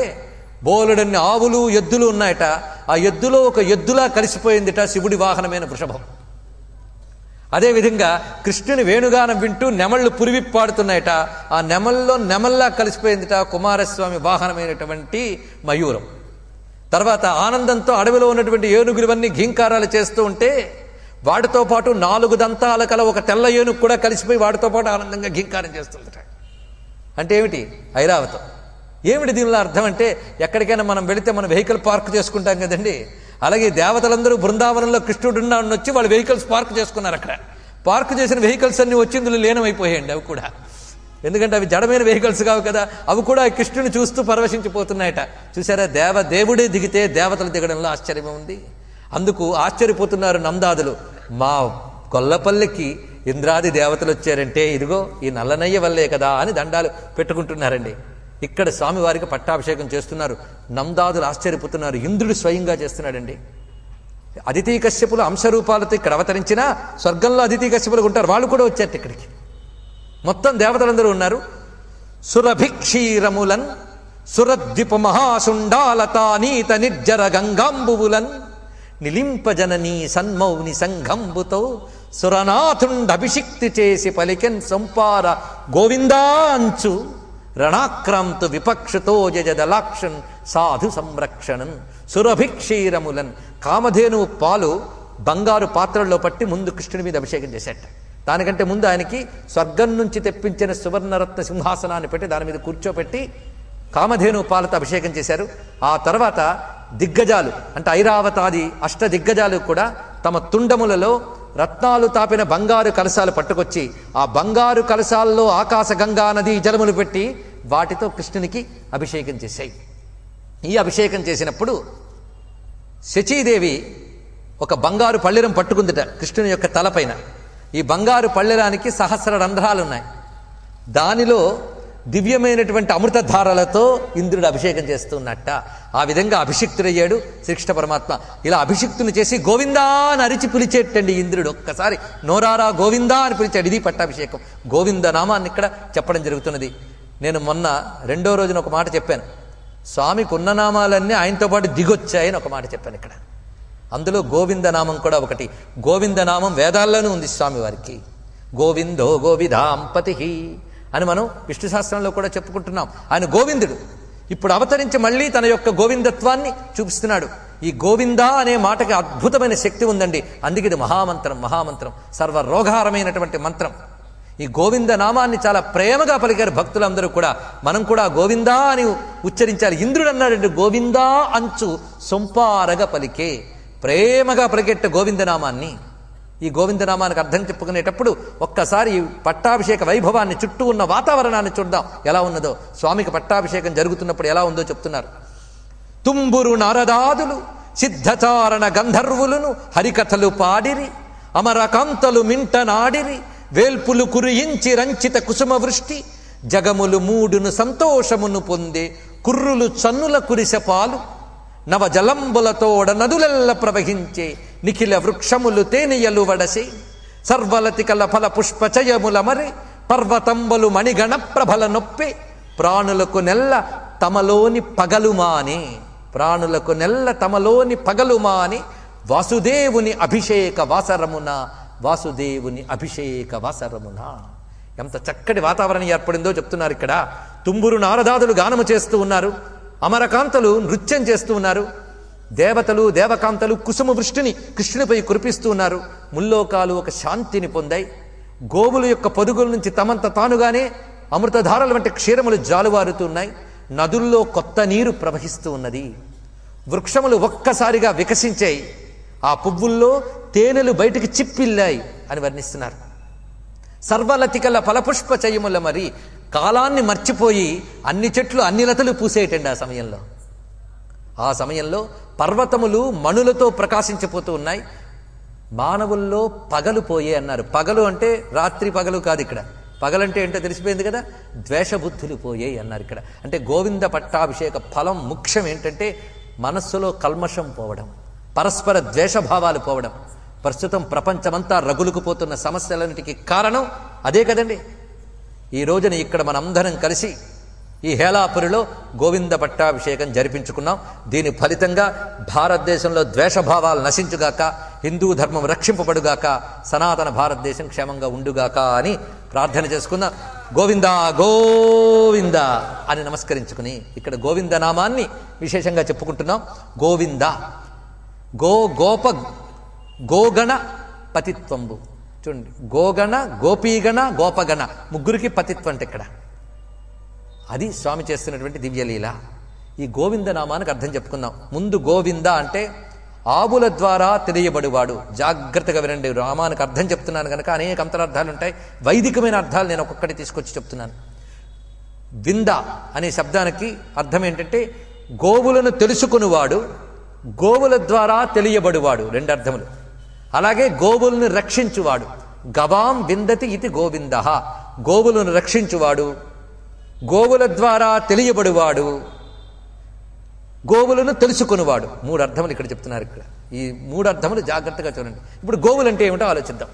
బోలెడన్ని ఆవులు ఎద్దులు ఉన్నాయట, ఆ ఎద్దులో ఒక ఎద్దులా కలిసిపోయిందిట శివుడి వాహనమైన వృషభం. అదేవిధంగా కృష్ణుని వేణుగానం వింటూ నెమళ్ళు పురివిప్పాడుతున్నాయట, ఆ నెమల్లో నెమల్లా కలిసిపోయిందిట కుమారస్వామి వాహనమైనటువంటి మయూరం. తర్వాత ఆనందంతో అడవిలో ఉన్నటువంటి ఏనుగులవన్నీ ఘీంకారాలు చేస్తూ ఉంటే వాటితో పాటు 4 దంతాల కల ఒక తెల్ల ఏనుగు కూడా కలిసిపోయి వాటితో పాటు ఆనందంగా ఘీంకారం చేస్తుందట. అంటే ఏమిటి? ఐరావతం. ఏమిటి దీనిలో అర్థం అంటే, ఎక్కడికైనా మనం వెళితే మనం వెహికల్ పార్క్ చేసుకుంటాం కదండి, అలాగే దేవతలందరూ బృందావనంలో కృష్ణుడున్నాడని వచ్చి వాళ్ళు వెహికల్స్ పార్క్ చేసుకున్నారు. అక్కడ పార్క్ చేసిన వెహికల్స్ అన్ని వచ్చి ఇందులో లీనమైపోయాయండి. అవి కూడా ఎందుకంటే అవి జడమైన వెహికల్స్ కావు కదా, అవి కూడా కృష్ణుని చూస్తూ పరవశించిపోతున్నాయట. చూసారా, దేవుడే దిగితే దేవతలు దిగడంలో ఆశ్చర్యమే ఉంది. అందుకు ఆశ్చర్యపోతున్నారు నందాదులు. మా కొల్లపల్లికి ఇంద్రాది దేవతలు వచ్చారంటే ఇదిగో ఈ నల్లనయ్య వల్లే కదా అని దండాలు పెట్టుకుంటున్నారండి. ఇక్కడ స్వామివారికి పట్టాభిషేకం చేస్తున్నారు. నందాదులు ఆశ్చర్యపోతున్నారు. ఇంద్రుడు స్వయంగా చేస్తున్నాడండి. అదితి కశ్యపులు అంశరూపాలతో ఇక్కడ అవతరించినా స్వర్గంలో అదితి కశ్యపులు ఉంటారు, వాళ్ళు కూడా వచ్చారు ఇక్కడికి. మొత్తం దేవతలందరూ ఉన్నారు. సురభిక్షీరములన్ సురద్విప మహాసుండాలతానీత నిర్జర గంగాంబువులన్ నిలింపజననీ సన్మౌని సంఘంబుతో సురనాథుండభిషిక్తి చేసి పలికెన్ సంపార గోవిందాంచు రణాక్రాంతు విపక్షతో జజదలాక్షన్ సాధు సంరక్షణన్. సురభిక్షీరములన్ కామధేనువు పాలు బంగారు పాత్రల్లో పట్టి ముందు కృష్ణుడి మీద అభిషేకం చేశాట. దానికంటే ముందు ఆయనకి స్వర్గం నుంచి తెప్పించిన సువర్ణరత్న సింహాసనాన్ని పెట్టి దాని మీద కూర్చోపెట్టి కామధేనువు పాలతో అభిషేకం చేశారు. ఆ తర్వాత దిగ్గజాలు అంటే ఐరావతాది అష్ట దిగ్గజాలు కూడా తమ తుండములలో రత్నాలు తాపిన బంగారు కలశాలు పట్టుకొచ్చి ఆ బంగారు కలశాల్లో ఆకాశ గంగా నది జలములు పెట్టి వాటితో కృష్ణునికి అభిషేకం చేశాయి. ఈ అభిషేకం చేసినప్పుడు శచీదేవి ఒక బంగారు పళ్ళెరం పట్టుకుందిట కృష్ణుని యొక్క తలపైన. ఈ బంగారు పళ్ళెరానికి సహస్ర రంధ్రాలున్నాయి. దానిలో దివ్యమైనటువంటి అమృతధారలతో ఇంద్రుడు అభిషేకం చేస్తున్నట్ట. ఆ విధంగా అభిషిక్తుడయ్యాడు శ్రీకృష్ణ పరమాత్మ. ఇలా అభిషిక్తుని చేసి గోవిందా అని అరిచి పిలిచేటండి ఇంద్రుడు. ఒక్కసారి నోరారా గోవిందా అని పిలిచాడు. ఇది పట్టాభిషేకం. గోవింద నామాన్ని ఇక్కడ చెప్పడం జరుగుతున్నది. నేను మొన్న 2వ రోజున ఒక మాట చెప్పాను. స్వామికి ఉన్న నామాలన్నీ ఆయనతో పాటు దిగొచ్చాయని ఒక మాట చెప్పాను ఇక్కడ. అందులో గోవిందనామం కూడా ఒకటి. గోవిందనామం వేదాల్లోనూ ఉంది స్వామివారికి. గోవిందో గోవిదాంపతి అని మనం విష్ణు శాస్త్రంలో కూడా చెప్పుకుంటున్నాం. ఆయన గోవిందుడు. ఇప్పుడు అవతరించి మళ్ళీ తన యొక్క గోవిందత్వాన్ని చూపిస్తున్నాడు. ఈ గోవింద అనే మాటకి అద్భుతమైన శక్తి ఉందండి. అందుకే ఇది మహామంత్రం, సర్వరోగహారమైనటువంటి మంత్రం. ఈ గోవింద నామాన్ని చాలా ప్రేమగా పలికారు భక్తులందరూ కూడా. మనం కూడా గోవిందా అని ఉచ్చరించాలి. ఇంద్రుడు అన్నాడండి గోవిందా అంచు సొంపారగా పలికే, ప్రేమగా పలికెట్ట గోవిందనామాన్ని. ఈ గోవిందనామానికి అర్థం చెప్పుకునేటప్పుడు ఒక్కసారి ఈ పట్టాభిషేక వైభవాన్ని, చుట్టూ ఉన్న వాతావరణాన్ని చూద్దాం ఎలా ఉన్నదో. స్వామికి పట్టాభిషేకం జరుగుతున్నప్పుడు ఎలా ఉందో చెప్తున్నారు. తుంబురు నారదాదులు సిద్ధచారణ గంధర్వులను హరికథలు పాడిరి, అమరకాంతలు మింటనాడిరి, వేల్పులు కురియించి రంచిత కుసుమ వృష్టి, జగములు మూడును సంతోషమును పొందే కుర్రులు చన్నుల కురిసెపాలు, నవ జలంబులతోడ నదులెల్ల ప్రవహించే నిఖిల వృక్షములు తేనియలు వడసే, సర్వలతికల ఫల పుష్పచయముల మరి పర్వతంబలు మణిగణ ప్రభల నొప్పే, ప్రాణులకు నెల్ల తమలోని పగలుమాని, ప్రాణులకు నెల్ల తమలోని పగలుమాని, వాసుదేవుని అభిషేక వాసరమున, వాసుదేవుని అభిషేక వాసరమున. ఎంత చక్కటి వాతావరణం ఏర్పడిందో చెప్తున్నారు ఇక్కడ. తుంబురు నారదాదులు గానము చేస్తూ ఉన్నారు, అమరకాంతలు నృత్యం చేస్తూ ఉన్నారు, దేవతలు దేవకాంతలు కుసుమ వృష్టిని కృష్ణునిపై కురిపిస్తూ ఉన్నారు. ముల్లోకాలు ఒక శాంతిని పొందాయి. గోవుల యొక్క పొదుగుల నుంచి తమంత తానుగానే అమృతధారల వంటి క్షీరములు జాలువారుతున్నాయి. నదుల్లో కొత్త నీరు ప్రవహిస్తూ ఉన్నది. వృక్షములు ఒక్కసారిగా వికసించాయి. ఆ పువ్వుల్లో తేనెలు బయటికి చిప్పిల్లాయి అని వర్ణిస్తున్నారు. సర్వలతికల ఫలపుష్ప చయముల మరి కాలాన్ని మర్చిపోయి అన్ని చెట్లు అన్ని లతలు పూసేయటండి ఆ సమయంలో పర్వతములు మణులతో ప్రకాశించిపోతూ ఉన్నాయి. మానవుల్లో పగలు పోయే అన్నారు. పగలు అంటే రాత్రి పగలు కాదు, ఇక్కడ పగలంటే ఏంటో తెలిసిపోయింది కదా, ద్వేషబుద్ధులు పోయాయి అన్నారు ఇక్కడ. అంటే గోవింద పట్టాభిషేక ఫలం ముఖ్యం ఏంటంటే మనస్సులో కల్మషం పోవడం, పరస్పర ద్వేషభావాలు పోవడం. ప్రస్తుతం ప్రపంచమంతా రగులుకుపోతున్న సమస్యలన్నిటికీ కారణం అదే కదండి. ఈ రోజున ఇక్కడ మనందరం కలిసి ఈ హేళాపురిలో గోవింద పట్టాభిషేకం జరిపించుకున్నాం. దీని ఫలితంగా భారతదేశంలో ద్వేషభావాలు నశించుగాక, హిందూ ధర్మం రక్షింపబడుగాక, సనాతన భారతదేశం క్షేమంగా ఉండుగాక అని ప్రార్థన చేసుకుందాం. గోవింద గోవింద అని నమస్కరించుకుని ఇక్కడ గోవింద నామాన్ని విశేషంగా చెప్పుకుంటున్నాం. గోవింద గోప గోగణ పతిత్వంబు. చూడండి, గోగణ, గోపీగణ, గోపగణ ముగ్గురికి పతిత్వం అంటే ఇక్కడ అది స్వామి చేస్తున్నటువంటి దివ్యలీల. ఈ గోవింద నామానికి అర్థం చెప్పుకుందాం. ముందు గోవింద అంటే ఆవుల ద్వారా తెలియబడివాడు. జాగ్రత్తగా వినండి, నామానికి అర్థం చెప్తున్నాను కనుక అనేక అంతరార్థాలు ఉంటాయి. వైదికమైన అర్థాలు నేను ఒక్కొక్కటి తీసుకొచ్చి చెప్తున్నాను. వింద అనే శబ్దానికి అర్థం ఏంటంటే గోవులను తెలుసుకునివాడు, గోవుల ద్వారా తెలియబడివాడు, రెండు అర్థములు. అలాగే గోవులను రక్షించువాడు. గవాం విందతి ఇది గోవింద, గోవులను రక్షించువాడు, గోవుల ద్వారా తెలియబడివాడు, గోవులను తెలుసుకునివాడు. మూడు అర్థములు ఇక్కడ చెప్తున్నారు. ఇక్కడ ఈ మూడు అర్థములు జాగ్రత్తగా చూడండి. ఇప్పుడు గోవులు అంటే ఏమిటో ఆలోచిద్దాం.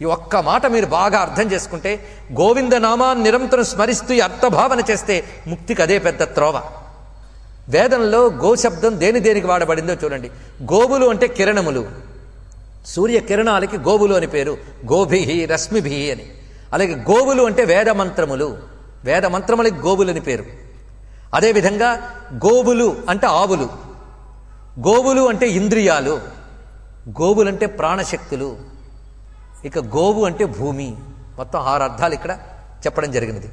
ఈ ఒక్క మాట మీరు బాగా అర్థం చేసుకుంటే, గోవింద నామాన్ని నిరంతరం స్మరిస్తూ ఈ అర్థభావన చేస్తే ముక్తికి అదే పెద్ద త్రోవ. వేదంలో గోశబ్దం దేనికి వాడబడిందో చూడండి. గోవులు అంటే కిరణములు, సూర్య కిరణాలకి గోవులు అని పేరు. గోభిహి రశ్మిభి అని. అలాగే గోవులు అంటే వేదమంత్రములు, వేదమంత్రములకి గోవులు అని పేరు. అదేవిధంగా గోవులు అంటే ఆవులు, గోవులు అంటే ఇంద్రియాలు, గోవులు అంటే ప్రాణశక్తులు, ఇక గోవు అంటే భూమి. మొత్తం 6 అర్థాలు ఇక్కడ చెప్పడం జరిగినది.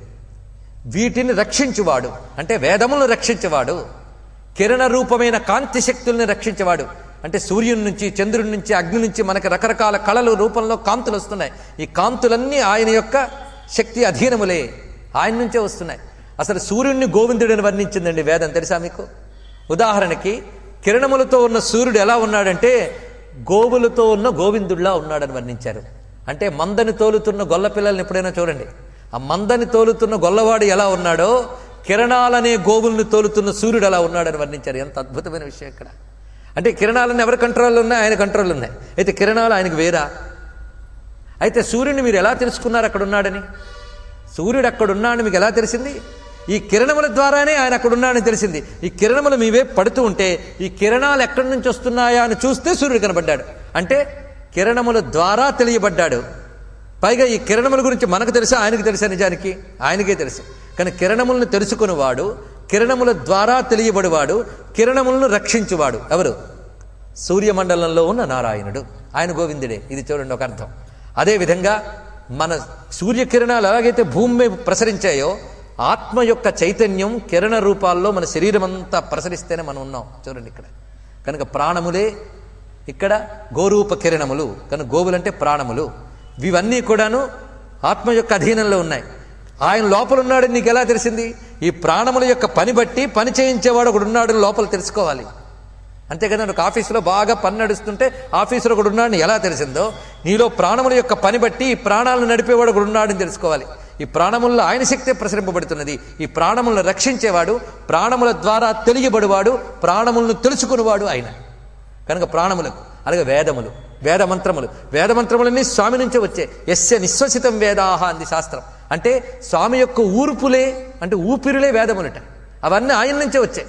వీటిని రక్షించువాడు అంటే వేదములను రక్షించేవాడు, కిరణ రూపమైన కాంతి శక్తుల్ని రక్షించేవాడు. అంటే సూర్యుని నుంచి, చంద్రుడి నుంచి, అగ్ని నుంచి మనకి రకరకాల కళలు రూపంలో కాంతులు వస్తున్నాయి. ఈ కాంతులన్నీ ఆయన యొక్క శక్తి అధీనములే, ఆయన నుంచే వస్తున్నాయి. అసలు సూర్యుడిని గోవిందుడని వర్ణించిందండి వేదం, తెలుసా మీకు? ఉదాహరణకి కిరణములతో ఉన్న సూర్యుడు ఎలా ఉన్నాడంటే గోవులతో ఉన్న గోవిందుడిలా ఉన్నాడని వర్ణించారు. అంటే మందని తోలుతున్న గొల్ల పిల్లల్ని ఎప్పుడైనా చూడండి, ఆ మందని తోలుతున్న గొల్లవాడు ఎలా ఉన్నాడో కిరణాలనే గోవుల్ని తోలుతున్న సూర్యుడు ఎలా ఉన్నాడని వర్ణించారు. ఎంత అద్భుతమైన విషయం ఇక్కడ. అంటే కిరణాలన్నీ ఎవరి కంట్రోల్లో ఉన్నాయి? ఆయన కంట్రోల్లో ఉన్నాయి. అయితే కిరణాలు ఆయనకు వేరా? అయితే సూర్యుడిని మీరు ఎలా తెలుసుకున్నారు అక్కడ ఉన్నాడని? సూర్యుడు అక్కడున్నాడని మీకు ఎలా తెలిసింది? ఈ కిరణముల ద్వారానే ఆయన అక్కడున్నాడని తెలిసింది. ఈ కిరణములు మీవే పడుతూ ఉంటే ఈ కిరణాలు ఎక్కడి నుంచి వస్తున్నాయా అని చూస్తే సూర్యుడు కనబడ్డాడు. అంటే కిరణముల ద్వారా తెలియబడ్డాడు. పైగా ఈ కిరణముల గురించి మనకు తెలుసా, ఆయనకు తెలుసా? నిజానికి ఆయనకే తెలుసు. కానీ కిరణములను తెలుసుకునేవాడు, కిరణముల ద్వారా తెలియబడివాడు, కిరణములను రక్షించువాడు ఎవరు? సూర్యమండలంలో ఉన్న నారాయణుడు, ఆయన గోవిందుడే. ఇది చూడండి ఒక అర్థం. అదేవిధంగా మన సూర్యకిరణాలు ఎలాగైతే భూమి మీద ప్రసరించాయో ఆత్మ యొక్క చైతన్యం కిరణ రూపాల్లో మన శరీరం అంతా ప్రసరిస్తేనే మనం ఉన్నాం. చూడండి ఇక్కడ. కనుక ప్రాణములే ఇక్కడ గోరూప కిరణములు, కనుక గోవులంటే ప్రాణములు. ఇవన్నీ కూడాను ఆత్మ యొక్క అధీనంలో ఉన్నాయి. ఆయన లోపల ఉన్నాడని నీకు ఎలా తెలిసింది? ఈ ప్రాణముల యొక్క పని బట్టి పని చేయించేవాడు ఒకడు ఉన్నాడని లోపల తెలుసుకోవాలి. అంతేకదా, ఒక ఆఫీసులో బాగా పని నడుస్తుంటే ఆఫీసులో ఒకడు ఉన్నాడని ఎలా తెలిసిందో నీలో ప్రాణముల యొక్క పని బట్టి ఈ ప్రాణాలను నడిపేవాడు ఒకడు ఉన్నాడని తెలుసుకోవాలి. ఈ ప్రాణముల్లో ఆయన శక్తే ప్రసరింపబడుతున్నది. ఈ ప్రాణములను రక్షించేవాడు, ప్రాణముల ద్వారా తెలియబడివాడు, ప్రాణములను తెలుసుకునేవాడు ఆయన. కనుక ప్రాణములకు అలాగే వేదములు, వేదమంత్రములు, వేదమంత్రములన్నీ స్వామి నుంచే వచ్చే. యస్య నిశ్వసితం వేదాహ అంది శాస్త్రం. అంటే స్వామి యొక్క ఊర్పులే, అంటే ఊపిరులే వేదములట. అవన్నీ ఆయన నుంచే వచ్చాయి.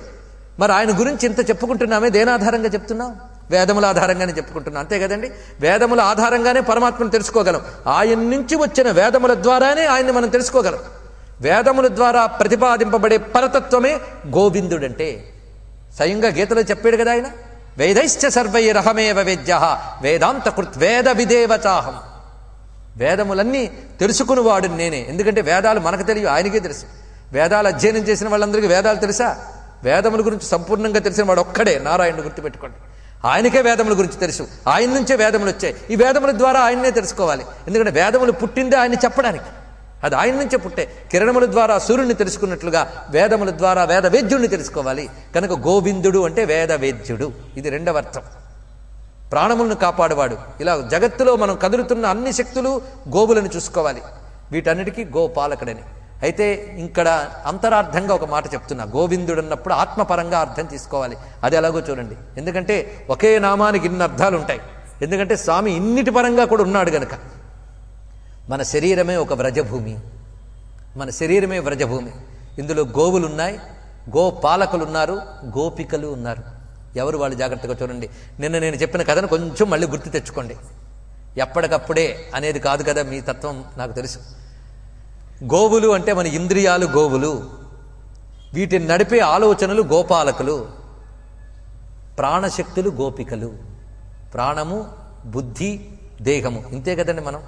మరి ఆయన గురించి ఇంత చెప్పుకుంటున్నామే, దేనాధారంగా చెప్తున్నాం? వేదముల ఆధారంగానే చెప్పుకుంటున్నాం, అంతే కదండి. వేదముల ఆధారంగానే పరమాత్మను తెలుసుకోగలం. ఆయన నుంచి వచ్చిన వేదముల ద్వారానే ఆయన్ని మనం తెలుసుకోగలం. వేదముల ద్వారా ప్రతిపాదింపబడే పరతత్వమే గోవిందుడంటే. స్వయంగా గీతలో చెప్పాడు కదా ఆయన, వేదైశ్చ సర్వైరహమేవ వేద్య వేదాంత కృత్ వేద విదేవచాహం. వేదములన్నీ తెలుసుకునేవాడు నేనే. ఎందుకంటే వేదాలు మనకు తెలియదు, ఆయనకే తెలుసు. వేదాలు అధ్యయనం చేసిన వాళ్ళందరికీ వేదాలు తెలుసా? వేదముల గురించి సంపూర్ణంగా తెలిసిన వాడు ఒక్కడే, నారాయణుడు, గుర్తుపెట్టుకోండి. ఆయనకే వేదముల గురించి తెలుసు, ఆయన నుంచే వేదములు వచ్చాయి. ఈ వేదముల ద్వారా ఆయన్నే తెలుసుకోవాలి. ఎందుకంటే వేదములు పుట్టిందే ఆయన్ని చెప్పడానికి, అది ఆయన నుంచే పుట్టే. కిరణముల ద్వారా సూర్యుని తెలుసుకున్నట్లుగా వేదముల ద్వారా వేద వేద్యుడిని తెలుసుకోవాలి. కనుక గోవిందుడు అంటే వేద వేద్యుడు. ఇది రెండవ అర్థం. ప్రాణములను కాపాడువాడు. ఇలా జగత్తులో మనం కదులుతున్న అన్ని శక్తులు గోవులను చూసుకోవాలి. వీటన్నిటికీ గోపాలకుడని. అయితే ఇక్కడ అంతరార్థంగా ఒక మాట చెప్తున్నా. గోవిందుడు అన్నప్పుడు ఆత్మపరంగా అర్థం తీసుకోవాలి. అది ఎలాగో చూడండి. ఎందుకంటే ఒకే నామానికి ఇన్ని అర్థాలు ఉంటాయి. ఎందుకంటే స్వామి ఇన్నిటి పరంగా కూడా ఉన్నాడు గనక. మన శరీరమే ఒక వ్రజభూమి. మన శరీరమే వ్రజభూమి. ఇందులో గోవులు ఉన్నాయి, గోపాలకులు ఉన్నారు, గోపికలు ఉన్నారు. ఎవరు వాళ్ళు జాగ్రత్తగా చూడండి. నిన్న నేను చెప్పిన కథను కొంచెం మళ్ళీ గుర్తు తెచ్చుకోండి. ఎప్పటికప్పుడే అనేది కాదు కదా మీ తత్వం నాకు తెలుసు. గోవులు అంటే మన ఇంద్రియాలు గోవులు, వీటిని నడిపే ఆలోచనలు గోపాలకులు, ప్రాణశక్తులు గోపికలు. ప్రాణము, బుద్ధి, దేహము, ఇంతే కదండి మనం.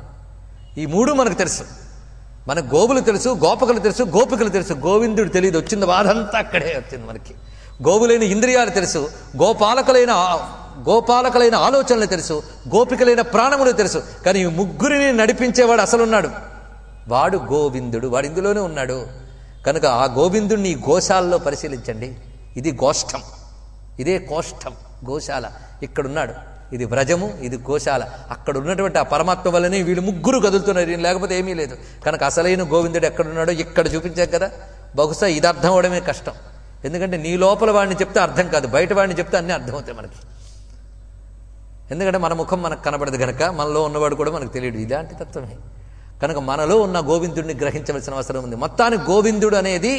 ఈ మూడు మనకు తెలుసు. మన గోవులు తెలుసు, గోపకులు తెలుసు, గోపికలు తెలుసు. గోవిందుడు తెలియదు. వచ్చింది బాధంతా అక్కడే వచ్చింది మనకి. గోవులైన ఇంద్రియాలు తెలుసు, గోపాలకులైన ఆలోచనలు తెలుసు, గోపికలైన ప్రాణములు తెలుసు. కానీ ఈ ముగ్గురిని నడిపించేవాడు అసలున్నాడు, వాడు గోవిందుడు. వాడు ఇందులోనే ఉన్నాడు. కనుక ఆ గోవిందుడిని గోశాలలో పరిశీలించండి. ఇది గోష్ఠం, ఇదే కోష్టం, గోశాల. ఇక్కడున్నాడు. ఇది వ్రజము, ఇది గోశాల. అక్కడ ఉన్నటువంటి ఆ పరమాత్మ వల్లనే వీళ్ళు ముగ్గురు కదులుతున్నారు, లేకపోతే ఏమీ లేదు. కనుక అసలైన గోవిందుడు ఎక్కడున్నాడో ఇక్కడ చూపించాం కదా. బహుశా ఇది అర్థం అవడమే కష్టం. ఎందుకంటే నీ లోపల వాడిని చెప్తే అర్థం కాదు, బయట వాడిని చెప్తే అన్నీ అర్థమవుతాయి మనకి. ఎందుకంటే మన ముఖం మనకు కనబడదు కనుక మనలో ఉన్నవాడు కూడా మనకు తెలియదు. ఇలాంటి తత్వమే. కనుక మనలో ఉన్న గోవిందుడిని గ్రహించవలసిన అవసరం ఉంది. మొత్తానికి గోవిందుడు అనేది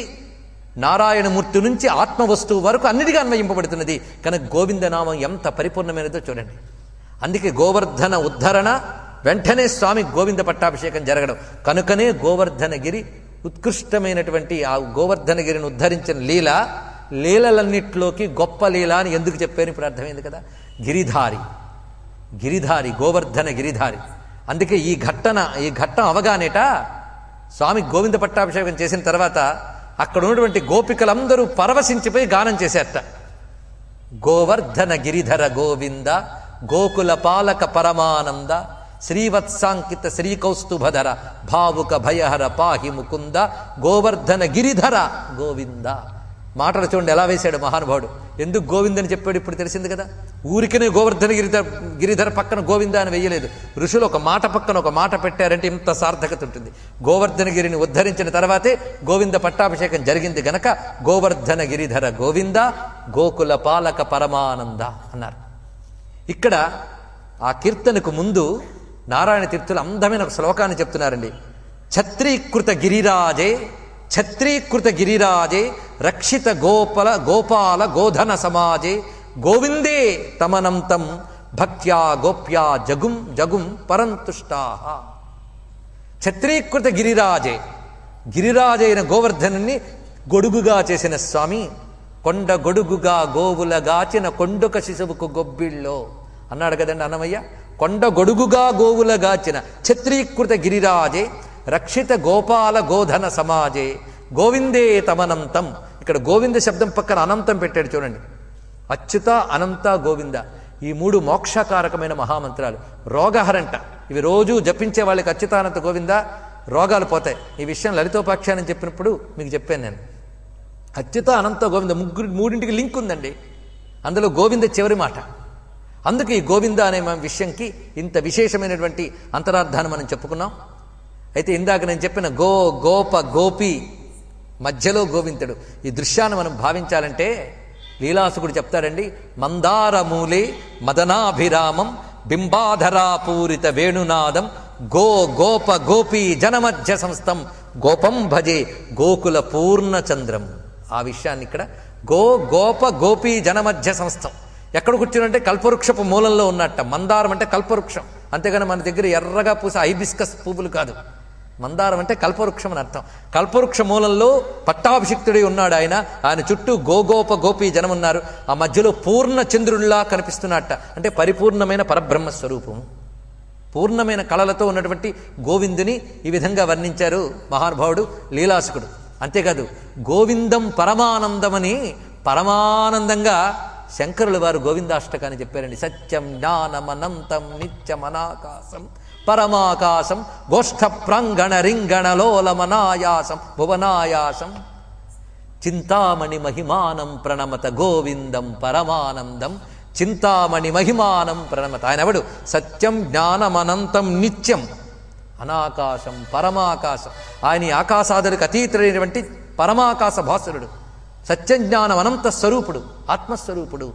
నారాయణమూర్తి నుంచి ఆత్మవస్తువు వరకు అన్నిటిగా అన్వయింపబడుతున్నది. కనుక గోవిందనామం ఎంత పరిపూర్ణమైనదో చూడండి. అందుకే గోవర్ధన ఉద్ధరణ వెంటనే స్వామి గోవింద పట్టాభిషేకం జరగడం. కనుకనే గోవర్ధనగిరి ఉత్కృష్టమైనటువంటి ఆ గోవర్ధనగిరిని ఉద్ధరించిన లీలలన్నిట్లోకి గొప్ప లీల అని ఎందుకు చెప్పాను ఇప్పుడు అర్థమైంది కదా. గిరిధారి గోవర్ధన గిరిధారి. అందుకే ఈ ఘట్టం అవగానేట స్వామి గోవింద పట్టాభిషేకం చేసిన తర్వాత అక్కడ ఉన్నటువంటి గోపికలందరూ పరవశించిపోయి గానం చేశారట. గోవర్ధన గిరిధర గోవింద గోకుల పాలక పరమానంద శ్రీవత్సాంకిత శ్రీకౌస్తుభధర భావుక భయహర పాహి ముకుంద గోవర్ధన గిరిధర గోవింద. మాటలు చూడండి ఎలా వేశాడు మహానుభావుడు. ఎందుకు గోవిందని చెప్పాడు ఇప్పుడు తెలిసింది కదా. ఊరికనే గోవర్ధన గిరిధర పక్కన గోవింద అని వేయలేదు. ఋషులు ఒక మాట పక్కన ఒక మాట పెట్టారంటే ఇంత సార్థకత ఉంటుంది. గోవర్ధనగిరిని ఉద్ధరించిన తర్వాతే గోవింద పట్టాభిషేకం జరిగింది గనక గోవర్ధన గిరిధర గోవింద గోకుల పాలక పరమానంద అన్నారు. ఇక్కడ ఆ కీర్తనకు ముందు నారాయణ తీర్థులు అందమైన ఒక శ్లోకాన్ని చెప్తున్నారండి. ఛత్రీకృత గిరిరాజే రక్షిత గోపాల గోధన సమాజే గోవిందే తమనంతం భక్త్యా గోప్యా జగుం పరంతుష్టా. ఛత్రీకృత గిరిరాజైన గోవర్ధనుని గొడుగుగా చేసిన స్వామి, కొండ గొడుగుగా గోవులగాచిన కొండుక శిశువుకు గొబ్బిళ్ళో అన్నాడు కదండి అన్నమయ్య. కొండ గొడుగుగా గోవులగాచిన ఛత్రీకృత గిరిరాజే రక్షిత గోపాల గోధన సమాజే గోవిందే తమనంతం. ఇక్కడ గోవింద శబ్దం పక్కన అనంతం పెట్టాడు చూడండి. అచ్యుత అనంత గోవింద, ఈ మూడు మోక్షకారకమైన మహామంత్రాలు. రోగహరంట, ఇవి రోజు జపించే వాళ్ళకి అచ్యుతానంత గోవింద రోగాలు పోతాయి. ఈ విషయం లలితోపాఖ్యానం చెప్పినప్పుడు మీకు చెప్పాను నేను. అచ్యుత అనంత గోవింద మూడింటికి లింక్ ఉందండి. అందులో గోవింద చివరి మాట. అందుకే ఈ గోవింద అనే విషయంకి ఇంత విశేషమైనటువంటి అంతరార్థాన్ని మనం చెప్పుకున్నాం. అయితే ఇందాక నేను చెప్పిన గోప గోపి మధ్యలో గోవిందుడు, ఈ దృశ్యాన్ని మనం భావించాలంటే లీలాసుకుడు చెప్తాడండి. మందారమూలే మదనాభిరామం బింబాధరాపూరిత వేణునాదం గోప గోపీ జనమధ్య సంస్థం గోపం భజే గోకుల పూర్ణచంద్రం. ఆ విషయాన్ని ఇక్కడ గోప గోపీ జనమధ్య సంస్థం ఎక్కడ కూర్చునంటే కల్పవృక్షపు మూలంలో ఉన్నట్ట. మందారం అంటే కల్పవృక్షం, అంతేగాని మన దగ్గర ఎర్రగా పూసే హైబిస్కస్ పువ్వులు కాదు. మందారం అంటే కల్పవృక్షం అని అర్థం. కల్పవృక్ష మూలంలో పట్టాభిషిక్తుడై ఉన్నాడు ఆయన చుట్టూ గోప గోపీ జనం ఉన్నారు. ఆ మధ్యలో పూర్ణ చంద్రుడిలా కనిపిస్తున్నట్ట. అంటే పరిపూర్ణమైన పరబ్రహ్మ స్వరూపం, పూర్ణమైన కళలతో ఉన్నటువంటి గోవిందుని ఈ విధంగా వర్ణించారు మహానుభావుడు లీలాసుకుడు. అంతేకాదు గోవిందం పరమానందమని పరమానందంగా శంకరుల వారు గోవిందాష్టకాన్ని చెప్పారండి. సత్యం జ్ఞానమనంతం నిత్యమనాకాశం పరమాకాశం గోష్ఠ ప్రాంగణ రింగణలోలమనాయాసం భువనాయాసం చింతామణి మహిమానం ప్రణమత గోవిందం పరమానందం చింతామణి మహిమానం ప్రణమత. ఆయన ఎవడు? సత్యం జ్ఞానమనంతం నిత్యం అనాకాశం పరమాకాశం. ఆయన ఈ ఆకాశాదులకు అతీతుడైనటువంటి పరమాకాశ భాసురుడు, సత్యం జ్ఞానం అనంత స్వరూపుడు, ఆత్మస్వరూపుడు.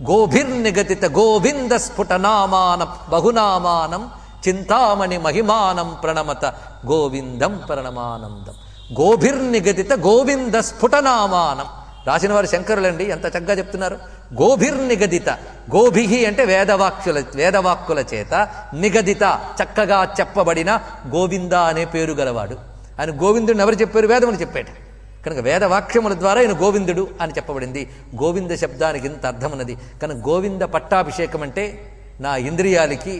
గోభిర్నిగతిత గోవింద స్ఫుటనామానం బహునామానం చింతామణి మహిమానం ప్రణమత గోవిందం పరమానందం. గోభిర్నిగతిత గోవింద స్ఫుటనామానం. రాసిన వారు శంకరులండి, ఎంత చక్కగా చెప్తున్నారు. గోభిర్నిగదిత, గోభిహి అంటే వేదవాక్కుల చేత, నిగదిత చక్కగా చెప్పబడిన గోవింద అనే పేరు గలవాడు. ఆయన గోవిందుడిని ఎవరు చెప్పారు? వేదములు చెప్పేట. కనుక వేదవాక్యముల ద్వారా ఆయన గోవిందుడు అని చెప్పబడింది. గోవింద శబ్దానికి ఇంత అర్థం ఉన్నది. కనుక గోవింద పట్టాభిషేకం అంటే నా ఇంద్రియాలకి,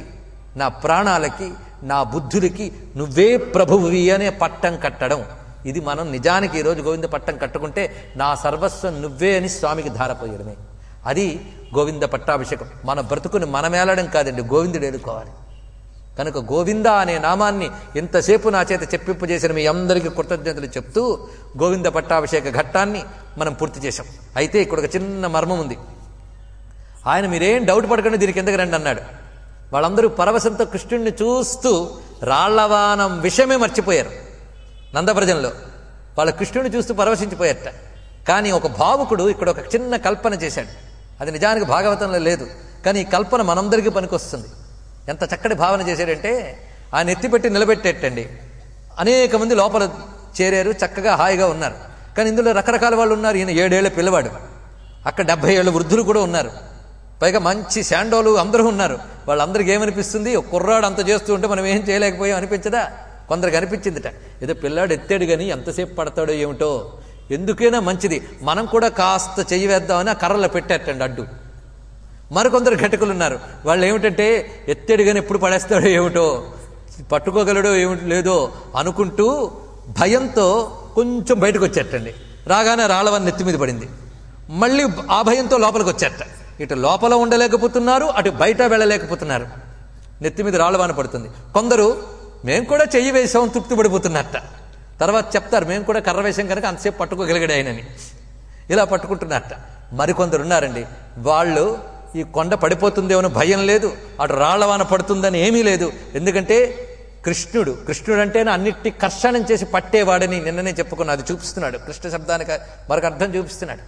నా ప్రాణాలకి, నా బుద్ధులకి నువ్వే ప్రభువువి అనే పట్టం కట్టడం. ఇది మనం నిజానికి ఈరోజు గోవింద పట్టం కట్టుకుంటే నా సర్వస్వం నువ్వే అని స్వామికి ధారపోయడమే. అది గోవింద పట్టాభిషేకం. మన బ్రతుకుని మనమేలడం కాదండి, గోవిందుడు ఏలుకోవాలి. కనుక గోవింద అనే నామాన్ని ఇంతసేపు నా చేత చెప్పింపజేసిన మీ అందరికీ కృతజ్ఞతలు చెప్తూ గోవింద పట్టాభిషేక ఘట్టాన్ని మనం పూర్తి చేశాం. అయితే ఇక్కడ ఒక చిన్న మర్మం ఉంది. ఆయన మీరేం డౌట్ పడకండి, దీనికి ఎందుకు రండి అన్నాడు. వాళ్ళందరూ పరవశంతో కృష్ణుడిని చూస్తూ రాళ్లవానం విషయమే మర్చిపోయారు. నందవ్రజంలో వాళ్ళ కృష్ణుడిని చూస్తూ పరవశించిపోయారట. కానీ ఒక భావుకుడు ఇక్కడ ఒక చిన్న కల్పన చేశాడు. అది నిజానికి భాగవతంలో లేదు, కానీ ఈ కల్పన మనందరికీ పనికొస్తుంది. ఎంత చక్కటి భావన చేశాడంటే, ఆయన ఎత్తిపెట్టి నిలబెట్టేటండి. అనేక మంది లోపల చేరారు, చక్కగా హాయిగా ఉన్నారు. కానీ ఇందులో రకరకాల వాళ్ళు ఉన్నారు. ఈయన 7 ఏళ్ల పిల్లవాడు, అక్కడ 70 ఏళ్ళ వృద్ధులు కూడా ఉన్నారు, పైగా మంచి శాండోలు అందరూ ఉన్నారు. వాళ్ళందరికీ ఏమనిపిస్తుంది? ఒక కుర్రాడు అంత చేస్తూ ఉంటే మనం ఏం చేయలేకపోయాం అనిపించదా? కొందరికి అనిపించిందిట, ఏదో పిల్లాడు ఎత్తాడు కానీ ఎంతసేపు పడతాడో ఏమిటో, ఎందుకైనా మంచిది మనం కూడా కాస్త చెయ్యి వేద్దామని ఆ కర్రలో పెట్టేటండి అడ్డు. మరికొందరు ఘటకులు ఉన్నారు, వాళ్ళు ఏమిటంటే ఎత్తాడు కానీ ఎప్పుడు పడేస్తాడో ఏమిటో, పట్టుకోగలడో ఏమిటి లేదో అనుకుంటూ భయంతో కొంచెం బయటకు వచ్చేటండి. రాగానే రాళ్ళవని నెత్తి మీద పడింది. మళ్ళీ ఆ భయంతో లోపలికి వచ్చేట. ఇటు లోపల ఉండలేకపోతున్నారు, అటు బయట వెళ్ళలేకపోతున్నారు. నెత్తి మీద రాళ్ళవాన పడుతుంది. కొందరు మేము కూడా చెయ్యి వేసాం తృప్తి పడిపోతున్నట్ట. తర్వాత చెప్తారు మేము కూడా కర్ర వేసాం కనుక అంతసేపు పట్టుకోగలిగాడు ఆయనని, ఇలా పట్టుకుంటున్నట్ట. మరికొందరు ఉన్నారండి, వాళ్ళు ఈ కొండ పడిపోతుందేమో భయం లేదు, అటు రాళ్లవాన పడుతుందని ఏమీ లేదు. ఎందుకంటే కృష్ణుడు అంటేనే అన్నిటి కర్షణం చేసి పట్టేవాడని నిన్ననే చెప్పుకున్నా. అది చూపిస్తున్నాడు, కృష్ణ శబ్దానికి మరొక అర్థం చూపిస్తున్నాడు.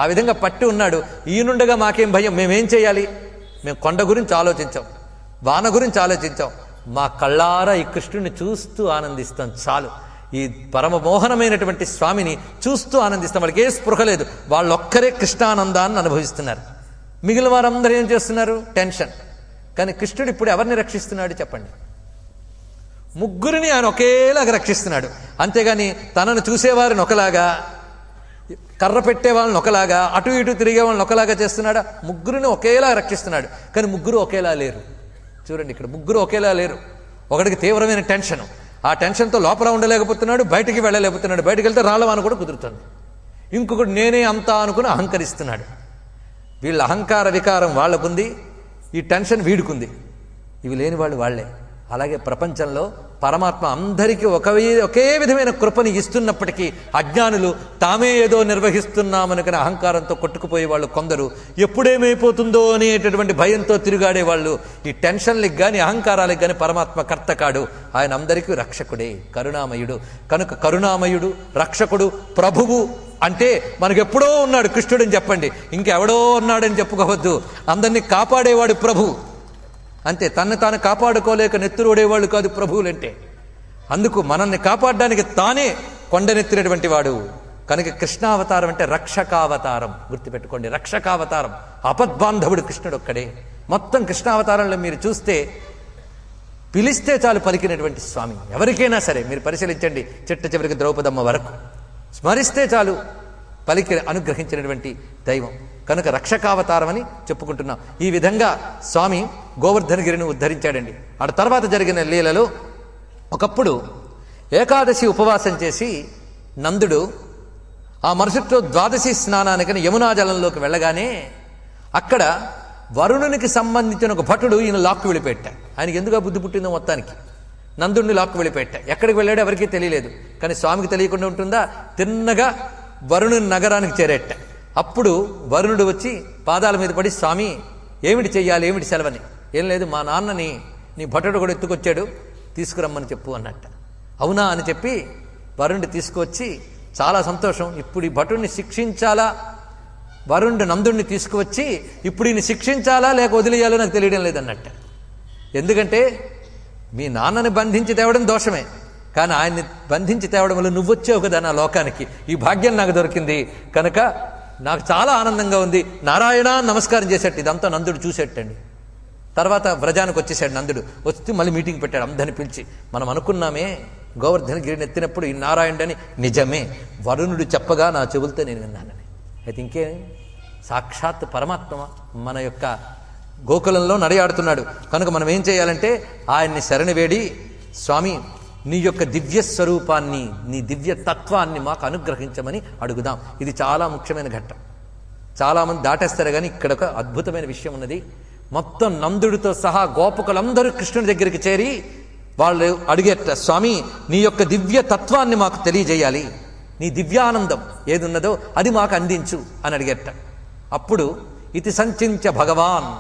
ఆ విధంగా పట్టి ఉన్నాడు. ఈయనుండగా మాకేం భయం, మేమేం చేయాలి? మేము కొండ గురించి ఆలోచించాం, వాన గురించి ఆలోచించాం, మా కళ్ళారా ఈ కృష్ణుడిని చూస్తూ ఆనందిస్తాం చాలు. ఈ పరమమోహనమైనటువంటి స్వామిని చూస్తూ ఆనందిస్తాం. వాళ్ళకి ఏ స్పృహ లేదు, వాళ్ళొక్కరే కృష్ణానందాన్ని అనుభవిస్తున్నారు. మిగిలిన వారందరూ ఏం చేస్తున్నారు? టెన్షన్. కానీ కృష్ణుడు ఇప్పుడు ఎవరిని రక్షిస్తున్నాడు చెప్పండి? ముగ్గురిని ఆయన ఒకేలాగా రక్షిస్తున్నాడు. అంతేగాని తనను చూసేవారిని ఒకలాగా, కర్ర పెట్టే వాళ్ళని ఒకలాగా, అటు ఇటు తిరిగే వాళ్ళని ఒకలాగా చేస్తున్నాడా? ముగ్గురిని ఒకేలా రక్షిస్తున్నాడు. కానీ ముగ్గురు ఒకేలా లేరు. చూడండి, ఇక్కడ ముగ్గురు ఒకేలా లేరు. ఒకడికి తీవ్రమైన టెన్షన్, ఆ టెన్షన్తో లోపల ఉండలేకపోతున్నాడు, బయటికి వెళ్ళలేకపోతున్నాడు. బయటికి వెళ్తే రాళ్ళవాన కూడా కుదురుతుంది. ఇంకొకడు నేనే అంతా అనుకుని అహంకరిస్తున్నాడు. వీళ్ళ అహంకార వికారం వాళ్ళకుంది, ఈ టెన్షన్ వీడుకుంది. ఇవి లేని వాళ్ళు వాళ్లే. అలాగే ప్రపంచంలో పరమాత్మ అందరికీ ఒకే విధమైన కృపని ఇస్తున్నప్పటికీ అజ్ఞానులు తామే ఏదో నిర్వహిస్తున్నామనుకునే అహంకారంతో కొట్టుకుపోయే వాళ్ళు కొందరు, ఎప్పుడేమైపోతుందో అనేటటువంటి భయంతో తిరుగాడే వాళ్ళు. ఈ టెన్షన్లకు కానీ అహంకారాలకు కానీ పరమాత్మ కర్త కాడు. ఆయన అందరికీ రక్షకుడే, కరుణామయుడు. కనుక కరుణామయుడు, రక్షకుడు, ప్రభువు అంటే మనకెప్పుడో ఉన్నాడు కృష్ణుడని చెప్పండి, ఇంకెవడో ఉన్నాడని చెప్పుకోవద్దు. అందరినీ కాపాడేవాడు ప్రభు అంతే. తను తాను కాపాడుకోలేక నెత్తురోడేవాళ్ళు కాదు ప్రభువులంటే. అందుకు మనల్ని కాపాడడానికి తానే కొండనెత్తినటువంటి వాడు. కనుక కృష్ణావతారం అంటే రక్షకావతారం. గుర్తుపెట్టుకోండి, రక్షకావతారం. అపద్బాంధవుడు కృష్ణుడు ఒక్కడే. మొత్తం కృష్ణావతారంలో మీరు చూస్తే పిలిస్తే చాలు పలికినటువంటి స్వామి. ఎవరికైనా సరే మీరు పరిశీలించండి, చిట్ట చివరికి ద్రౌపదమ్మ వరకు స్మరిస్తే చాలు పలికి అనుగ్రహించినటువంటి దైవం. కనుక రక్షకావతారం అని చెప్పుకుంటున్నాం. ఈ విధంగా స్వామి గోవర్ధనగిరిని ఉద్ధరించాడండి. ఆ తర్వాత జరిగిన లీలలో ఒకప్పుడు ఏకాదశి ఉపవాసం చేసి నందుడు ఆ మరుసట్లో ద్వాదశి స్నానానికని యమునా జలంలోకి వెళ్ళగానే అక్కడ వరుణునికి సంబంధించిన ఒక భటుడు ఈయన లాక్కు వెళ్ళిపెట్టా. ఆయనకి ఎందుకు బుద్ధి పుట్టిందో మొత్తానికి నందుడిని లాక్కు వెళ్ళిపెట్టా. ఎక్కడికి వెళ్ళాడో ఎవరికీ తెలియలేదు. కానీ స్వామికి తెలియకుండా ఉంటుందా? తిన్నగా వరుణుని నగరానికి చేరేట. అప్పుడు వరుణుడు వచ్చి పాదాల మీద పడి, స్వామి ఏమిటి చెయ్యాలి, ఏమిటి సెలవని. ఏం లేదు, మా నాన్నని నీ భటుడు కూడా ఎత్తుకొచ్చాడు, తీసుకురమ్మని చెప్పు అన్నట్ట. అవునా అని చెప్పి వరుణుడు తీసుకువచ్చి, చాలా సంతోషం, ఇప్పుడు ఈ భటుడిని శిక్షించాలా, వరుణుడు నందుడిని తీసుకువచ్చి ఇప్పుడు ఈయన శిక్షించాలా లేక వదిలేయాలో నాకు తెలియడం లేదన్నట్ట. ఎందుకంటే మీ నాన్నని బంధించి తేవడం దోషమే, కానీ ఆయన్ని బంధించి తేవడం వల్ల నువ్వొచ్చావు కదా నా లోకానికి, ఈ భాగ్యం నాకు దొరికింది కనుక నాకు చాలా ఆనందంగా ఉంది, నారాయణ నమస్కారం చేసేట్టు. ఇదంతా నందుడు చూసేటండి. తర్వాత వ్రజానికి వచ్చేసాడు నందుడు. వస్తే మళ్ళీ మీటింగ్ పెట్టాడు అందరిని పిలిచి, మనం అనుకున్నామే గోవర్ధనగిరిని ఎత్తినప్పుడు ఈ నారాయణుడని, నిజమే వరుణుడు చెప్పగా నా చెవులతో నేను విన్నానని. అయితే ఇంకే సాక్షాత్ పరమాత్మ మన యొక్క గోకులంలో నడయాడుతున్నాడు కనుక మనం ఏం చేయాలంటే ఆయన్ని శరణి వేడి, స్వామి నీ యొక్క దివ్య స్వరూపాన్ని, నీ దివ్య తత్వాన్ని మాకు అనుగ్రహించమని అడుగుదాం. ఇది చాలా ముఖ్యమైన ఘట్టం. చాలామంది దాటేస్తారు, కానీ ఇక్కడ ఒక అద్భుతమైన విషయం ఉన్నది. మొత్తం నందుడితో సహా గోపకులందరూ కృష్ణుడి దగ్గరికి చేరి వాళ్ళు అడిగేట, స్వామి నీ యొక్క దివ్య తత్వాన్ని మాకు తెలియజేయాలి, నీ దివ్యానందం ఏది ఉన్నదో అది మాకు అందించు అని అడిగేట. అప్పుడు ఇతి సంచించ భగవాన్,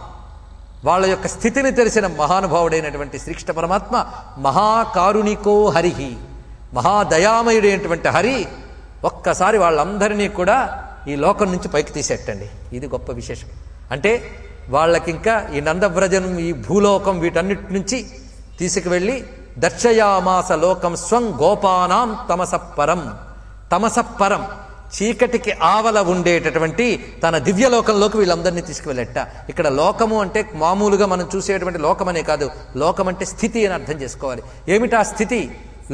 వాళ్ళ యొక్క స్థితిని తెలిసిన మహానుభావుడైనటువంటి శ్రీకృష్ణ పరమాత్మ, మహాకారుణికో హరిహి, మహాదయామయుడైనటువంటి హరి ఒక్కసారి వాళ్ళందరినీ కూడా ఈ లోకం నుంచి పైకి తీసేటండి. ఇది గొప్ప విశేషం. అంటే వాళ్ళకింకా ఈ నందవ్రజం, ఈ భూలోకం, వీటన్నిటి నుంచి తీసుకువెళ్ళి దర్శయామాస లోకం స్వం గోపానాం తమసపరం, తమసపరం చీకటికి ఆవల ఉండేటటువంటి తన దివ్యలోకంలోకి వీళ్ళందరినీ తీసుకువెళ్ళట. ఇక్కడ లోకము అంటే మామూలుగా మనం చూసేటువంటి లోకమనే కాదు, లోకం అంటే స్థితి అని అర్థం చేసుకోవాలి. ఏమిటా స్థితి?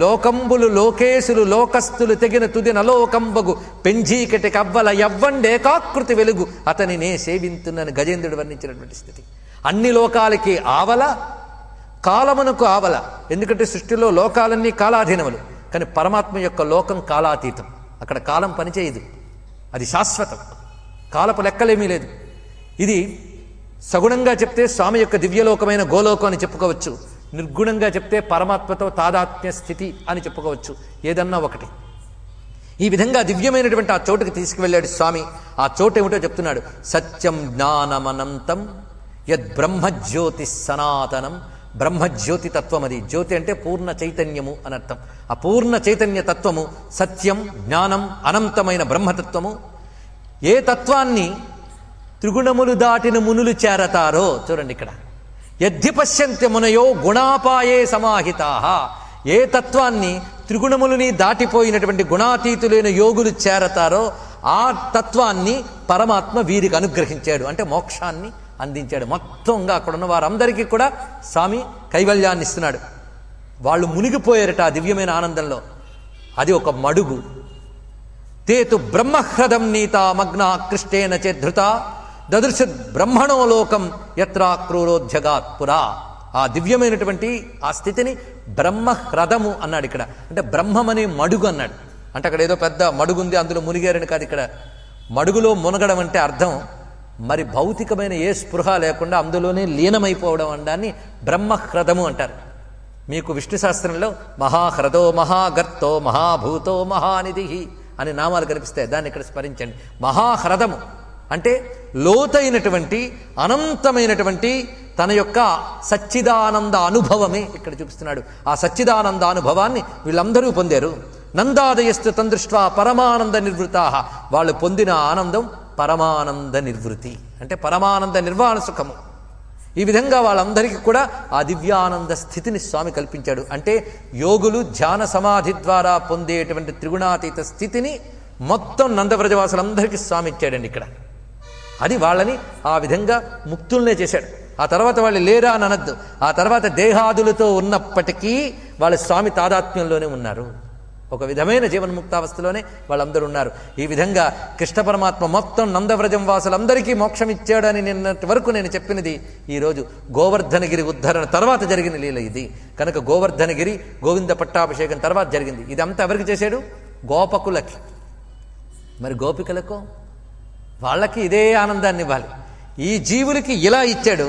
లోకంబులు లోకేశులు లోకస్తులు తెగిన తుది నలోకంబగు పెంజీకటి కవ్వల యవ్వండేకాకృతి వెలుగు అతని నే సేవింతున్నని గజేంద్రుడు వర్ణించినటువంటి స్థితి. అన్ని లోకాలకి ఆవల, కాలమునకు ఆవల. ఎందుకంటే సృష్టిలో లోకాలన్నీ కాలాధీనములు, కానీ పరమాత్మ యొక్క లోకం కాలాతీతం. అక్కడ కాలం పనిచేయదు, అది శాశ్వతం, కాలపు లెక్కలేమీ లేదు. ఇది సగుణంగా చెప్తే స్వామి యొక్క దివ్యలోకమైన గోలోకం అని చెప్పుకోవచ్చు, నిర్గుణంగా చెప్తే పరమాత్మతో తాదాత్మ్య స్థితి అని చెప్పుకోవచ్చు, ఏదన్నా ఒకటి. ఈ విధంగా దివ్యమైనటువంటి ఆ చోటుకి తీసుకువెళ్ళాడు స్వామి. ఆ చోటు ఏమిటో చెప్తున్నాడు. సత్యం జ్ఞానమనంతం యద్ బ్రహ్మజ్యోతి సనాతనం. బ్రహ్మజ్యోతి తత్వం అది. జ్యోతి అంటే పూర్ణ చైతన్యము అని అర్థం. ఆ పూర్ణ చైతన్య తత్వము సత్యం, జ్ఞానం, అనంతమైన బ్రహ్మతత్వము. ఏ తత్వాన్ని త్రిగుణములు దాటిన మునులు చేరతారో చూడండి ఇక్కడ. యద్ధి పశ్యంతి మునయో గుణాపాయే సమాహితాః. ఏ తత్వాన్ని త్రిగుణములని దాటిపోయినటువంటి గుణాతీతులైన యోగులు చేరతారో ఆ తత్వాన్ని పరమాత్మ వీరికి అనుగ్రహించాడు, అంటే మోక్షాన్ని అందించాడు. మొత్తంగా అక్కడ ఉన్న వారందరికీ కూడా స్వామి కైవల్యాన్ని ఇస్తున్నాడు. వాళ్ళు మునిగిపోయారట ఆ దివ్యమైన ఆనందంలో. అది ఒక మడుగు. తేతు బ్రహ్మహ్రదం నీతా మగ్నా కృష్టేన చేద్ధృత దదృశ బ్రహ్మణో లోకం యత్రాక్రూరోధ్యగాత్ పురా. ఆ దివ్యమైనటువంటి ఆ స్థితిని బ్రహ్మహ్రదము అన్నాడు ఇక్కడ. అంటే బ్రహ్మమనే మడుగు అన్నాడు. అంటే అక్కడ ఏదో పెద్ద మడుగు ఉంది అందులో మునిగారని కాదు. ఇక్కడ మడుగులో మునగడం అంటే అర్థం మరి భౌతికమైన ఏ స్పృహ లేకుండా అందులోనే లీనమైపోవడం అనడాన్ని బ్రహ్మహ్రదము అంటారు. మీకు విష్ణు శాస్త్రంలో మహాహ్రదో మహాగర్తో మహాభూతో మహానిధి అనే నామాలు కనిపిస్తాయి. దాన్ని ఇక్కడ స్మరించండి. మహాహ్రదము అంటే లోతైనటువంటి అనంతమైనటువంటి తన యొక్క సచ్చిదానంద అనుభవమే ఇక్కడ చూపిస్తున్నాడు. ఆ సచ్చిదానంద అనుభవాన్ని వీళ్ళందరూ పొందారు. నందాదయస్తు తందృష్ట్వా పరమానంద నిర్వృతాః. వాళ్ళు పొందిన ఆనందం పరమానంద నిర్వృతి, అంటే పరమానంద నిర్వాణ సుఖము. ఈ విధంగా వాళ్ళందరికీ కూడా ఆ దివ్యానంద స్థితిని స్వామి కల్పించాడు. అంటే యోగులు ధ్యాన సమాధి ద్వారా పొందేటువంటి త్రిగుణాతీత స్థితిని మొత్తం నందవ్రజవాసులందరికీ స్వామి ఇచ్చాడండి ఇక్కడ. అది వాళ్ళని ఆ విధంగా ముక్తుల్నే చేశాడు. ఆ తర్వాత వాళ్ళు లేరా అని అనద్దు. ఆ తర్వాత దేహాదులతో ఉన్నప్పటికీ వాళ్ళ స్వామి తాదాత్మ్యంలోనే ఉన్నారు. ఒక విధమైన జీవన్ముక్తావస్థలోనే వాళ్ళందరూ ఉన్నారు. ఈ విధంగా కృష్ణ పరమాత్మ మొత్తం నందవ్రజం వాసులందరికీ మోక్షం ఇచ్చాడని నిన్నటి వరకు నేను చెప్పినది ఈరోజు గోవర్ధనగిరి ఉద్ధరణ తర్వాత జరిగిన లీల ఇది. కనుక గోవర్ధనగిరి గోవింద పట్టాభిషేకం తర్వాత జరిగింది. ఇదంతా ఎవరికి చేశాడు? గోపకులకి. మరి గోపికలకు వాళ్ళకి ఇదే ఆనందాన్ని ఇవ్వాలి. ఈ జీవులకి ఇలా ఇచ్చాడు,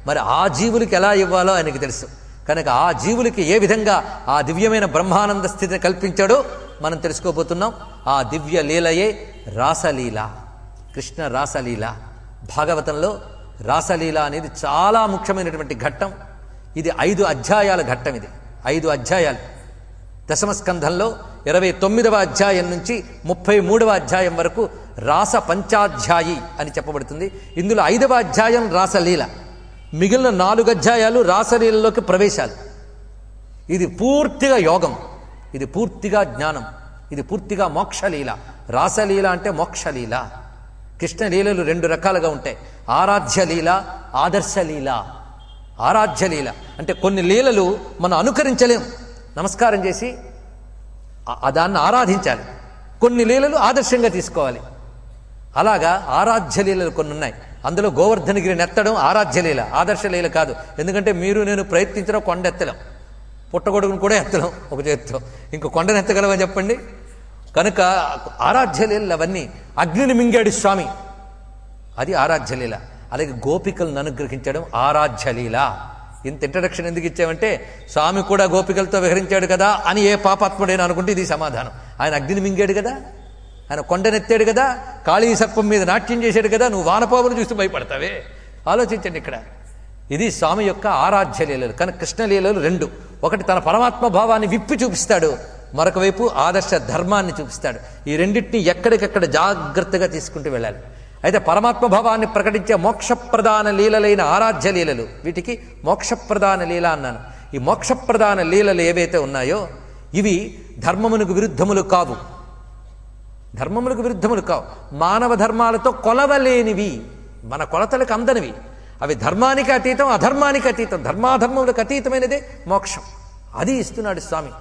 మరి ఆ జీవులకి ఎలా ఇవ్వాలో ఆయనకి తెలుసు. కనుక ఆ జీవులకి ఏ విధంగా ఆ దివ్యమైన బ్రహ్మానంద స్థితిని కల్పించాడో మనం తెలుసుకోబోతున్నాం. ఆ దివ్య లీలయే రాసలీల, కృష్ణ రాసలీల. భాగవతంలో రాసలీల అనేది చాలా ముఖ్యమైనటువంటి ఘట్టం. ఇది 5 అధ్యాయాల ఘట్టం. ఇది 5 అధ్యాయాలు. దశమస్కంధంలో 29వ అధ్యాయం నుంచి 33వ అధ్యాయం వరకు రాస పంచాధ్యాయి అని చెప్పబడుతుంది. ఇందులో 5వ అధ్యాయం రాసలీల, మిగిలిన 4 అధ్యాయాలు రాసలీలలోకి ప్రవేశాలు. ఇది పూర్తిగా యోగం, ఇది పూర్తిగా జ్ఞానం, ఇది పూర్తిగా మోక్షలీల. రాసలీల అంటే మోక్షలీల. కృష్ణలీలలు 2 రకాలుగా ఉంటాయి, ఆరాధ్యలీల, ఆదర్శలీల. ఆరాధ్యలీల అంటే కొన్ని లీలలు మనం అనుకరించలేం, నమస్కారం చేసి దాన్ని ఆరాధించాలి. కొన్ని లీలలు ఆదర్శంగా తీసుకోవాలి. అలాగా ఆరాధ్యలీలలు కొన్ని ఉన్నాయి. అందులో గోవర్ధనగిరిని ఎత్తడం ఆరాధ్యలీల, ఆదర్శలీల కాదు. ఎందుకంటే మీరు నేను ప్రయత్నించడం కొండ ఎత్తలేం, పుట్టగొడుగును కూడా ఎత్తలేం ఒక చేతితో, ఇంకో కొండను ఎత్తగలమని చెప్పండి. కనుక ఆరాధ్యలీలలు అవన్నీ. అగ్నిని మింగాడు స్వామి, అది ఆరాధ్యలీల. అలాగే గోపికలను అనుగ్రహించడం ఆరాధ్యలీల. ఇంత ఇంట్రడక్షన్ ఎందుకు ఇచ్చామంటే స్వామి కూడా గోపికలతో విహరించాడు కదా అని ఏ పాపాత్ముడైనా అనుకుంటే ఇది సమాధానం. ఆయన అగ్నిని మింగాడు కదా, ఆయన కొండనెత్తాడు కదా, కాళీ సర్పం మీద నాట్యం చేశాడు కదా, నువ్వు వానపామును చూసి భయపడతావే? ఆలోచించండి ఇక్కడ. ఇది స్వామి యొక్క ఆరాధ్యలీలలు. కనుక కృష్ణలీలలు 2. ఒకటి తన పరమాత్మ భావాన్ని విప్పి చూపిస్తాడు, మరొక వైపు ఆదర్శ ధర్మాన్ని చూపిస్తాడు. ఈ రెండింటినీ ఎక్కడికెక్కడ జాగ్రత్తగా తీసుకుంటూ వెళ్ళాలి. అయితే పరమాత్మ భావాన్ని ప్రకటించే మోక్షప్రధాన లీలలైన ఆరాధ్య లీలలు, వీటికి మోక్షప్రధాన లీల అన్నాను. ఈ మోక్షప్రధాన లీలలు ఏవైతే ఉన్నాయో ఇవి ధర్మమునకు విరుద్ధములు కావు, ధర్మములకు విరుద్ధములు కావు, మానవ ధర్మాలతో కొలవలేనివి, మన కొలతలకు అందనివి. అవి ధర్మానికి అతీతం, అధర్మానికి అతీతం, ధర్మాధర్మములకు అతీతమైనదే మోక్షం. అది ఇస్తున్నాడు స్వామి.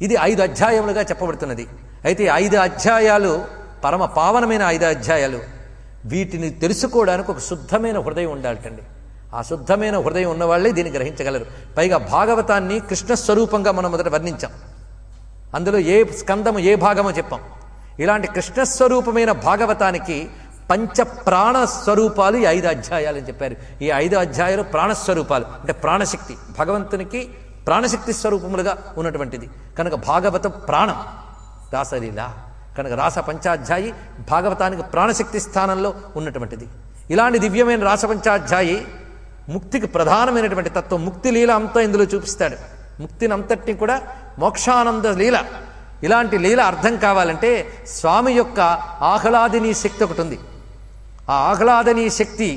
ఇది 5 అధ్యాయములుగా చెప్పబడుతున్నది. అయితే 5 అధ్యాయాలు పరమ పావనమైన 5 అధ్యాయాలు. వీటిని తెలుసుకోవడానికి ఒక శుద్ధమైన హృదయం ఉండాలటండి. ఆ శుద్ధమైన హృదయం ఉన్నవాళ్లే దీన్ని గ్రహించగలరు. పైగా భాగవతాన్ని కృష్ణస్వరూపంగా మనం మొదట వర్ణించాం. అందులో ఏ స్కందము ఏ భాగమో చెప్పాం. ఇలాంటి కృష్ణస్వరూపమైన భాగవతానికి పంచప్రాణ స్వరూపాలు ఈ 5 అధ్యాయాలు అని చెప్పారు. ఈ 5 అధ్యాయాలు ప్రాణస్వరూపాలు, అంటే ప్రాణశక్తి, భగవంతునికి ప్రాణశక్తి స్వరూపములుగా ఉన్నటువంటిది. కనుక భాగవతం ప్రాణం, రాసలీల. కనుక రాస పంచాధ్యాయి భాగవతానికి ప్రాణశక్తి స్థానంలో ఉన్నటువంటిది. ఇలాంటి దివ్యమైన రాస పంచాధ్యాయి ముక్తికి ప్రధానమైనటువంటి తత్వం, ముక్తి లీల అంతా ఇందులో చూపిస్తాడు. ముక్తిని అంతటిని కూడా మోక్షానంద లీల. ఇలాంటి లీల అర్థం కావాలంటే స్వామి యొక్క ఆహ్లాదినీ శక్తి ఒకటి ఉంది. ఆ ఆహ్లాదనీ శక్తి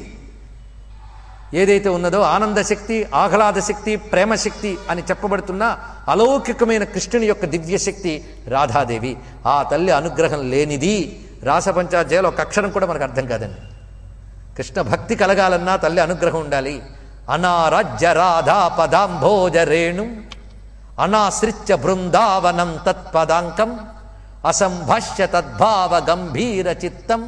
ఏదైతే ఉన్నదో, ఆనంద శక్తి, ఆహ్లాద శక్తి, ప్రేమశక్తి అని చెప్పబడుతున్న అలౌకికమైన కృష్ణుని యొక్క దివ్యశక్తి రాధాదేవి. ఆ తల్లి అనుగ్రహం లేనిది రాసపంచాధ్యాయులు ఒక అక్షరం కూడా మనకు అర్థం కాదండి. కృష్ణ భక్తి కలగాలన్నా తల్లి అనుగ్రహం ఉండాలి. అనారాజ్య రాధా పదాంభోజ రేణు అనాశ్రిత్య బృందావనం తత్పదాంకం అసంభాష్య తద్భావ గంభీర చిత్తం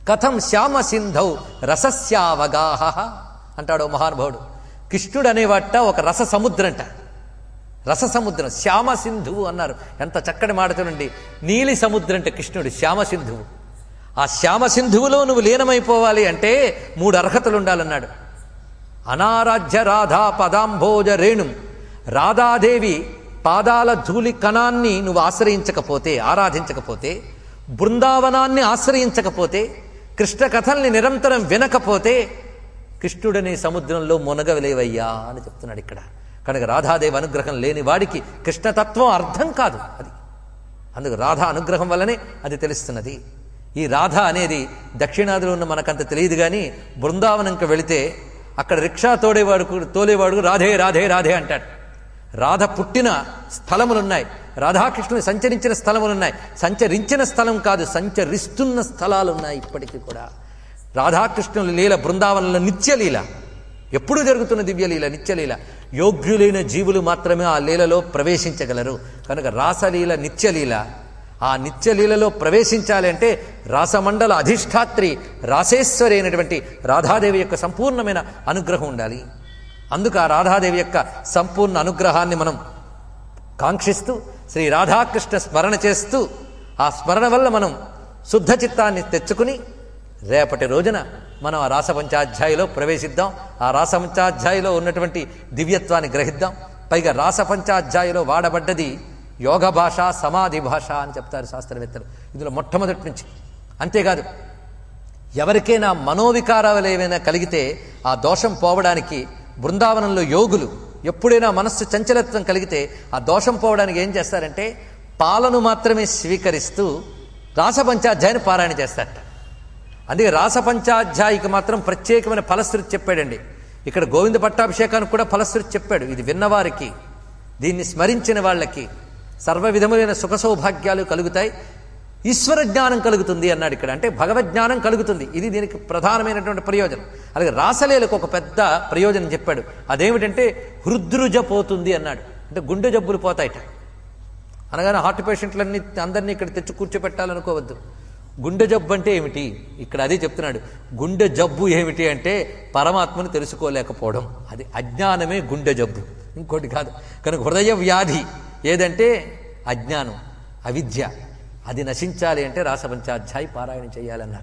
కథం శ్యామ సింధౌ రసస్యావగాహ అంటాడు మహానుభావుడు. కృష్ణుడు అనేవాట ఒక రస సముద్రంట, రస సముద్రం. శ్యామ సింధువు అన్నారు, ఎంత చక్కటి మాట చూడండి. నీలి సముద్రం అంటే కృష్ణుడు శ్యామ సింధువు. ఆ శ్యామ సింధువులో నువ్వు లీనమైపోవాలి అంటే 3 అర్హతలు ఉండాలన్నాడు. అనారాధ్య రాధా పదాంభోజ రేణుం, రాధాదేవి పాదాల ధూళి కణాన్ని నువ్వు ఆశ్రయించకపోతే, ఆరాధించకపోతే, బృందావనాన్ని ఆశ్రయించకపోతే, కృష్ణ కథల్ని నిరంతరం వినకపోతే కృష్ణుడనే సముద్రంలో మునగలేవయ్యా అని చెప్తున్నాడు ఇక్కడ. కనుక రాధాదేవి అనుగ్రహం లేని వాడికి కృష్ణతత్వం అర్థం కాదు. అది అందుకు రాధా అనుగ్రహం వల్లనే అది తెలుస్తున్నది. ఈ రాధ అనేది దక్షిణాదిలో ఉన్న మనకంత తెలియదు, కానీ బృందావనంకి వెళితే అక్కడ రిక్షా తోలేవాడు రాధే రాధే రాధే అంటాడు. రాధ పుట్టిన స్థలములున్నాయి, రాధాకృష్ణుని సంచరించిన స్థలములున్నాయి. సంచరించిన స్థలం కాదు, సంచరిస్తున్న స్థలాలున్నాయి ఇప్పటికీ కూడా. రాధాకృష్ణుల లీల బృందావనంలో నిత్యలీల, ఎప్పుడూ జరుగుతున్న దివ్యలీల, నిత్యలీల. యోగ్యులైన జీవులు మాత్రమే ఆ లీలలో ప్రవేశించగలరు. కనుక రాసలీల నిత్యలీల. ఆ నిత్యలీలలో ప్రవేశించాలి అంటే రాసమండల అధిష్టాత్రి రాసేశ్వరి అయినటువంటి రాధాదేవి యొక్క సంపూర్ణమైన అనుగ్రహం ఉండాలి. అందుకు ఆ రాధాదేవి యొక్క సంపూర్ణ అనుగ్రహాన్ని మనం కాంక్షిస్తూ శ్రీ రాధాకృష్ణ స్మరణ చేస్తూ, ఆ స్మరణ వల్ల మనం శుద్ధ చిత్తాన్ని తెచ్చుకుని రేపటి రోజున మనం ఆ రాసపంచాధ్యాయిలో ప్రవేశిద్దాం. ఆ రాసపంచాధ్యాయిలో ఉన్నటువంటి దివ్యత్వాన్ని గ్రహిద్దాం. పైగా రాసపంచాధ్యాయిలో వాడబడ్డది యోగ భాష, సమాధి భాష అని చెప్తారు శాస్త్రవేత్తలు ఇందులో మొట్టమొదటి నుంచి. అంతేకాదు, ఎవరికైనా మనోవికారాలు ఏవైనా కలిగితే ఆ దోషం పోవడానికి బృందావనంలో యోగులు ఎప్పుడైనా మనస్సు చంచలత్వం కలిగితే ఆ దోషం పోవడానికి ఏం చేస్తారంటే పాలను మాత్రమే స్వీకరిస్తూ రాసపంచాధ్యాయిని పారాయణ చేస్తారట. అందుకే రాసపంచాధ్యాయికి మాత్రం ప్రత్యేకమైన ఫలశ్రుతి చెప్పాడండి. ఇక్కడ గోవింద పట్టాభిషేకానికి కూడా ఫలశ్రుతి చెప్పాడు. ఇది విన్నవారికి, దీన్ని స్మరించిన వాళ్ళకి సర్వ విధములైన సుఖ సౌభాగ్యాలు కలుగుతాయి, ఈశ్వర జ్ఞానం కలుగుతుంది అన్నాడు ఇక్కడ. అంటే భగవజ్ఞానం కలుగుతుంది. ఇది దీనికి ప్రధానమైనటువంటి ప్రయోజనం. అలాగే రాసలీలకు ఒక పెద్ద ప్రయోజనం చెప్పాడు. అదేమిటంటే హృద్రుజ పోతుంది అన్నాడు. అంటే గుండె జబ్బులు పోతాయిట. అనగానే హార్ట్ పేషెంట్లన్నీ అందరినీ ఇక్కడ తెచ్చి కూర్చోపెట్టాలనుకోవద్దు. గుండె జబ్బు అంటే ఏమిటి? ఇక్కడ అదే చెప్తున్నాడు. గుండె జబ్బు ఏమిటి అంటే పరమాత్మను తెలుసుకోలేకపోవడం. అది అజ్ఞానమే గుండె జబ్బు, ఇంకోటి కాదు. కనుక హృదయ వ్యాధి ఏదంటే అజ్ఞానం, అవిద్య. అది నశించాలి అంటే రాసపంచాధ్యాయి పారాయణ చేయాలన్నారు.